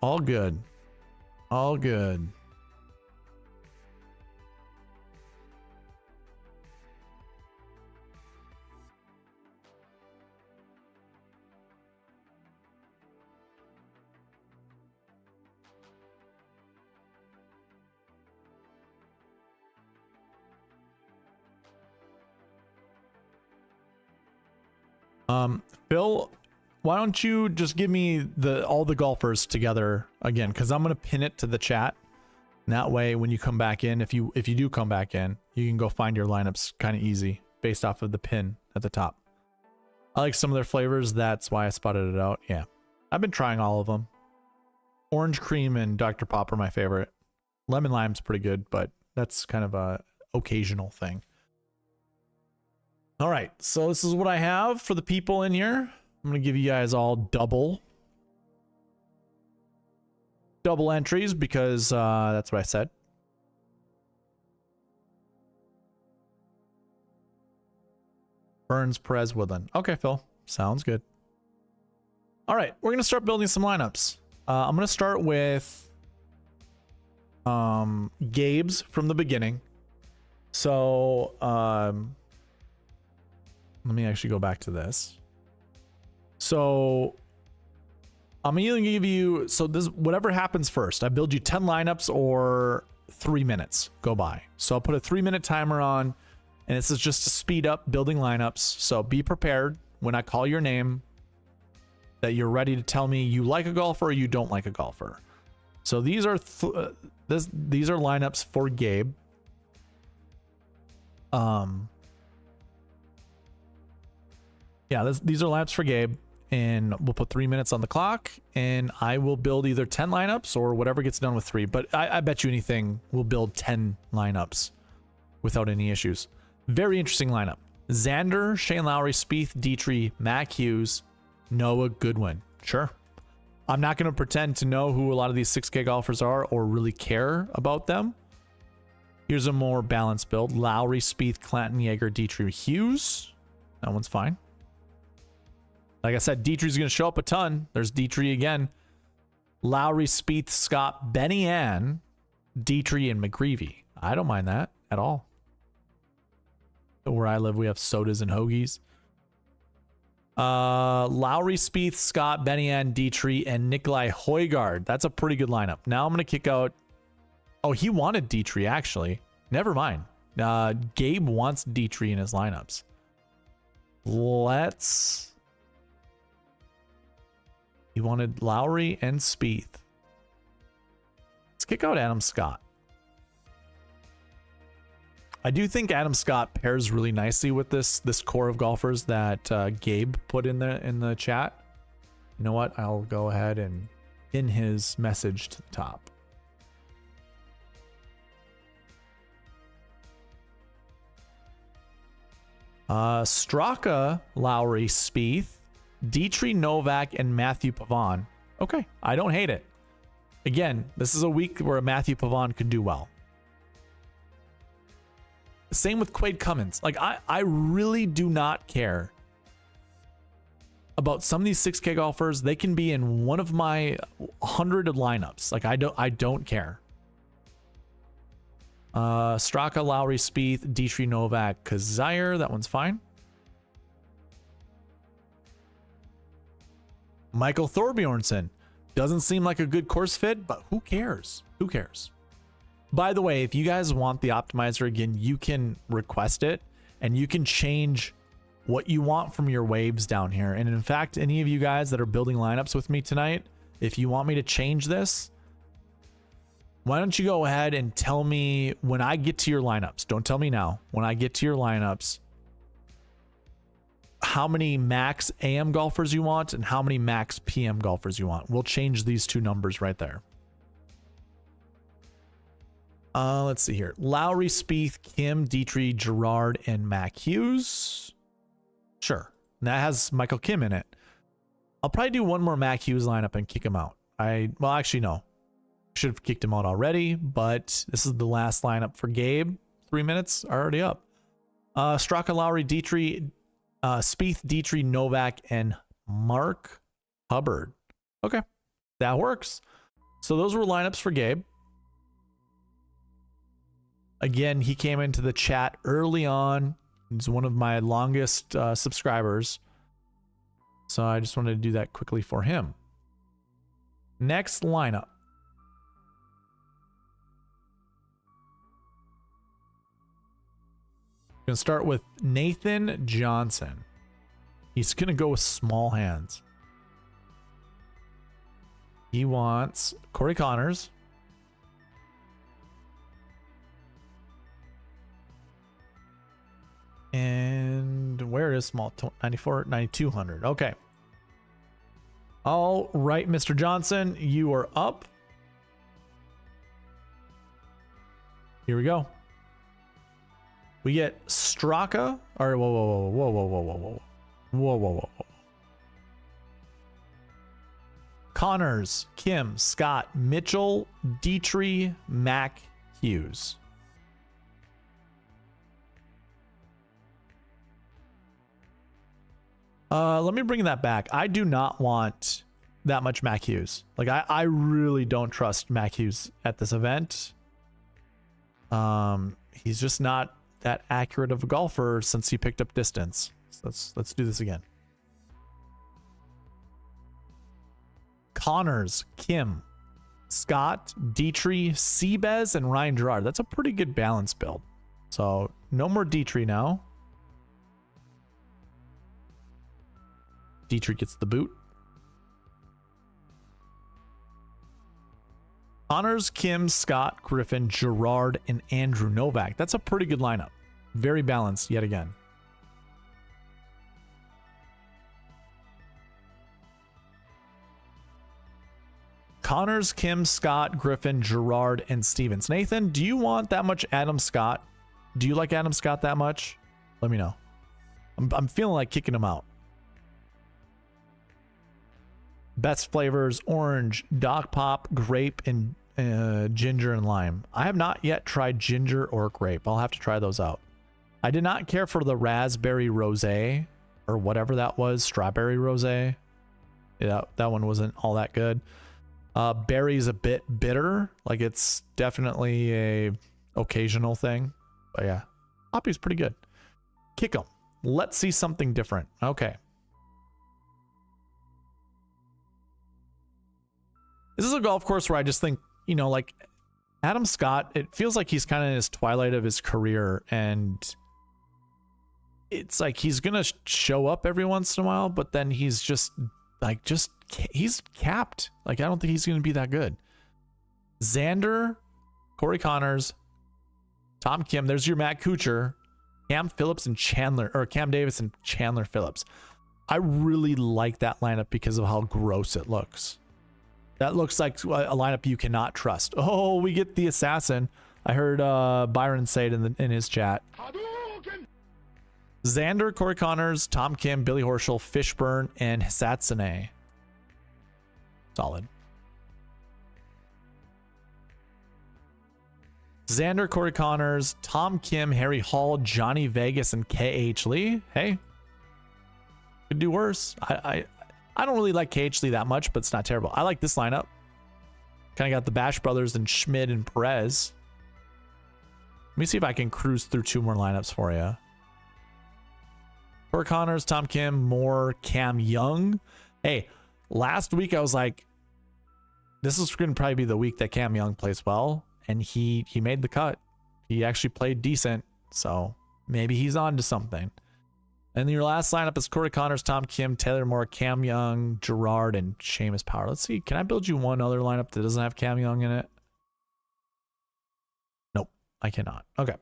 all good. All good. Phil, why don't you just give me all the golfers together again, because I'm gonna pin it to the chat. And that way, when you come back in, if you do come back in, you can go find your lineups kind of easy based off of the pin at the top. I like some of their flavors. That's why I spotted it out. Yeah, I've been trying all of them. Orange cream and Dr. Pop are my favorite. Lemon lime's pretty good, but that's kind of a occasional thing. All right, so this is what I have for the people in here. I'm gonna give you guys all double entries because that's what I said. Burns, Perez, Woodland. Okay, Phil, sounds good. All right, we're gonna start building some lineups. I'm gonna start with Gabe's from the beginning. So let me actually go back to this. So I'm either gonna give you, so this, whatever happens first, I build you 10 lineups or 3 minutes go by. So I'll put a 3-minute timer on, and this is just to speed up building lineups. So be prepared when I call your name that you're ready to tell me you like a golfer or you don't like a golfer. So these are these are lineups for Gabe. Yeah, these are lineups for Gabe, and we'll put 3 minutes on the clock, and I will build either 10 lineups or whatever gets done with 3. But I bet you anything we'll build 10 lineups without any issues. Very interesting lineup. Xander, Shane Lowry, Spieth, Dietrich, Mac Hughes, Noah Goodwin. Sure. I'm not going to pretend to know who a lot of these 6K golfers are or really care about them. Here's a more balanced build. Lowry, Spieth, Clanton, Yeager, Dietrich, Hughes. That one's fine. Like I said, Dietrich's going to show up a ton. There's Dietrich again. Lowry, Spieth, Scott, Benny Ann, Dietrich, and McGreevy. I don't mind that at all. Where I live, we have sodas and hoagies. Lowry, Spieth, Scott, Benny Ann, Dietrich, and Nikolai Højgaard. That's a pretty good lineup. Now I'm going to kick out... Oh, he wanted Dietrich, actually. Never mind. Gabe wants Dietrich in his lineups. He wanted Lowry and Spieth. Let's kick out Adam Scott. I do think Adam Scott pairs really nicely with this core of golfers that Gabe put in the chat. You know what? I'll go ahead and pin his message to the top. Straka, Lowry, Spieth, Dietrich, Novak, and Matthew Pavon. Okay, I don't hate it. Again, this is a week where Matthew Pavon could do well. Same with Quade Cummins. Like, I really do not care about some of these 6K golfers. They can be in one of my 100 lineups. Like, I don't care. Straka, Lowry, Spieth, Dietrich, Novak, Kazire. That one's fine. Michael Thorbjornsen. Doesn't seem like a good course fit, but who cares? Who cares? By the way, if you guys want the optimizer again, you can request it and you can change what you want from your waves down here. And in fact, any of you guys that are building lineups with me tonight, if you want me to change this, why don't you go ahead and tell me when I get to your lineups? Don't tell me now. When I get to your lineups, how many max AM golfers you want and how many max PM golfers you want. We'll change these two numbers right there. Let's see here. Lowry, Spieth, Kim, Dietrich, Gerard, and Mac Hughes. Sure. And that has Michael Kim in it. I'll probably do one more Mac Hughes lineup and kick him out. Well, actually, no. Should have kicked him out already, but this is the last lineup for Gabe. 3 minutes are already up. Straka, Lowry, Dietrich, Spieth, Dietrich, Novak, and Mark Hubbard. Okay, that works. So those were lineups for Gabe. Again, he came into the chat early on. He's one of my longest subscribers. So I just wanted to do that quickly for him. Next lineup. We're going to start with Nathan Johnson. He's going to go with small hands. He wants Corey Connors. And where is small? 94, 9200. Okay. All right, Mr. Johnson, you are up. Here we go. We get Straka. All right, whoa. Connors, Kim, Scott, Mitchell, Dietrich, Mac, Hughes. Let me bring that back. I do not want that much Mac Hughes. Like, I really don't trust Mac Hughes at this event. He's just not that accurate of a golfer since he picked up distance. So let's do this again. Connors, Kim, Scott, Dietrich, Seabez, and Ryan Gerard. That's a pretty good balance build. So no more Dietrich now. Dietrich gets the boot. Connors, Kim, Scott, Griffin, Gerard, and Andrew Novak. That's a pretty good lineup. Very balanced yet again. Connors, Kim, Scott, Griffin, Gerard, and Stevens. Nathan, do you want that much Adam Scott? Do you like Adam Scott that much? Let me know. I'm feeling like kicking him out. Best flavors: orange, Doc Pop, grape, and ginger and lime. I have not yet tried ginger or grape. I'll have to try those out. I did not care for the raspberry rosé or whatever that was. Strawberry rosé. Yeah, that one wasn't all that good. Berry's a bit bitter. Like, it's definitely a occasional thing. But yeah, Poppy's pretty good. Kick 'em. Let's see something different. Okay. This is a golf course where I just think, you know, like Adam Scott, it feels like he's kind of in his twilight of his career, and it's like he's going to show up every once in a while, but then he's just like, he's capped. Like, I don't think he's going to be that good. Xander, Corey Connors, Tom Kim. There's your Matt Kuchar, Cam Phillips and Chandler, or Cam Davis and Chandler Phillips. I really like that lineup because of how gross it looks. That looks like a lineup you cannot trust. Oh, we get the assassin. I heard Byron say it in his chat. Xander, Corey Connors, Tom Kim, Billy Horschel, Fishburne, and Hisatsune. Solid. Xander, Corey Connors, Tom Kim, Harry Hall, Johnny Vegas, and KH Lee. Hey, could do worse. I don't really like KH Lee that much, but it's not terrible. I like this lineup. Kind of got the Bash Brothers and Schmidt and Perez. Let me see if I can cruise through 2 more lineups for you. Corey Connors, Tom Kim, Moore, Cam Young. Hey, last week I was like, this is going to probably be the week that Cam Young plays well. And he made the cut. He actually played decent. So maybe he's on to something. And your last lineup is Corey Connors, Tom Kim, Taylor Moore, Cam Young, Gerard, and Seamus Power. Let's see. Can I build you one other lineup that doesn't have Cam Young in it? Nope, I cannot. Okay.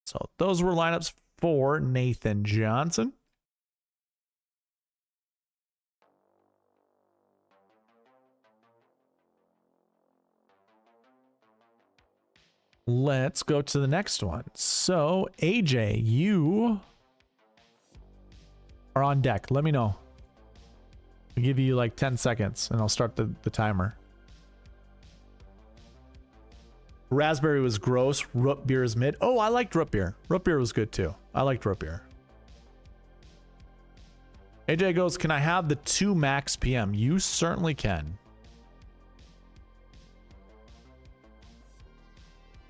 So those were lineups for Nathan Johnson. Let's go to the next one. So AJ, you are on deck. Let me know. I'll give you like 10 seconds and I'll start the timer. Raspberry was gross. Root beer is mid. Oh, I liked root beer. Root beer was good too. I liked root beer. AJ goes, can I have the 2 max PM? You certainly can.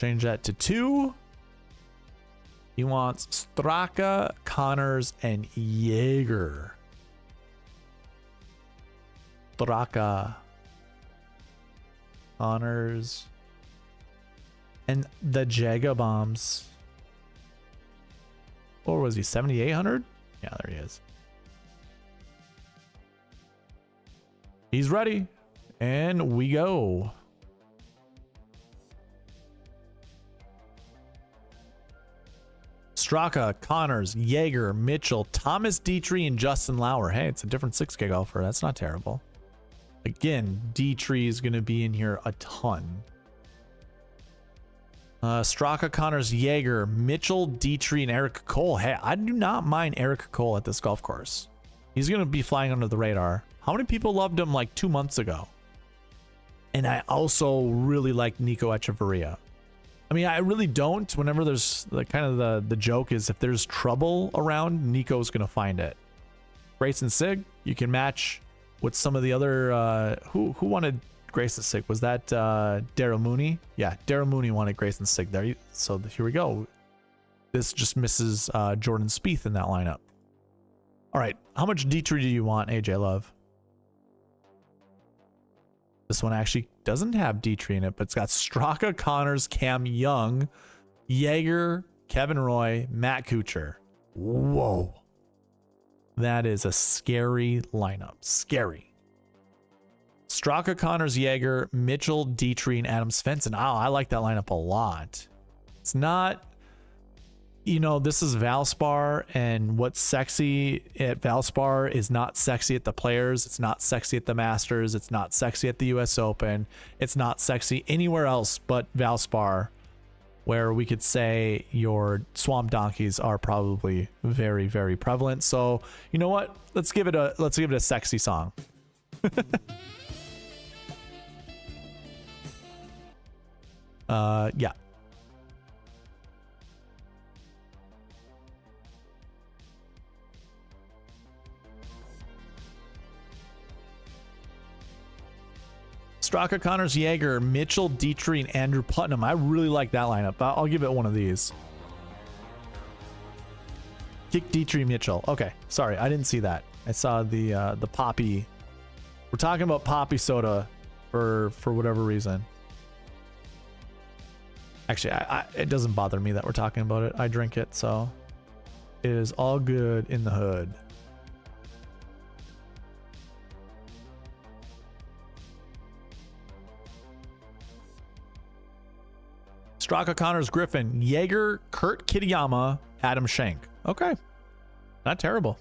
Change that to 2. He wants Straka, Connors, and Jaeger. Straka, Connors, and the Jaga Bombs. Or was he 7,800? Yeah, there he is. He's ready, and we go. Straka, Connors, Jaeger, Mitchell, Thomas Dietrich, and Justin Lauer. Hey, it's a different 6K golfer. That's not terrible. Again, Dietrich is going to be in here a ton. Straka, Connors, Jaeger, Mitchell, Dietrich, and Eric Cole. Hey, I do not mind Eric Cole at this golf course. He's going to be flying under the radar. How many people loved him like 2 months ago? And I also really like Nico Echeverria. I mean, I really don't. Whenever there's the joke is if there's trouble around, Nico's going to find it. Grayson Sig, you can match with some of the other, who wanted Grayson Sig? Was that Daryl Mooney? Yeah, Daryl Mooney wanted Grayson Sig there. So here we go. This just misses Jordan Spieth in that lineup. All right, how much D3 do you want, AJ Love? This one actually doesn't have D3 in it, but it's got Straka, Connors, Cam Young, Jaeger, Kevin Roy, Matt Kuchar. Whoa. That is a scary lineup. Scary. Straka, Connors, Jaeger, Mitchell, Dietrich, and Adam Svensson. Oh, I like that lineup a lot. It's not, you know, this is Valspar, and what's sexy at Valspar is not sexy at the Players. It's not sexy at the Masters. It's not sexy at the US Open. It's not sexy anywhere else but Valspar, where we could say your swamp donkeys are probably very, very prevalent. So you know what? Let's give it a sexy song. Yeah. Straka, Connors, Jaeger, Mitchell, Dietrich, and Andrew Putnam. I really like that lineup. I'll give it one of these. Kick Dietrich, Mitchell. Okay, sorry, I didn't see that. I saw the poppy. We're talking about poppy soda for whatever reason. Actually, it doesn't bother me that we're talking about it. I drink it, so it is all good in the hood. Straka, Connors, Griffin, Jaeger, Kurt Kitayama, Adam Schenk. Okay. Not terrible.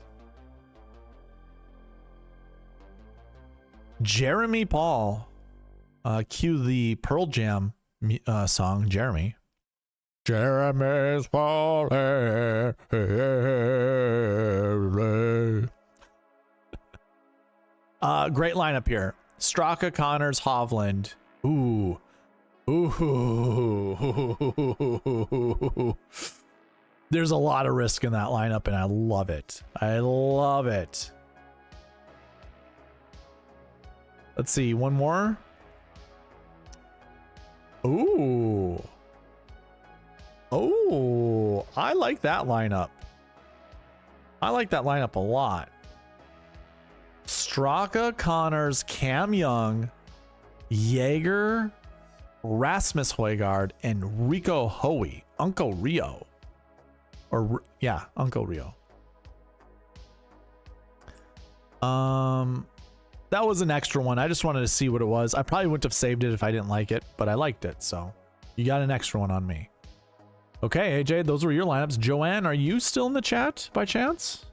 Jeremy Paul. Cue the Pearl Jam song, Jeremy. Jeremy's falling. Great lineup here. Straka, Connors, Hovland. Ooh. Ooh. There's a lot of risk in that lineup, and I love it. I love it. Let's see, one more. Ooh. Oh, I like that lineup. I like that lineup a lot. Straka, Connors, Cam Young, Jaeger, Rasmus Højgaard, and Rico Hoey. Uncle Rio. Or, yeah, Uncle Rio. That was an extra one. I just wanted to see what it was. I probably wouldn't have saved it if I didn't like it, but I liked it, so you got an extra one on me. Okay, AJ, those were your lineups. Joanne, are you still in the chat by chance?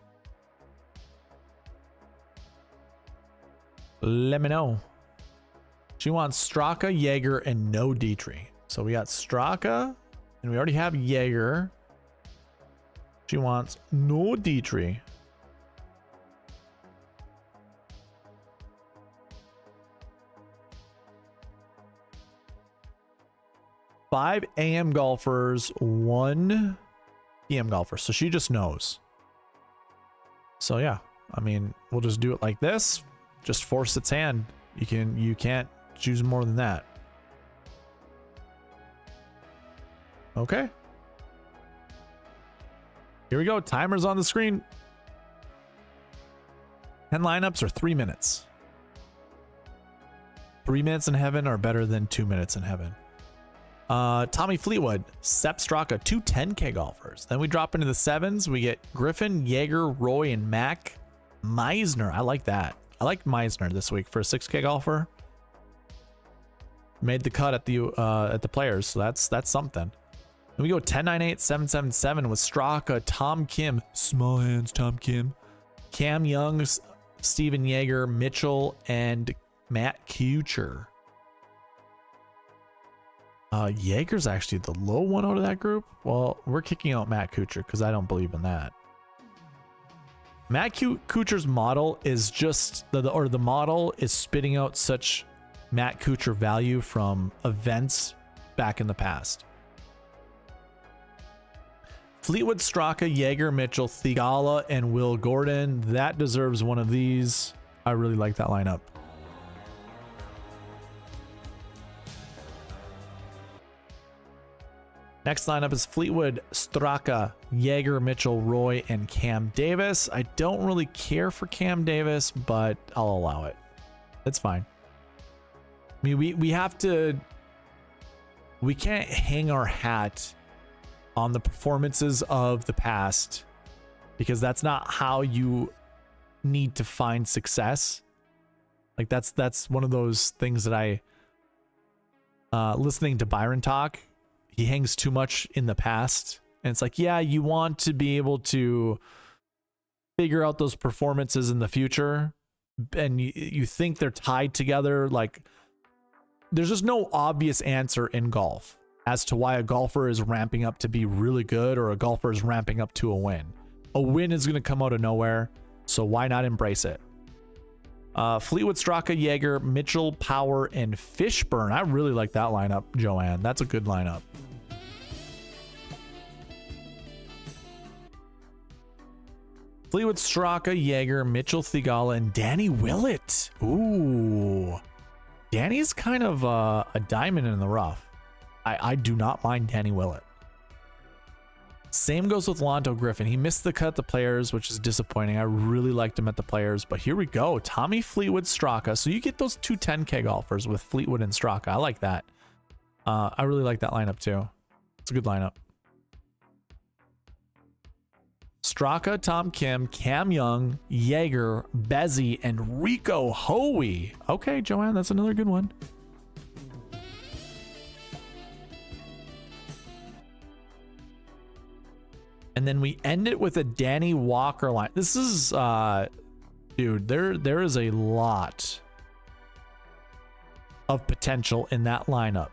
Let me know. She wants Straka, Jaeger, and no Dietrich. So we got Straka, and we already have Jaeger. She wants no Dietrich. Five AM golfers, 1 PM golfer. So she just knows. So yeah, I mean, we'll just do it like this. Just force its hand. You can't choose more than that. Okay. Here we go. Timer's on the screen. 10 lineups or 3 minutes. 3 minutes in heaven are better than 2 minutes in heaven. Tommy Fleetwood, Sepp Straka, 2 10K golfers. Then we drop into the 7s. We get Griffin, Jaeger, Roy, and Mac. Meisner. I like that. I like Meisner this week for a 6K golfer. Made the cut at the players, so that's something. Then we go 10 9 8 7 7 7 with Straka, Tom Kim, small hands, Tom Kim, Cam Young, Steven Jaeger, Mitchell, and Matt Kuchar. Jaeger's actually the low one out of that group. Well, we're kicking out Matt Kuchar because I don't believe in that. Matt Kuchar's model is just the model is spitting out such Matt Kuchar value from events back in the past. Fleetwood, Straka, Jaeger, Mitchell, Theegala, and Will Gordon. That deserves one of these. I really like that lineup. Next lineup is Fleetwood, Straka, Jaeger, Mitchell, Roy, and Cam Davis. I don't really care for Cam Davis, but I'll allow it. It's fine. I mean, we can't hang our hat on the performances of the past because that's not how you need to find success. Like that's one of those things that I listening to Byron talk, he hangs too much in the past, and it's like, yeah, you want to be able to figure out those performances in the future, and you think they're tied together. Like, there's just no obvious answer in golf as to why a golfer is ramping up to be really good or a golfer is ramping up to a win. A win is going to come out of nowhere, so why not embrace it? Fleetwood, Straka, Jaeger, Mitchell, Power, and Fishburne. I really like that lineup, Joanne. That's a good lineup. Fleetwood, Straka, Jaeger, Mitchell, Theegala, and Danny Willett. Ooh. Danny's kind of a diamond in the rough. I do not mind Danny Willett. Same goes with Lonto Griffin. He missed the cut at the players, which is disappointing. I really liked him at the players, but here we go. Tommy Fleetwood, Straka. So you get those 2 10K golfers with Fleetwood and Straka. I like that. I really like that lineup too. It's a good lineup. Straka, Tom Kim, Cam Young, Jaeger, Bezzy, and Rico Hoey. Okay, Joanne, that's another good one. And then we end it with a Danny Walker line. This is, dude, there is a lot of potential in that lineup,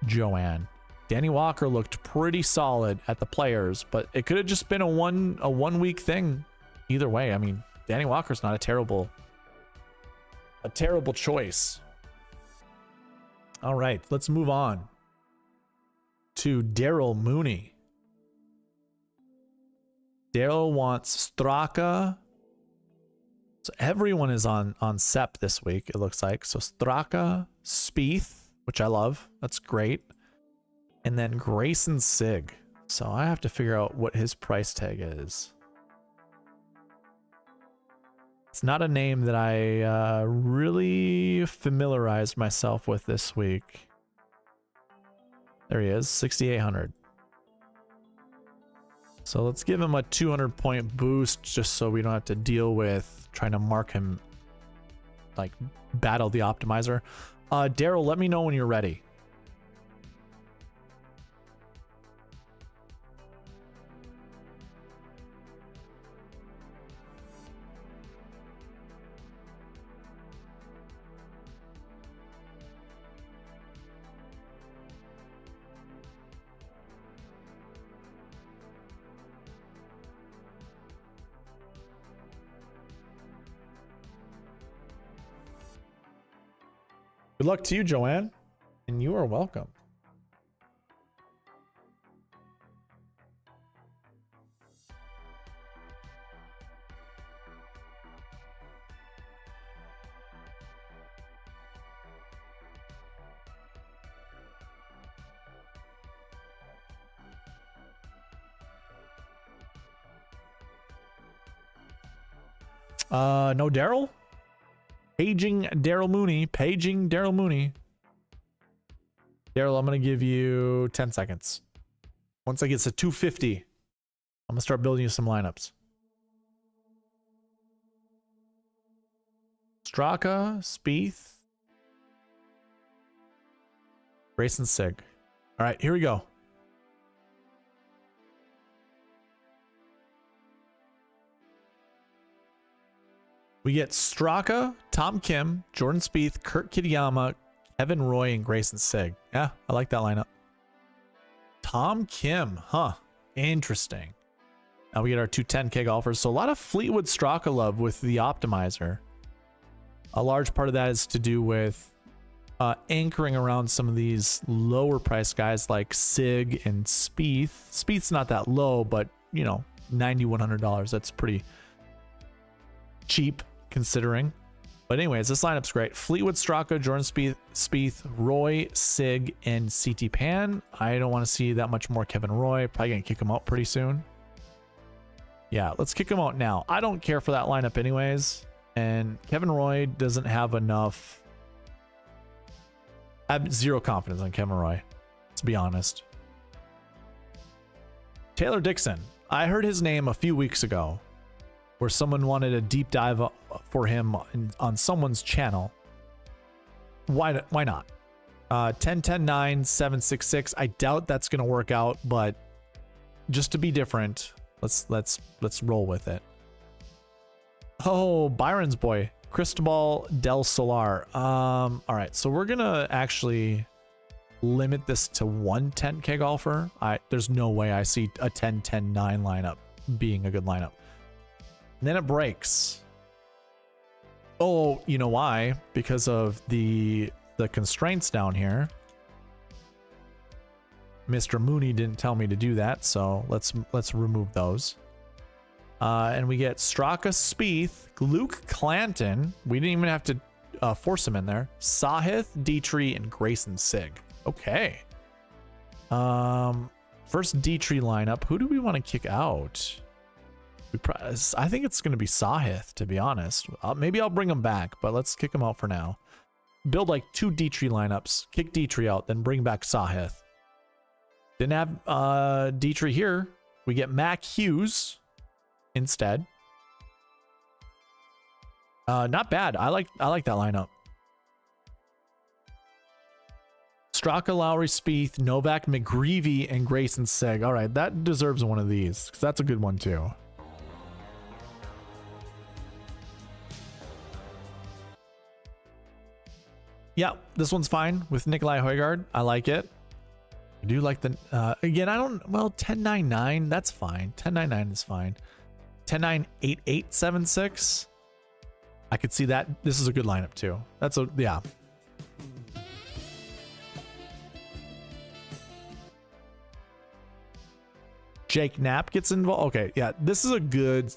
Joanne. Danny Walker looked pretty solid at the Players, but it could have just been a one week thing. Either way, I mean, Danny Walker's not a terrible choice. All right, let's move on to Daryl Mooney. Daryl wants Straka. So everyone is on SEP this week, it looks like. So Straka, Spieth, which I love. That's great. And then Grayson Sig. So I have to figure out what his price tag is. It's not a name that I really familiarized myself with this week. There he is, 6,800. So let's give him a 200-point boost just so we don't have to deal with trying to mark him, like battle the optimizer. Daryl, let me know when you're ready. Good luck to you, Joanne, and you are welcome. No Daryl? Paging Daryl Mooney. Daryl, I'm going to give you 10 seconds. Once I get to 250, I'm going to start building you some lineups. Straka, Spieth, Grayson Sig. All right, here we go. We get Straka, Tom Kim, Jordan Spieth, Kurt Kitayama, Kevin Roy, and Grayson Sig. Yeah, I like that lineup. Tom Kim, huh? Interesting. Now we get our 210K golfers. So a lot of Fleetwood Straka love with the optimizer. A large part of that is to do with anchoring around some of these lower price guys like Sig and Spieth. Spieth's not that low, but you know, $9,100. That's pretty cheap considering. But anyways, this lineup's great. Fleetwood Straka, Jordan Spieth, Roy, Sig, and CT Pan. I don't want to see that much more Kevin Roy. Probably gonna kick him out pretty soon. Yeah, let's kick him out now. I don't care for that lineup anyways. And Kevin Roy doesn't have enough. I have zero confidence on Kevin Roy, to be honest. Taylor Dixon. I heard his name a few weeks ago, where someone wanted a deep dive for him on someone's channel. Why not? 10, 10, 9, 7, 6, 6. I doubt that's going to work out, but just to be different, let's roll with it. Oh, Byron's boy, Cristobal del Solar. All right, so we're gonna actually limit this to one 10K golfer. There's no way I see a 10, 10, 9 lineup being a good lineup. And then it breaks. Oh, you know why? Because of the constraints down here. Mr. Mooney didn't tell me to do that, so let's remove those. And we get Straka, Spieth, Luke Clanton. We didn't even have to force him in there. Sahith, Dietrich, and Grayson Sig. Okay. First Dietrich lineup. Who do we want to kick out? I think it's going to be Sahith, to be honest. Maybe I'll bring him back, but let's kick him out for now. Build like 2 Dietrich lineups. Kick Dietrich out, then bring back Sahith. Didn't have Dietrich here. We get Mac Hughes instead. Not bad. I like that lineup. Straka, Lowry, Spieth, Novak, McGreevy, and Grayson Seg. All right, that deserves one of these because that's a good one too. Yeah, this one's fine with Nikolai Højgaard. I like it. I do like the, again, I don't, well, 1099, that's fine. 1099 is fine. 10-9-8-8-7-6. I could see that. This is a good lineup too. That's a, yeah. Jake Knapp gets involved. Okay, yeah, this is a good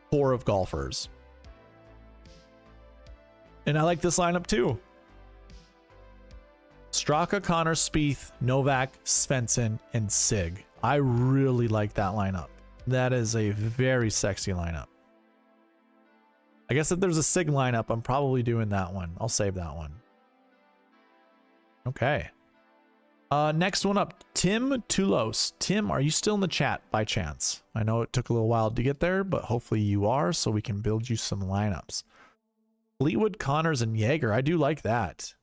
core of golfers. And I like this lineup too. Straka, Connor, Spieth, Novak, Svensson, and Sig. I really like that lineup. That is a very sexy lineup. I guess if there's a Sig lineup, I'm probably doing that one. I'll save that one. Okay. Next one up, Tim Tulos. Tim, are you still in the chat by chance? I know it took a little while to get there, but hopefully you are, so we can build you some lineups. Fleetwood, Connors, and Jaeger. I do like that.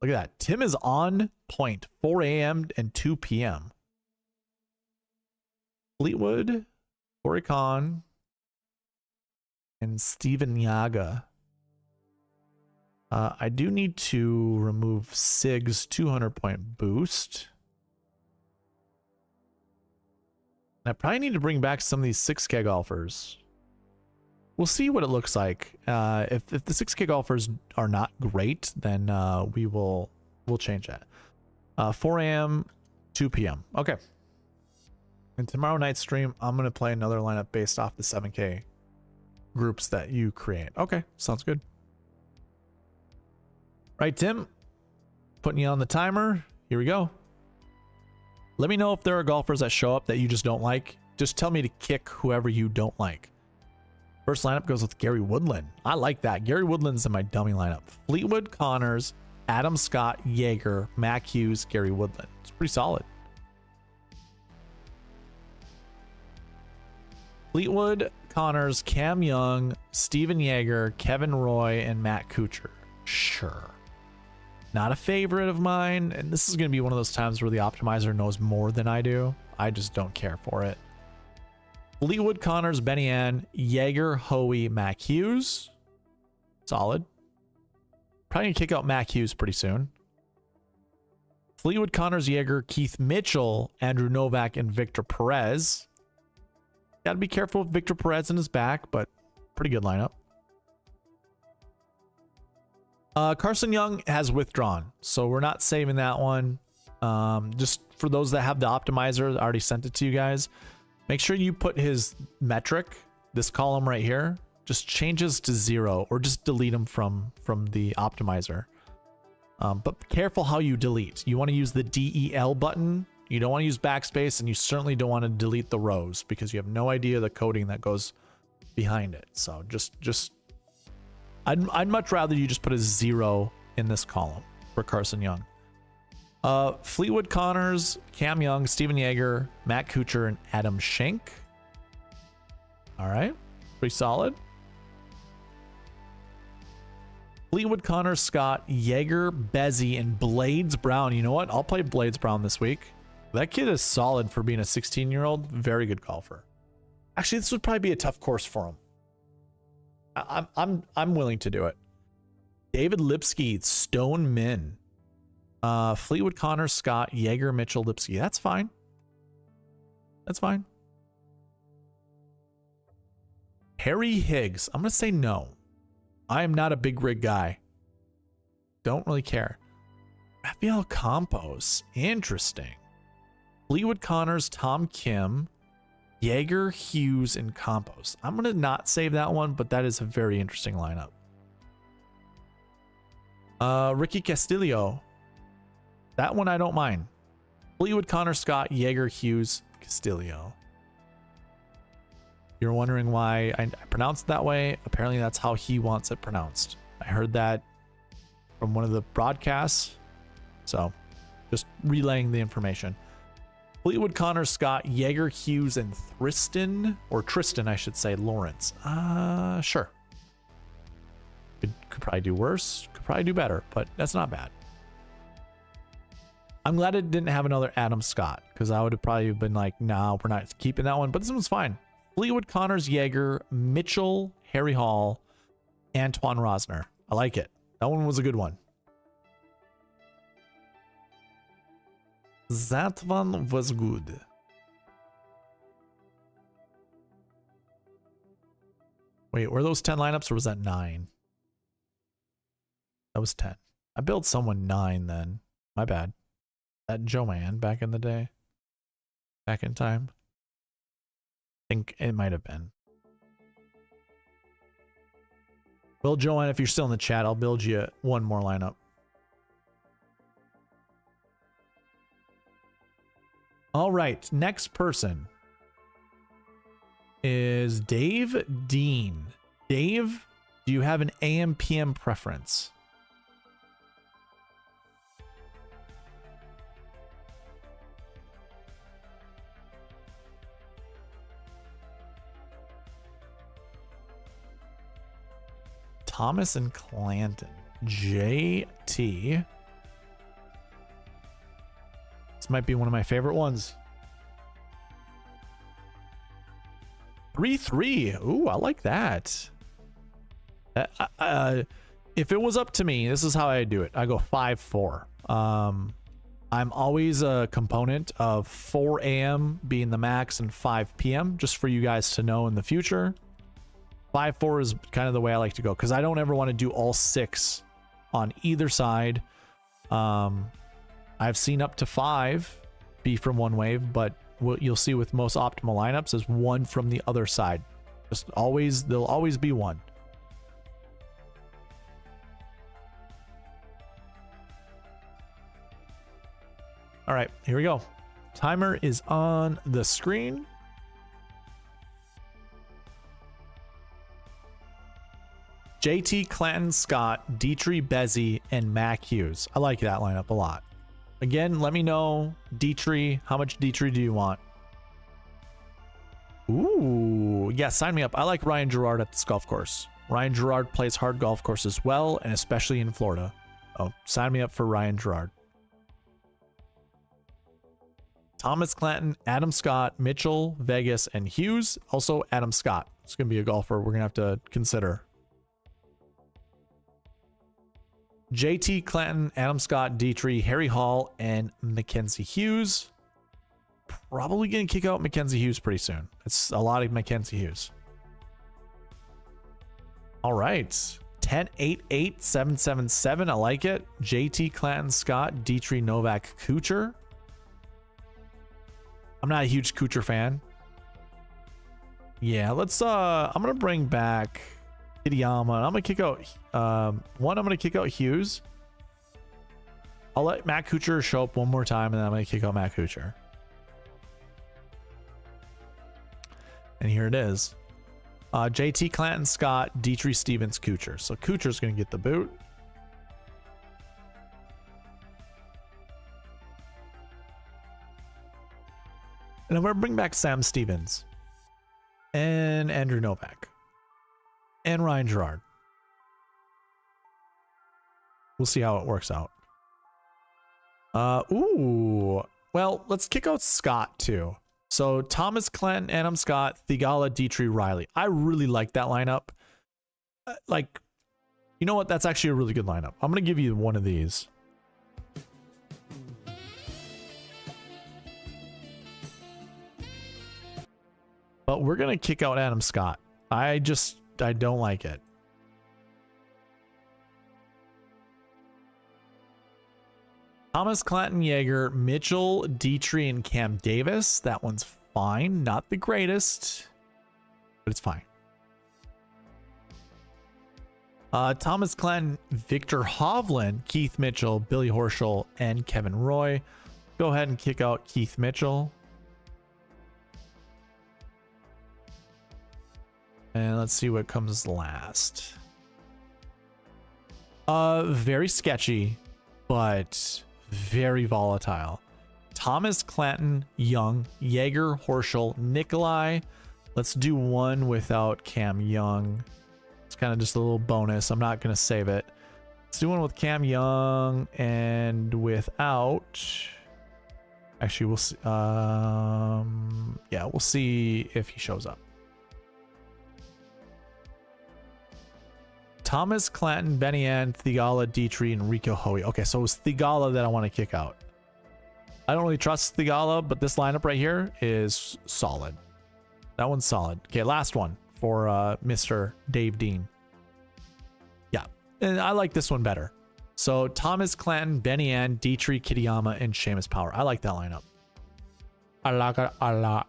Look at that. Tim is on point. 4 a.m. and 2 p.m. Fleetwood, Corey Kahn, and Steven Yaga. I do need to remove Sig's 200-point boost. I probably need to bring back some of these 6K golfers. We'll see what it looks like. If the 6K golfers are not great, then we'll change that. 4 a.m., 2 p.m. Okay. And tomorrow night's stream, I'm going to play another lineup based off the 7K groups that you create. Okay, sounds good. Right, Tim? Putting you on the timer. Here we go. Let me know if there are golfers that show up that you just don't like. Just tell me to kick whoever you don't like. First lineup goes with Gary Woodland. I like that. Gary Woodland's in my dummy lineup. Fleetwood, Connors, Adam Scott, Jaeger, Mac Hughes, Gary Woodland. It's pretty solid. Fleetwood, Connors, Cam Young, Steven Jaeger, Kevin Roy, and Matt Kuchar. Sure. Not a favorite of mine, and this is going to be one of those times where the optimizer knows more than I do. I just don't care for it. Fleetwood, Connors, Benny Ann, Jaeger, Hoey, Mac Hughes. Solid. Probably going to kick out Mac Hughes pretty soon. Fleetwood, Connors, Jaeger, Keith Mitchell, Andrew Novak, and Victor Perez. Got to be careful with Victor Perez in his back, but pretty good lineup. Carson Young has withdrawn, so we're not saving that one. Just for those that have the optimizer, I already sent it to you guys. Make sure you put his metric, this column right here, just changes to 0 or just delete him from the optimizer. But careful how you delete. You want to use the DEL button. You don't want to use backspace, and you certainly don't want to delete the rows because you have no idea the coding that goes behind it. So just I'd much rather you just put a 0 in this column for Carson Young. Fleetwood, Connors, Cam Young, Steven Jaeger, Matt Kuchar, and Adam Schenk. All right, pretty solid. Fleetwood, Connors, Scott, Jaeger, Bezzy, and Blades Brown. You know what? I'll play Blades Brown this week. That kid is solid for being a 16-year-old. Very good golfer. Actually, this would probably be a tough course for him. I'm willing to do it. David Lipsky, Stone Min. Fleetwood, Connor, Scott, Jaeger, Mitchell, Lipsky. That's fine. That's fine. Harry Higgs. I'm going to say no. I am not a big rig guy. Don't really care. Rafael Campos. Interesting. Fleetwood, Connors, Tom Kim, Jaeger, Hughes, and Campos. I'm going to not save that one, but that is a very interesting lineup. Ricky Castillo. That one I don't mind. Fleetwood, Connor, Scott, Jaeger, Hughes, Castillo. You're wondering why I pronounced it that way. Apparently that's how he wants it pronounced. I heard that from one of the broadcasts. So just relaying the information. Fleetwood, Connor, Scott, Jaeger, Hughes, and Tristan, I should say, Lawrence. Sure. Could probably do worse. Could probably do better, but that's not bad. I'm glad it didn't have another Adam Scott, because I would have probably been like, nah, we're not keeping that one. But this one's fine. Fleetwood, Connors, Jaeger, Mitchell, Harry Hall, Antoine Rosner. I like it. That one was a good one. That one was good. Wait, were those 10 lineups or was that 9? That was 10. I built someone 9 then. My bad. That Joanne back in the day. Back in time. I think it might have been. Well, Joanne, if you're still in the chat, I'll build you one more lineup. All right, next person is Dave Dean. Dave, do you have an AM PM preference? Thomas and Clanton. JT. This might be one of my favorite ones. 3-3. Ooh, I like that. If it was up to me, this is how I do it. I go 5-4. I'm always a component of 4 a.m. being the max and 5 p.m. just for you guys to know in the future. 5-4 is kind of the way I like to go because I don't ever want to do all 6 on either side. I've seen up to 5 be from one wave, but what you'll see with most optimal lineups is 1 from the other side. Just always, there'll always be 1. All right, here we go. Timer is on the screen. JT, Clanton, Scott, Dietrich, Bezzy, and Mac Hughes. I like that lineup a lot. Again, let me know, Dietrich, how much Dietrich do you want? Ooh, yeah, sign me up. I like Ryan Gerard at this golf course. Ryan Gerard plays hard golf courses well, and especially in Florida. Oh, sign me up for Ryan Gerard. Thomas Clanton, Adam Scott, Mitchell, Vegas, and Hughes. Also, Adam Scott. It's going to be a golfer we're going to have to consider. JT, Clanton, Adam Scott, Dietrich, Harry Hall, and Mackenzie Hughes. Probably going to kick out Mackenzie Hughes pretty soon. It's a lot of Mackenzie Hughes. All right. 10-8-8-7-7-7. I like it. JT, Clanton, Scott, Dietrich, Novak, Kuchar. I'm not a huge Kuchar fan. Yeah, let's I'm gonna bring back Hideyama, and I'm gonna kick out I'm gonna kick out Hughes. I'll let Matt Kuchar show up one more time, and then I'm gonna kick out Matt Kuchar. And here it is. JT, Clanton, Scott, Dietrich, Stevens, Kuchar. So Kuchar's gonna get the boot. And I'm going to bring back Sam Stevens and Andrew Novak and Ryan Gerard. We'll see how it works out. Ooh. Well, let's kick out Scott too. So Thomas, Clanton, Adam Scott, Thigala, Dietrich, Riley. I really like that lineup. Like, you know what? That's actually a really good lineup. I'm going to give you one of these. But we're going to kick out Adam Scott. I don't like it. Thomas, Clanton, Jaeger, Mitchell, Dietrich, and Cam Davis. That one's fine. Not the greatest, but it's fine. Thomas, Clanton, Victor Hovland, Keith Mitchell, Billy Horschel, and Kevin Roy. Go ahead and kick out Keith Mitchell. And let's see what comes last. Very sketchy, but very volatile. Thomas, Clanton, Young, Jaeger, Horschel, Nikolai. Let's do one without Cam Young. It's kind of just a little bonus. I'm not going to save it. Let's do one with Cam Young and without. Actually, we'll see. Yeah, we'll see if he shows up. Thomas, Clanton, Benny Ann, Thigala, Dietrich, and Rico Hoey. Okay, so it was Thigala that I want to kick out. I don't really trust Thigala, but this lineup right here is solid. That one's solid. Okay, last one for Mr. Dave Dean. Yeah, and I like this one better. So Thomas, Clanton, Benny Ann, Dietrich, Kitayama, and Seamus Power. I like that lineup. I like it a lot.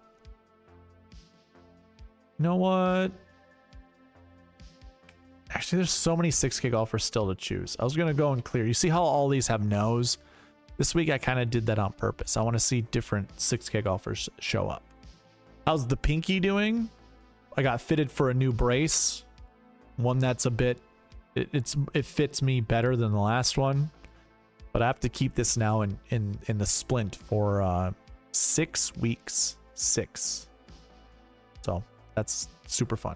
You know what? Actually, there's so many 6K golfers still to choose. I was going to go and clear. You see how all these have no's? This week, I kind of did that on purpose. I want to see different 6K golfers show up. How's the pinky doing? I got fitted for a new brace. One that's a bit... It fits me better than the last one. But I have to keep this now in the splint for 6 weeks. 6. So, that's super fun.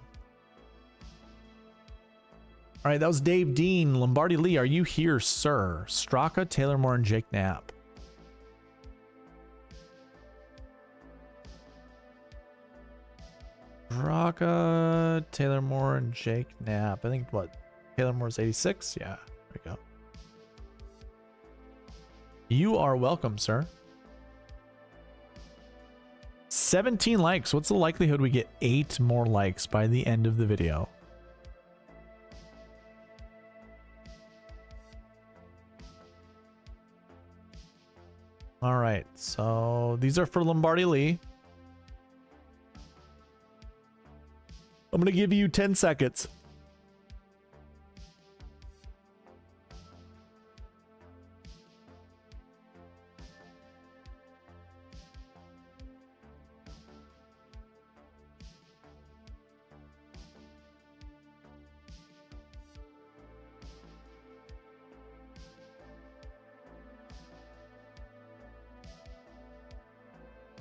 All right, that was Dave Dean. Lombardi Lee, are you here, sir? Straka, Taylor Moore, and Jake Knapp. Straka, Taylor Moore, and Jake Knapp. I think what? Taylor Moore's 86? Yeah, there we go. You are welcome, sir. 17 likes. What's the likelihood we get 8 more likes by the end of the video? All right, so these are for Lombardi Lee. I'm gonna give you 10 seconds.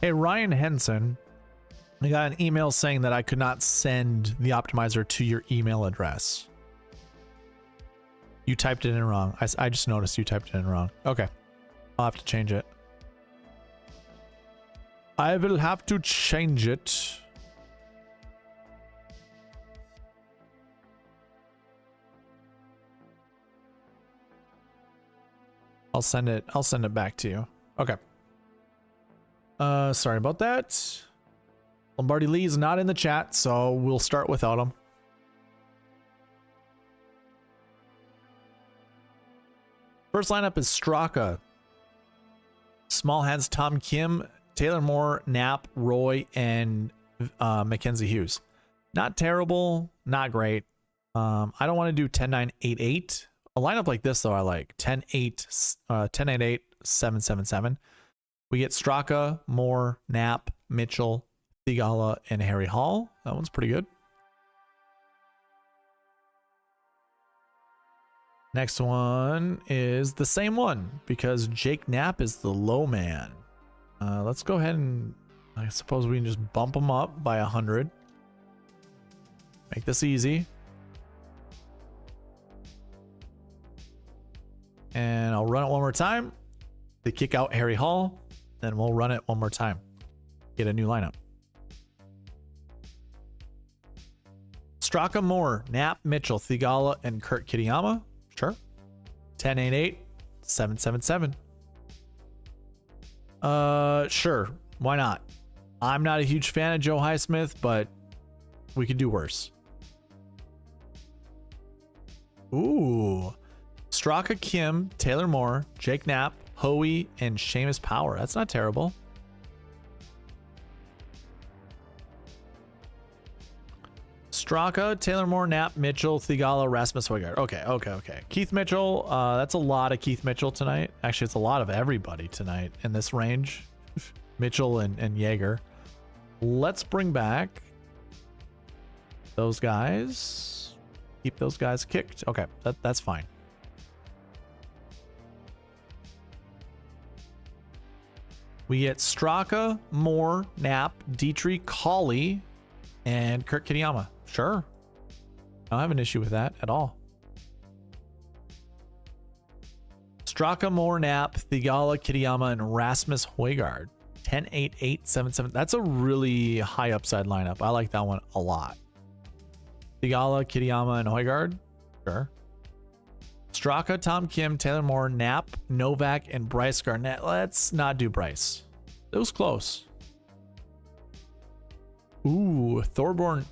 Hey, Ryan Henson, I got an email saying that I could not send the optimizer to your email address. You typed it in wrong. I just noticed you typed it in wrong. Okay. I'll have to change it. I will have to change it. I'll send it back to you. Okay. Sorry about that. Lombardi Lee is not in the chat, so we'll start without him. First lineup is Straka. Small hands, Tom Kim, Taylor Moore, Knapp, Roy, and Mackenzie Hughes. Not terrible, not great. I don't want to do 10-9-8-8. A lineup like this, though, I like 10-8, 10-8-8, 7-7-7. We get Straka, Moore, Knapp, Mitchell, Thigala, and Harry Hall. That one's pretty good. Next one is the same one because Jake Knapp is the low man. Let's go ahead and I suppose we can just bump him up by 100. Make this easy. And I'll run it one more time to kick out Harry Hall. Then we'll run it one more time. Get a new lineup. Straka, Moore, Knapp, Mitchell, Thigala, and Kurt Kitayama. Sure. 10-8-8, 7-7-7. Sure. Why not? I'm not a huge fan of Joe Highsmith, but we could do worse. Ooh. Straka, Kim, Taylor Moore, Jake Knapp, Hoey, and Seamus Power. That's not terrible. Straka, Taylor Moore, Knapp, Mitchell, Thigala, Rasmus Højgaard. Okay. Keith Mitchell. That's a lot of Keith Mitchell tonight. Actually, it's a lot of everybody tonight in this range. Mitchell and Jaeger. Let's bring back those guys. Keep those guys kicked. Okay, that's fine. We get Straka, Moore, Knapp, Dietrich, Colley, and Kurt Kitayama. Sure. I don't have an issue with that at all. Straka, Moore, Knapp, Thigala, Kitayama, and Rasmus Højgaard. 10, 8, 8, 7, 7. That's a really high upside lineup. I like that one a lot. Thigala, Kitayama, and Højgaard. Sure. Straka, Tom Kim, Taylor Moore, Knapp, Novak, and Bryce Garnett. Let's not do Bryce. It was close. Ooh, Thorborn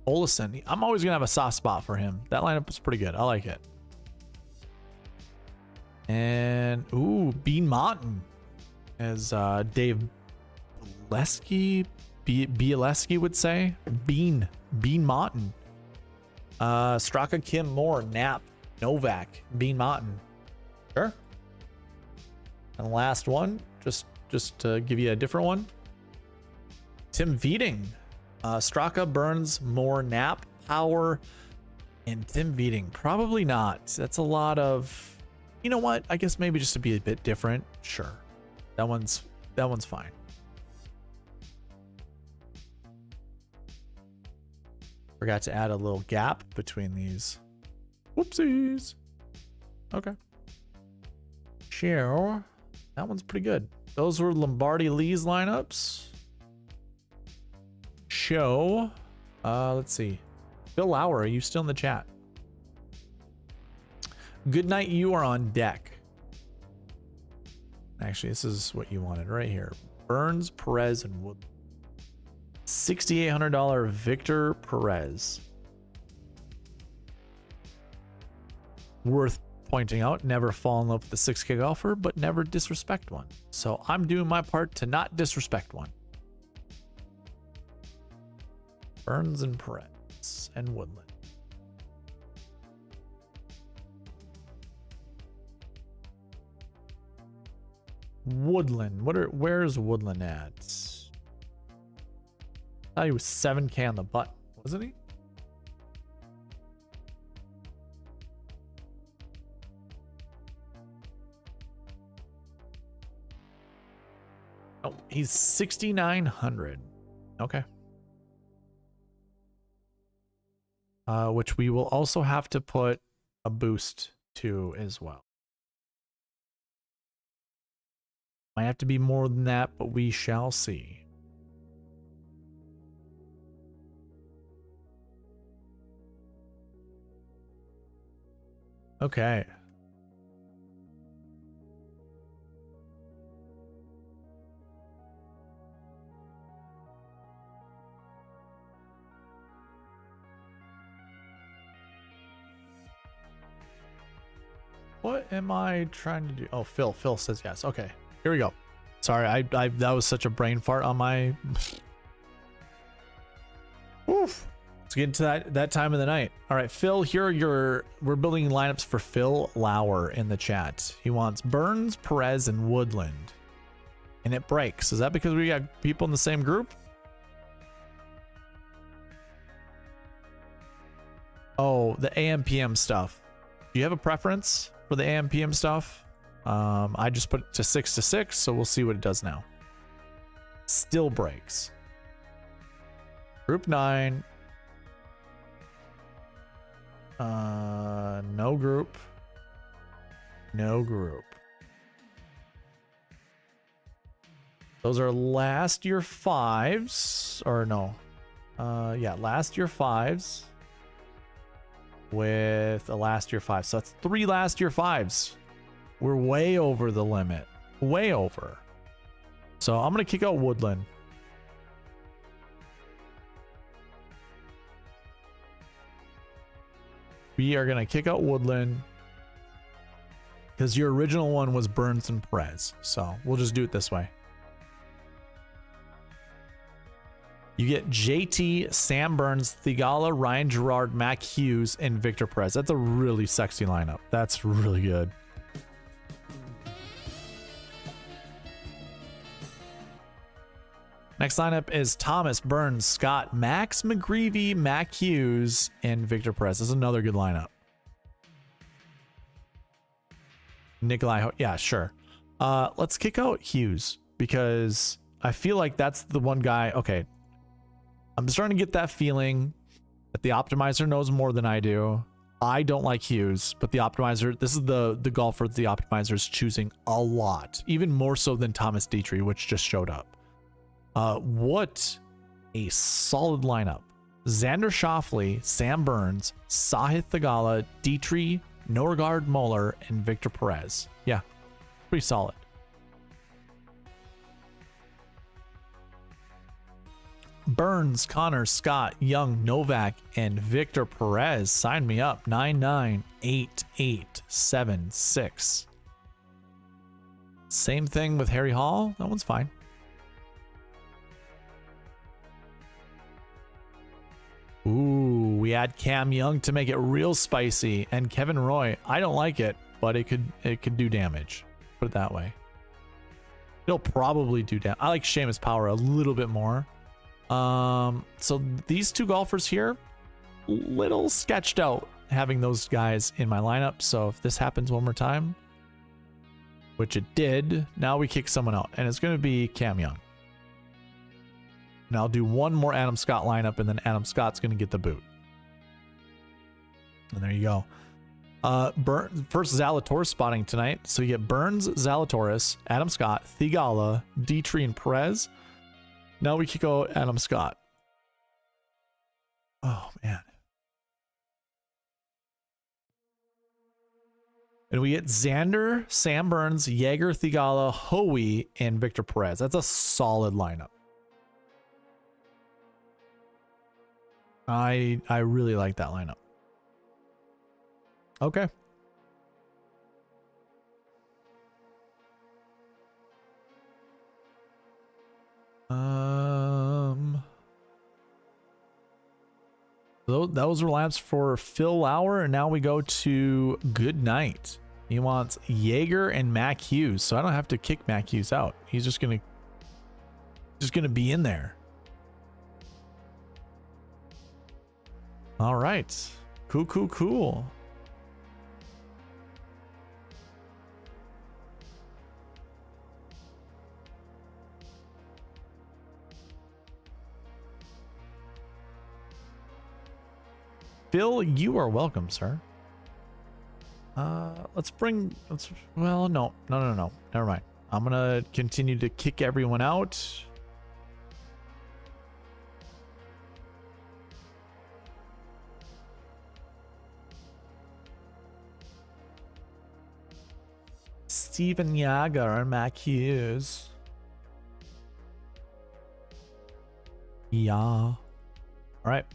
Olesen. I'm always going to have a soft spot for him. That lineup is pretty good. I like it. And, ooh, Bean Monton. As Dave Bialeski would say. Bean Monton. Straka, Kim, Moore, Knapp, Novak, Bean Monton. Sure. And the last one, just to give you a different one. Tim Vieding. Straka, Burns, Moore, Knapp, Power, and Tim Vieding. Probably not. That's a lot of, you know what? I guess maybe just to be a bit different. Sure. That one's fine. Forgot to add a little gap between these. Whoopsies. Okay. Sure. That one's pretty good. Those were Lombardi Lee's lineups. Show. Let's see. Phil Lauer, are you still in the chat? Good night, you are on deck. Actually, this is what you wanted right here. Burns, Perez, and Wood. $6,800 Victor Perez. Worth pointing out, never fall in love with the 6K golfer, but never disrespect one. So I'm doing my part to not disrespect one. Burns and Perez and Woodland. Woodland. Where's Woodland at? I thought he was 7K on the button, wasn't he? Oh, he's 6,900. Okay. Which we will also have to put a boost to as well. Might have to be more than that, but we shall see. Okay. What am I trying to do? Oh, Phil says yes. Okay. Here we go. Sorry, I that was such a brain fart on my. Oof. Let's get into that time of the night. All right, Phil, we're building lineups for Phil Lauer in the chat. He wants Burns, Perez, and Woodland. And it breaks. Is that because we got people in the same group? Oh, the AM PM stuff. Do you have a preference for the AM PM stuff? I just put it to 6 to 6, so we'll see what it does now. Still breaks. Group 9. No group. No group. Those are last year 5s. Or no. Yeah, last year 5s. With a last year 5. So that's 3 last year 5s. We're way over the limit. Way over. So I'm going to kick out Woodland. We are going to kick out Woodland. Because your original one was Burns and Perez. So we'll just do it this way. You get JT, Sam Burns, Thigala, Ryan Gerard, Mac Hughes, and Victor Perez. That's a really sexy lineup. That's really good. Next lineup is Thomas, Burns, Scott, Max McGreevy, Mac Hughes, and Victor Perez. This is another good lineup. Nikolai, yeah, sure. Let's kick out Hughes because I feel like that's the one guy. Okay. I'm starting to get that feeling that the optimizer knows more than I do. I don't like Hughes, but the optimizer, this is the golfer the optimizer is choosing a lot, even more so than Thomas Dietrich, which just showed up. What a solid lineup. Xander Schauffele, Sam Burns, Sahith Theegala, Dietrich, Norgard Muller, and Victor Perez. Yeah, pretty solid. Burns, Connor, Scott, Young, Novak, and Victor Perez. Sign me up. 99886. Same thing with Harry Hall. That one's fine. Ooh, we add Cam Young to make it real spicy, and Kevin Roy. I don't like it, but it could do damage. Put it that way. It'll probably do damage. I like Seamus Power a little bit more. So these two golfers here, little sketched out having those guys in my lineup. So if this happens one more time, which it did, now we kick someone out, and it's going to be Cam Young. And I'll do one more Adam Scott lineup, and then Adam Scott's going to get the boot. And there you go. First Zalatoris spotting tonight. So you get Burns, Zalatoris, Adam Scott, Theegala, Dietrich, and Perez. Now we kick out Adam Scott. Oh, man. And we get Xander, Sam Burns, Jaeger, Theegala, Hoey, and Victor Perez. That's a solid lineup. I really like that lineup. Okay. Those were laps for Phil Lauer, and now we go to Good Night. He wants Jaeger and Mac Hughes, so I don't have to kick Mac Hughes out. He's just gonna be in there. All right, cool. Phil, you are welcome, sir. Well, no. Never mind. I'm gonna continue to kick everyone out. Steven Jaeger and Mac Hughes. Yeah. All right.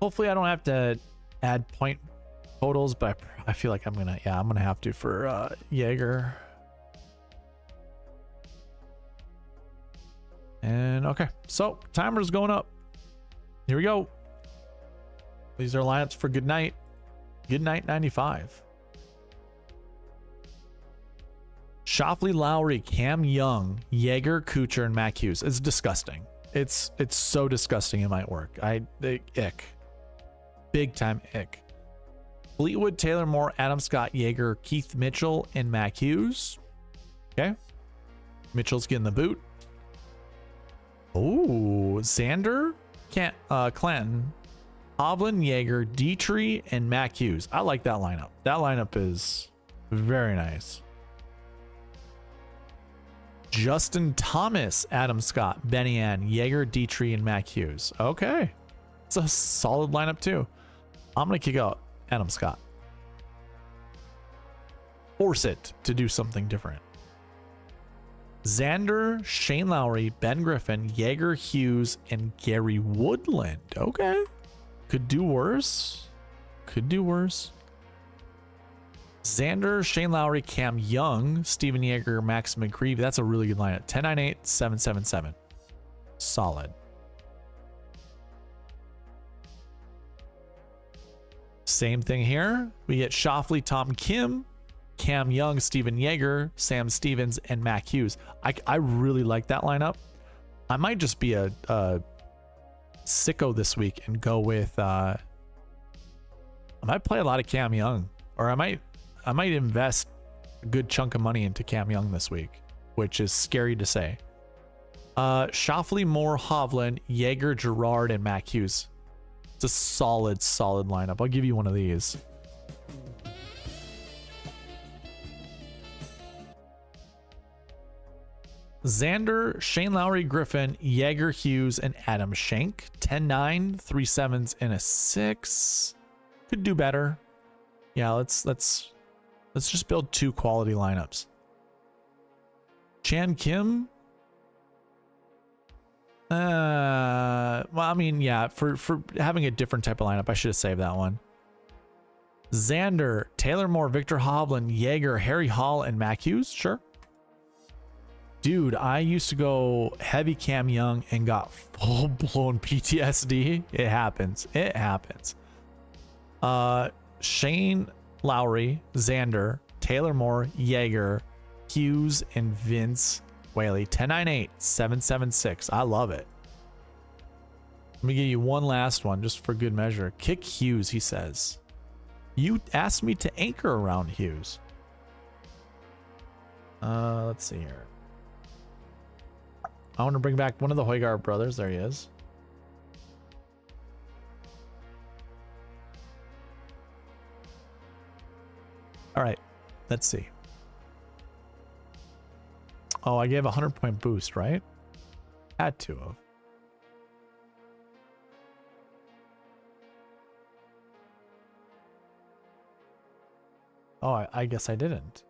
Hopefully I don't have to add point totals, but I feel like I'm gonna have to for Jaeger. And okay, so timer's going up. Here we go. These are lineups for Good Night. Good Night 95. Schauffele, Lowry, Cam Young, Jaeger, Kuchar, and Mac Hughes. It's disgusting. It's so disgusting it might work. Ick. Big time ick. Fleetwood, Taylor Moore, Adam Scott, Jaeger, Keith Mitchell, and Mac Hughes. Okay. Mitchell's getting the boot. Oh, Xander, Clanton, Hovland, Jaeger, Dietrich, and Mac Hughes. I like that lineup. That lineup is very nice. Justin Thomas, Adam Scott, Benny Ann, Jaeger, Dietrich, and Mac Hughes. Okay. It's a solid lineup too. I'm going to kick out Adam Scott. Force it to do something different. Xander, Shane Lowry, Ben Griffin, Jaeger, Hughes, and Gary Woodland. Okay. Could do worse. Xander, Shane Lowry, Cam Young, Steven Jaeger, Max McGreevy. That's a really good lineup. 10-9-8-7-7-7. Solid. Same thing here. We get Schauffele, Tom Kim, Cam Young, Steven Jaeger, Sam Stevens, and Mac Hughes. I really like that lineup. I might just be a sicko this week and go with I might play a lot of Cam Young, or I might invest a good chunk of money into Cam Young this week, which is scary to say. Schauffele, Moore, Hovland, Jaeger, Gerard, and Mac Hughes. It's a solid lineup. I'll give you one of these. Xander, Shane Lowry, Griffin, Jaeger, Hughes, and Adam Schenk. 10-9, 3 7s, and a 6. Could do better. Yeah, let's just build 2 quality lineups. Chan Kim. Well, I mean, yeah, for having a different type of lineup, I should have saved that one. Xander, Taylor Moore, Victor Hovland, Jaeger, Harry Hall, and Mac Hughes. Sure. Dude, I used to go heavy Cam Young and got full-blown PTSD. It happens. It happens. Shane Lowry, Xander, Taylor Moore, Jaeger, Hughes, and Vince Whaley. 10-9-8, 7-7-6. I love it. Let me give you one last one just for good measure. Kick Hughes, he says. You asked me to anchor around Hughes. Let's see here. I want to bring back one of the Højgaard brothers. There he is. All right, let's see. Oh, I gave a 100-point boost, right? Had to have. Oh, I guess I didn't.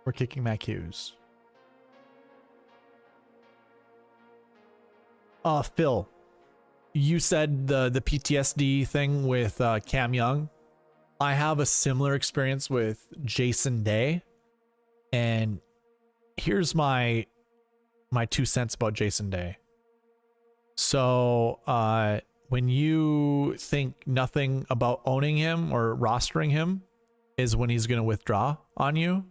We're kicking Mac Hughes. Phil, you said the PTSD thing with Cam Young. I have a similar experience with Jason Day, and here's my 2 cents about Jason Day. So when you think nothing about owning him or rostering him is when he's going to withdraw on you.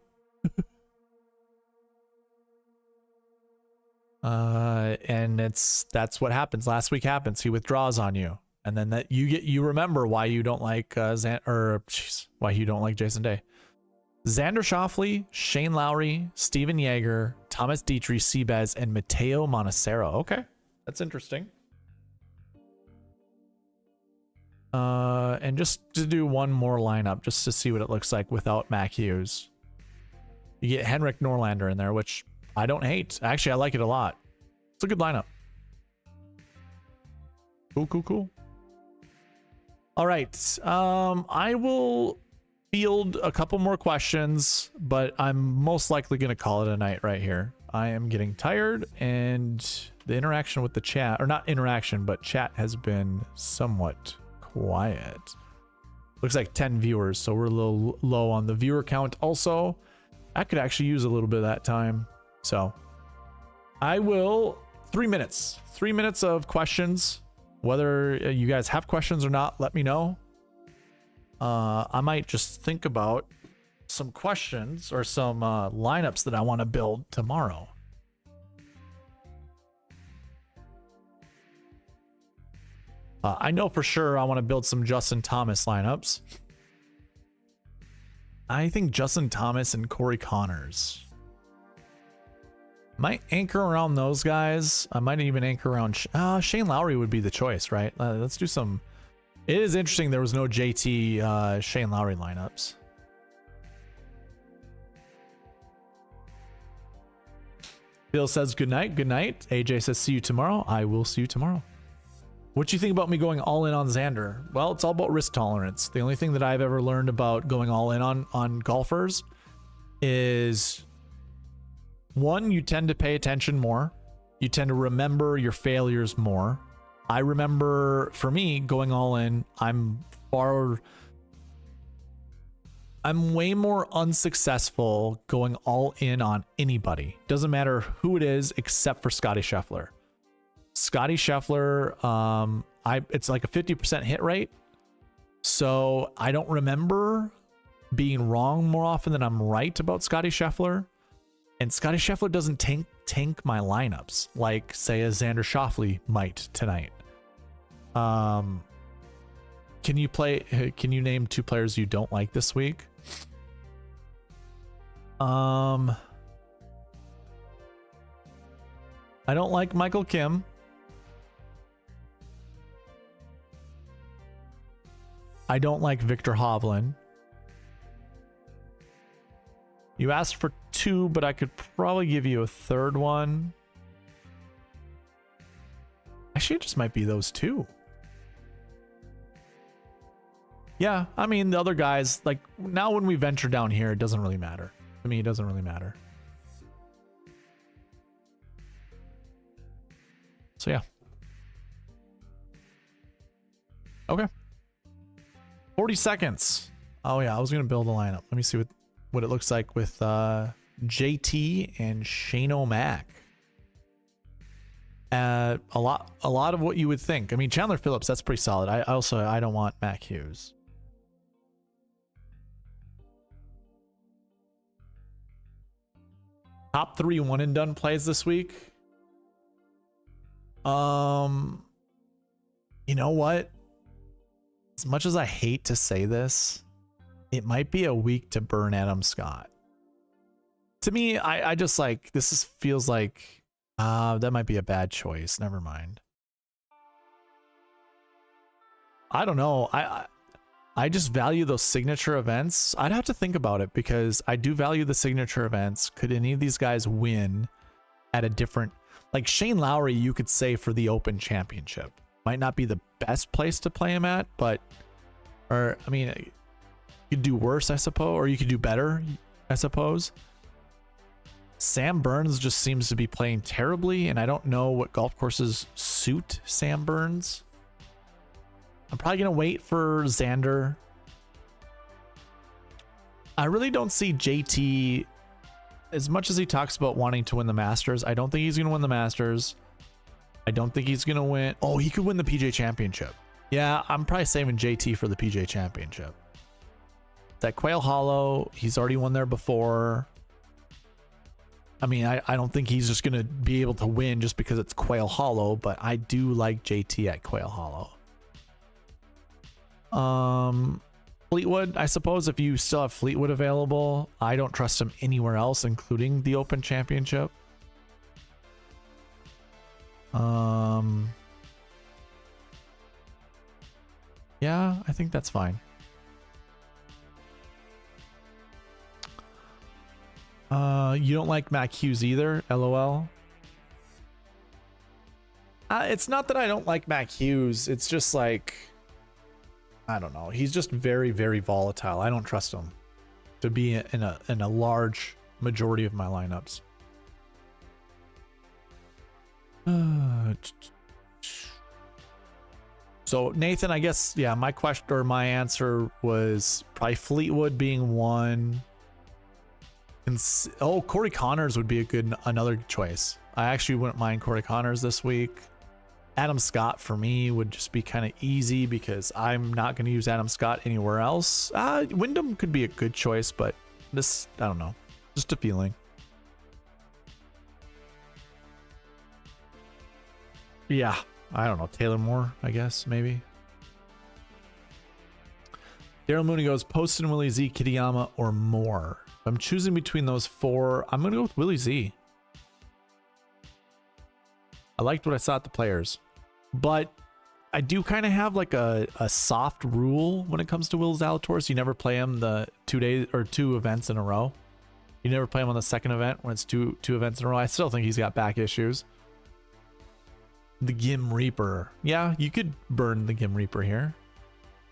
And that's what happens. Last week happens. He withdraws on you, and then you remember why you don't like why you don't like Jason Day. Xander Schauffele, Shane Lowry, Steven Jaeger, Thomas Dietrich, Seabez, and Matteo Monacero. Okay, that's interesting. And just to do one more lineup, just to see what it looks like without Mac Hughes. You get Henrik Norlander in there, which I don't hate. Actually, I like it a lot. It's a good lineup. Cool. All right. I will field a couple more questions, but I'm most likely going to call it a night right here. I am getting tired, and the interaction with the chat, or not interaction, but chat has been somewhat quiet. Looks like 10 viewers, so we're a little low on the viewer count. Also, I could actually use a little bit of that time. So I will 3 minutes of questions. Whether you guys have questions or not, let me know. I might just think about some questions or some lineups that I want to build tomorrow. I know for sure I want to build some Justin Thomas lineups. I think Justin Thomas and Corey Connors. Might anchor around those guys. I might even anchor around Shane Lowry would be the choice, right? Let's do some. It is interesting there was no JT Shane Lowry lineups. Bill says good night. Good night. AJ says see you tomorrow. I will see you tomorrow. What do you think about me going all in on Xander? Well, it's all about risk tolerance. The only thing that I've ever learned about going all in on golfers is, one, you tend to pay attention more. You tend to remember your failures more. I remember, for me, going all in, I'm way more unsuccessful going all in on anybody. Doesn't matter who it is except for Scotty Scheffler. Scotty Scheffler, it's like a 50% hit rate. So I don't remember being wrong more often than I'm right about Scotty Scheffler. And Scotty Scheffler doesn't tank my lineups like, say, a Xander Schauffele might tonight. Can you name 2 players you don't like this week? I don't like Michael Kim. I don't like Victor Hovland. You asked for 2, but I could probably give you a third one. Actually, it just might be those 2. Yeah, I mean, the other guys, like, now when we venture down here, it doesn't really matter. I mean, it doesn't really matter. So, yeah. Okay. 40 seconds. Oh, yeah, I was going to build a lineup. Let me see what it looks like with JT and Shane O'Mac. A lot of what you would think. I mean, Chandler Phillips, that's pretty solid. I don't want Mac Hughes. Top 3 one and done plays this week. You know what? As much as I hate to say this, it might be a week to burn Adam Scott. To me, I just like, feels like that might be a bad choice. Never mind. I don't know. I just value those signature events. I'd have to think about it because I do value the signature events. Could any of these guys win at a different, like Shane Lowry, you could say for the Open Championship. Might not be the best place to play him at, but, or, I mean, you could do worse, I suppose, or you could do better, I suppose. Sam Burns just seems to be playing terribly, and I don't know what golf courses suit Sam Burns. I'm probably going to wait for Xander. I really don't see JT, as much as he talks about wanting to win the Masters, I don't think he's going to win the Masters. I don't think he's going to win. Oh, he could win the PGA Championship. Yeah, I'm probably saving JT for the PGA Championship. That Quail Hollow, he's already won there before. I mean, I don't think he's just going to be able to win just because it's Quail Hollow, but I do like JT at Quail Hollow. Fleetwood, I suppose if you still have Fleetwood available, I don't trust him anywhere else, including the Open Championship. Yeah, I think that's fine. You don't like Mac Hughes either, LOL. It's not that I don't like Mac Hughes, it's just like, I don't know. He's just very, very volatile. I don't trust him to be in a large majority of my lineups. So Nathan, I guess, yeah, my question or my answer was probably Fleetwood being one. And oh, Corey Connors would be another choice. I actually wouldn't mind Corey Connors this week. Adam Scott for me would just be kind of easy because I'm not going to use Adam Scott anywhere else. Wyndham could be a good choice, but this, I don't know, just a feeling. Yeah, I don't know. Taylor Moore, I guess, maybe. Daryl Mooney goes, Poston, Willie Z, Kitayama, or Moore. If I'm choosing between those 4, I'm going to go with Willie Z. I liked what I saw at the Players, but I do kind of have like a soft rule when it comes to Will Zalatoris. You never play him the 2 days or 2 events in a row. You never play him on the second event when it's two events in a row. I still think he's got back issues. The Gim Reaper. Yeah, you could burn the Gim Reaper here.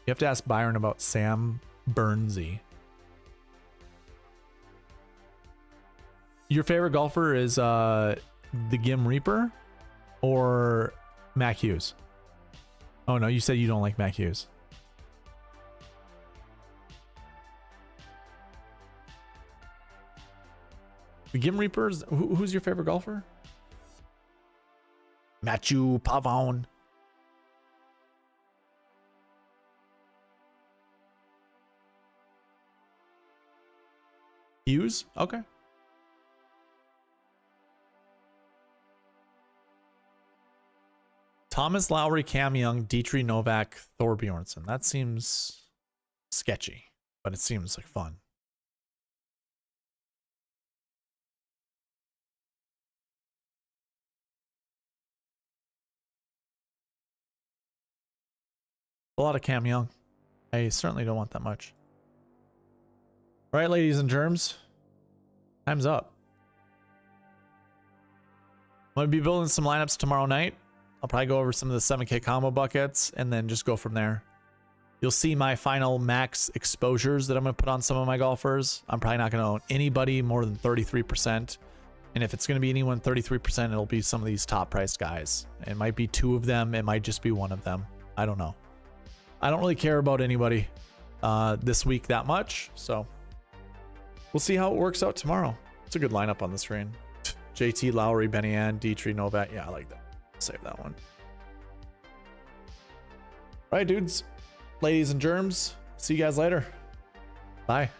You have to ask Byron about Sam Burnsy. Your favorite golfer is the Gim Reaper or Mac Hughes? Oh no, you said you don't like Mac Hughes. The Gim Reapers, who's your favorite golfer? Matthew Pavone. Hughes? Okay. Thomas Lowry, Cam Young, Dietrich Novak, Thorbjornsson. That seems sketchy, but it seems like fun. Pull out a Cam Young. I certainly don't want that much. All right, ladies and germs. Time's up. I'm going to be building some lineups tomorrow night. I'll probably go over some of the 7K combo buckets and then just go from there. You'll see my final max exposures that I'm going to put on some of my golfers. I'm probably not going to own anybody more than 33%. And if it's going to be anyone 33%, it'll be some of these top priced guys. It might be 2 of them. It might just be 1 of them. I don't know. I don't really care about anybody this week that much. So we'll see how it works out tomorrow. It's a good lineup on the screen. JT, Lowry, Benny Ann, Dietrich, Novak. Yeah, I like that. Save that one. All right, dudes, ladies and germs. See you guys later. Bye.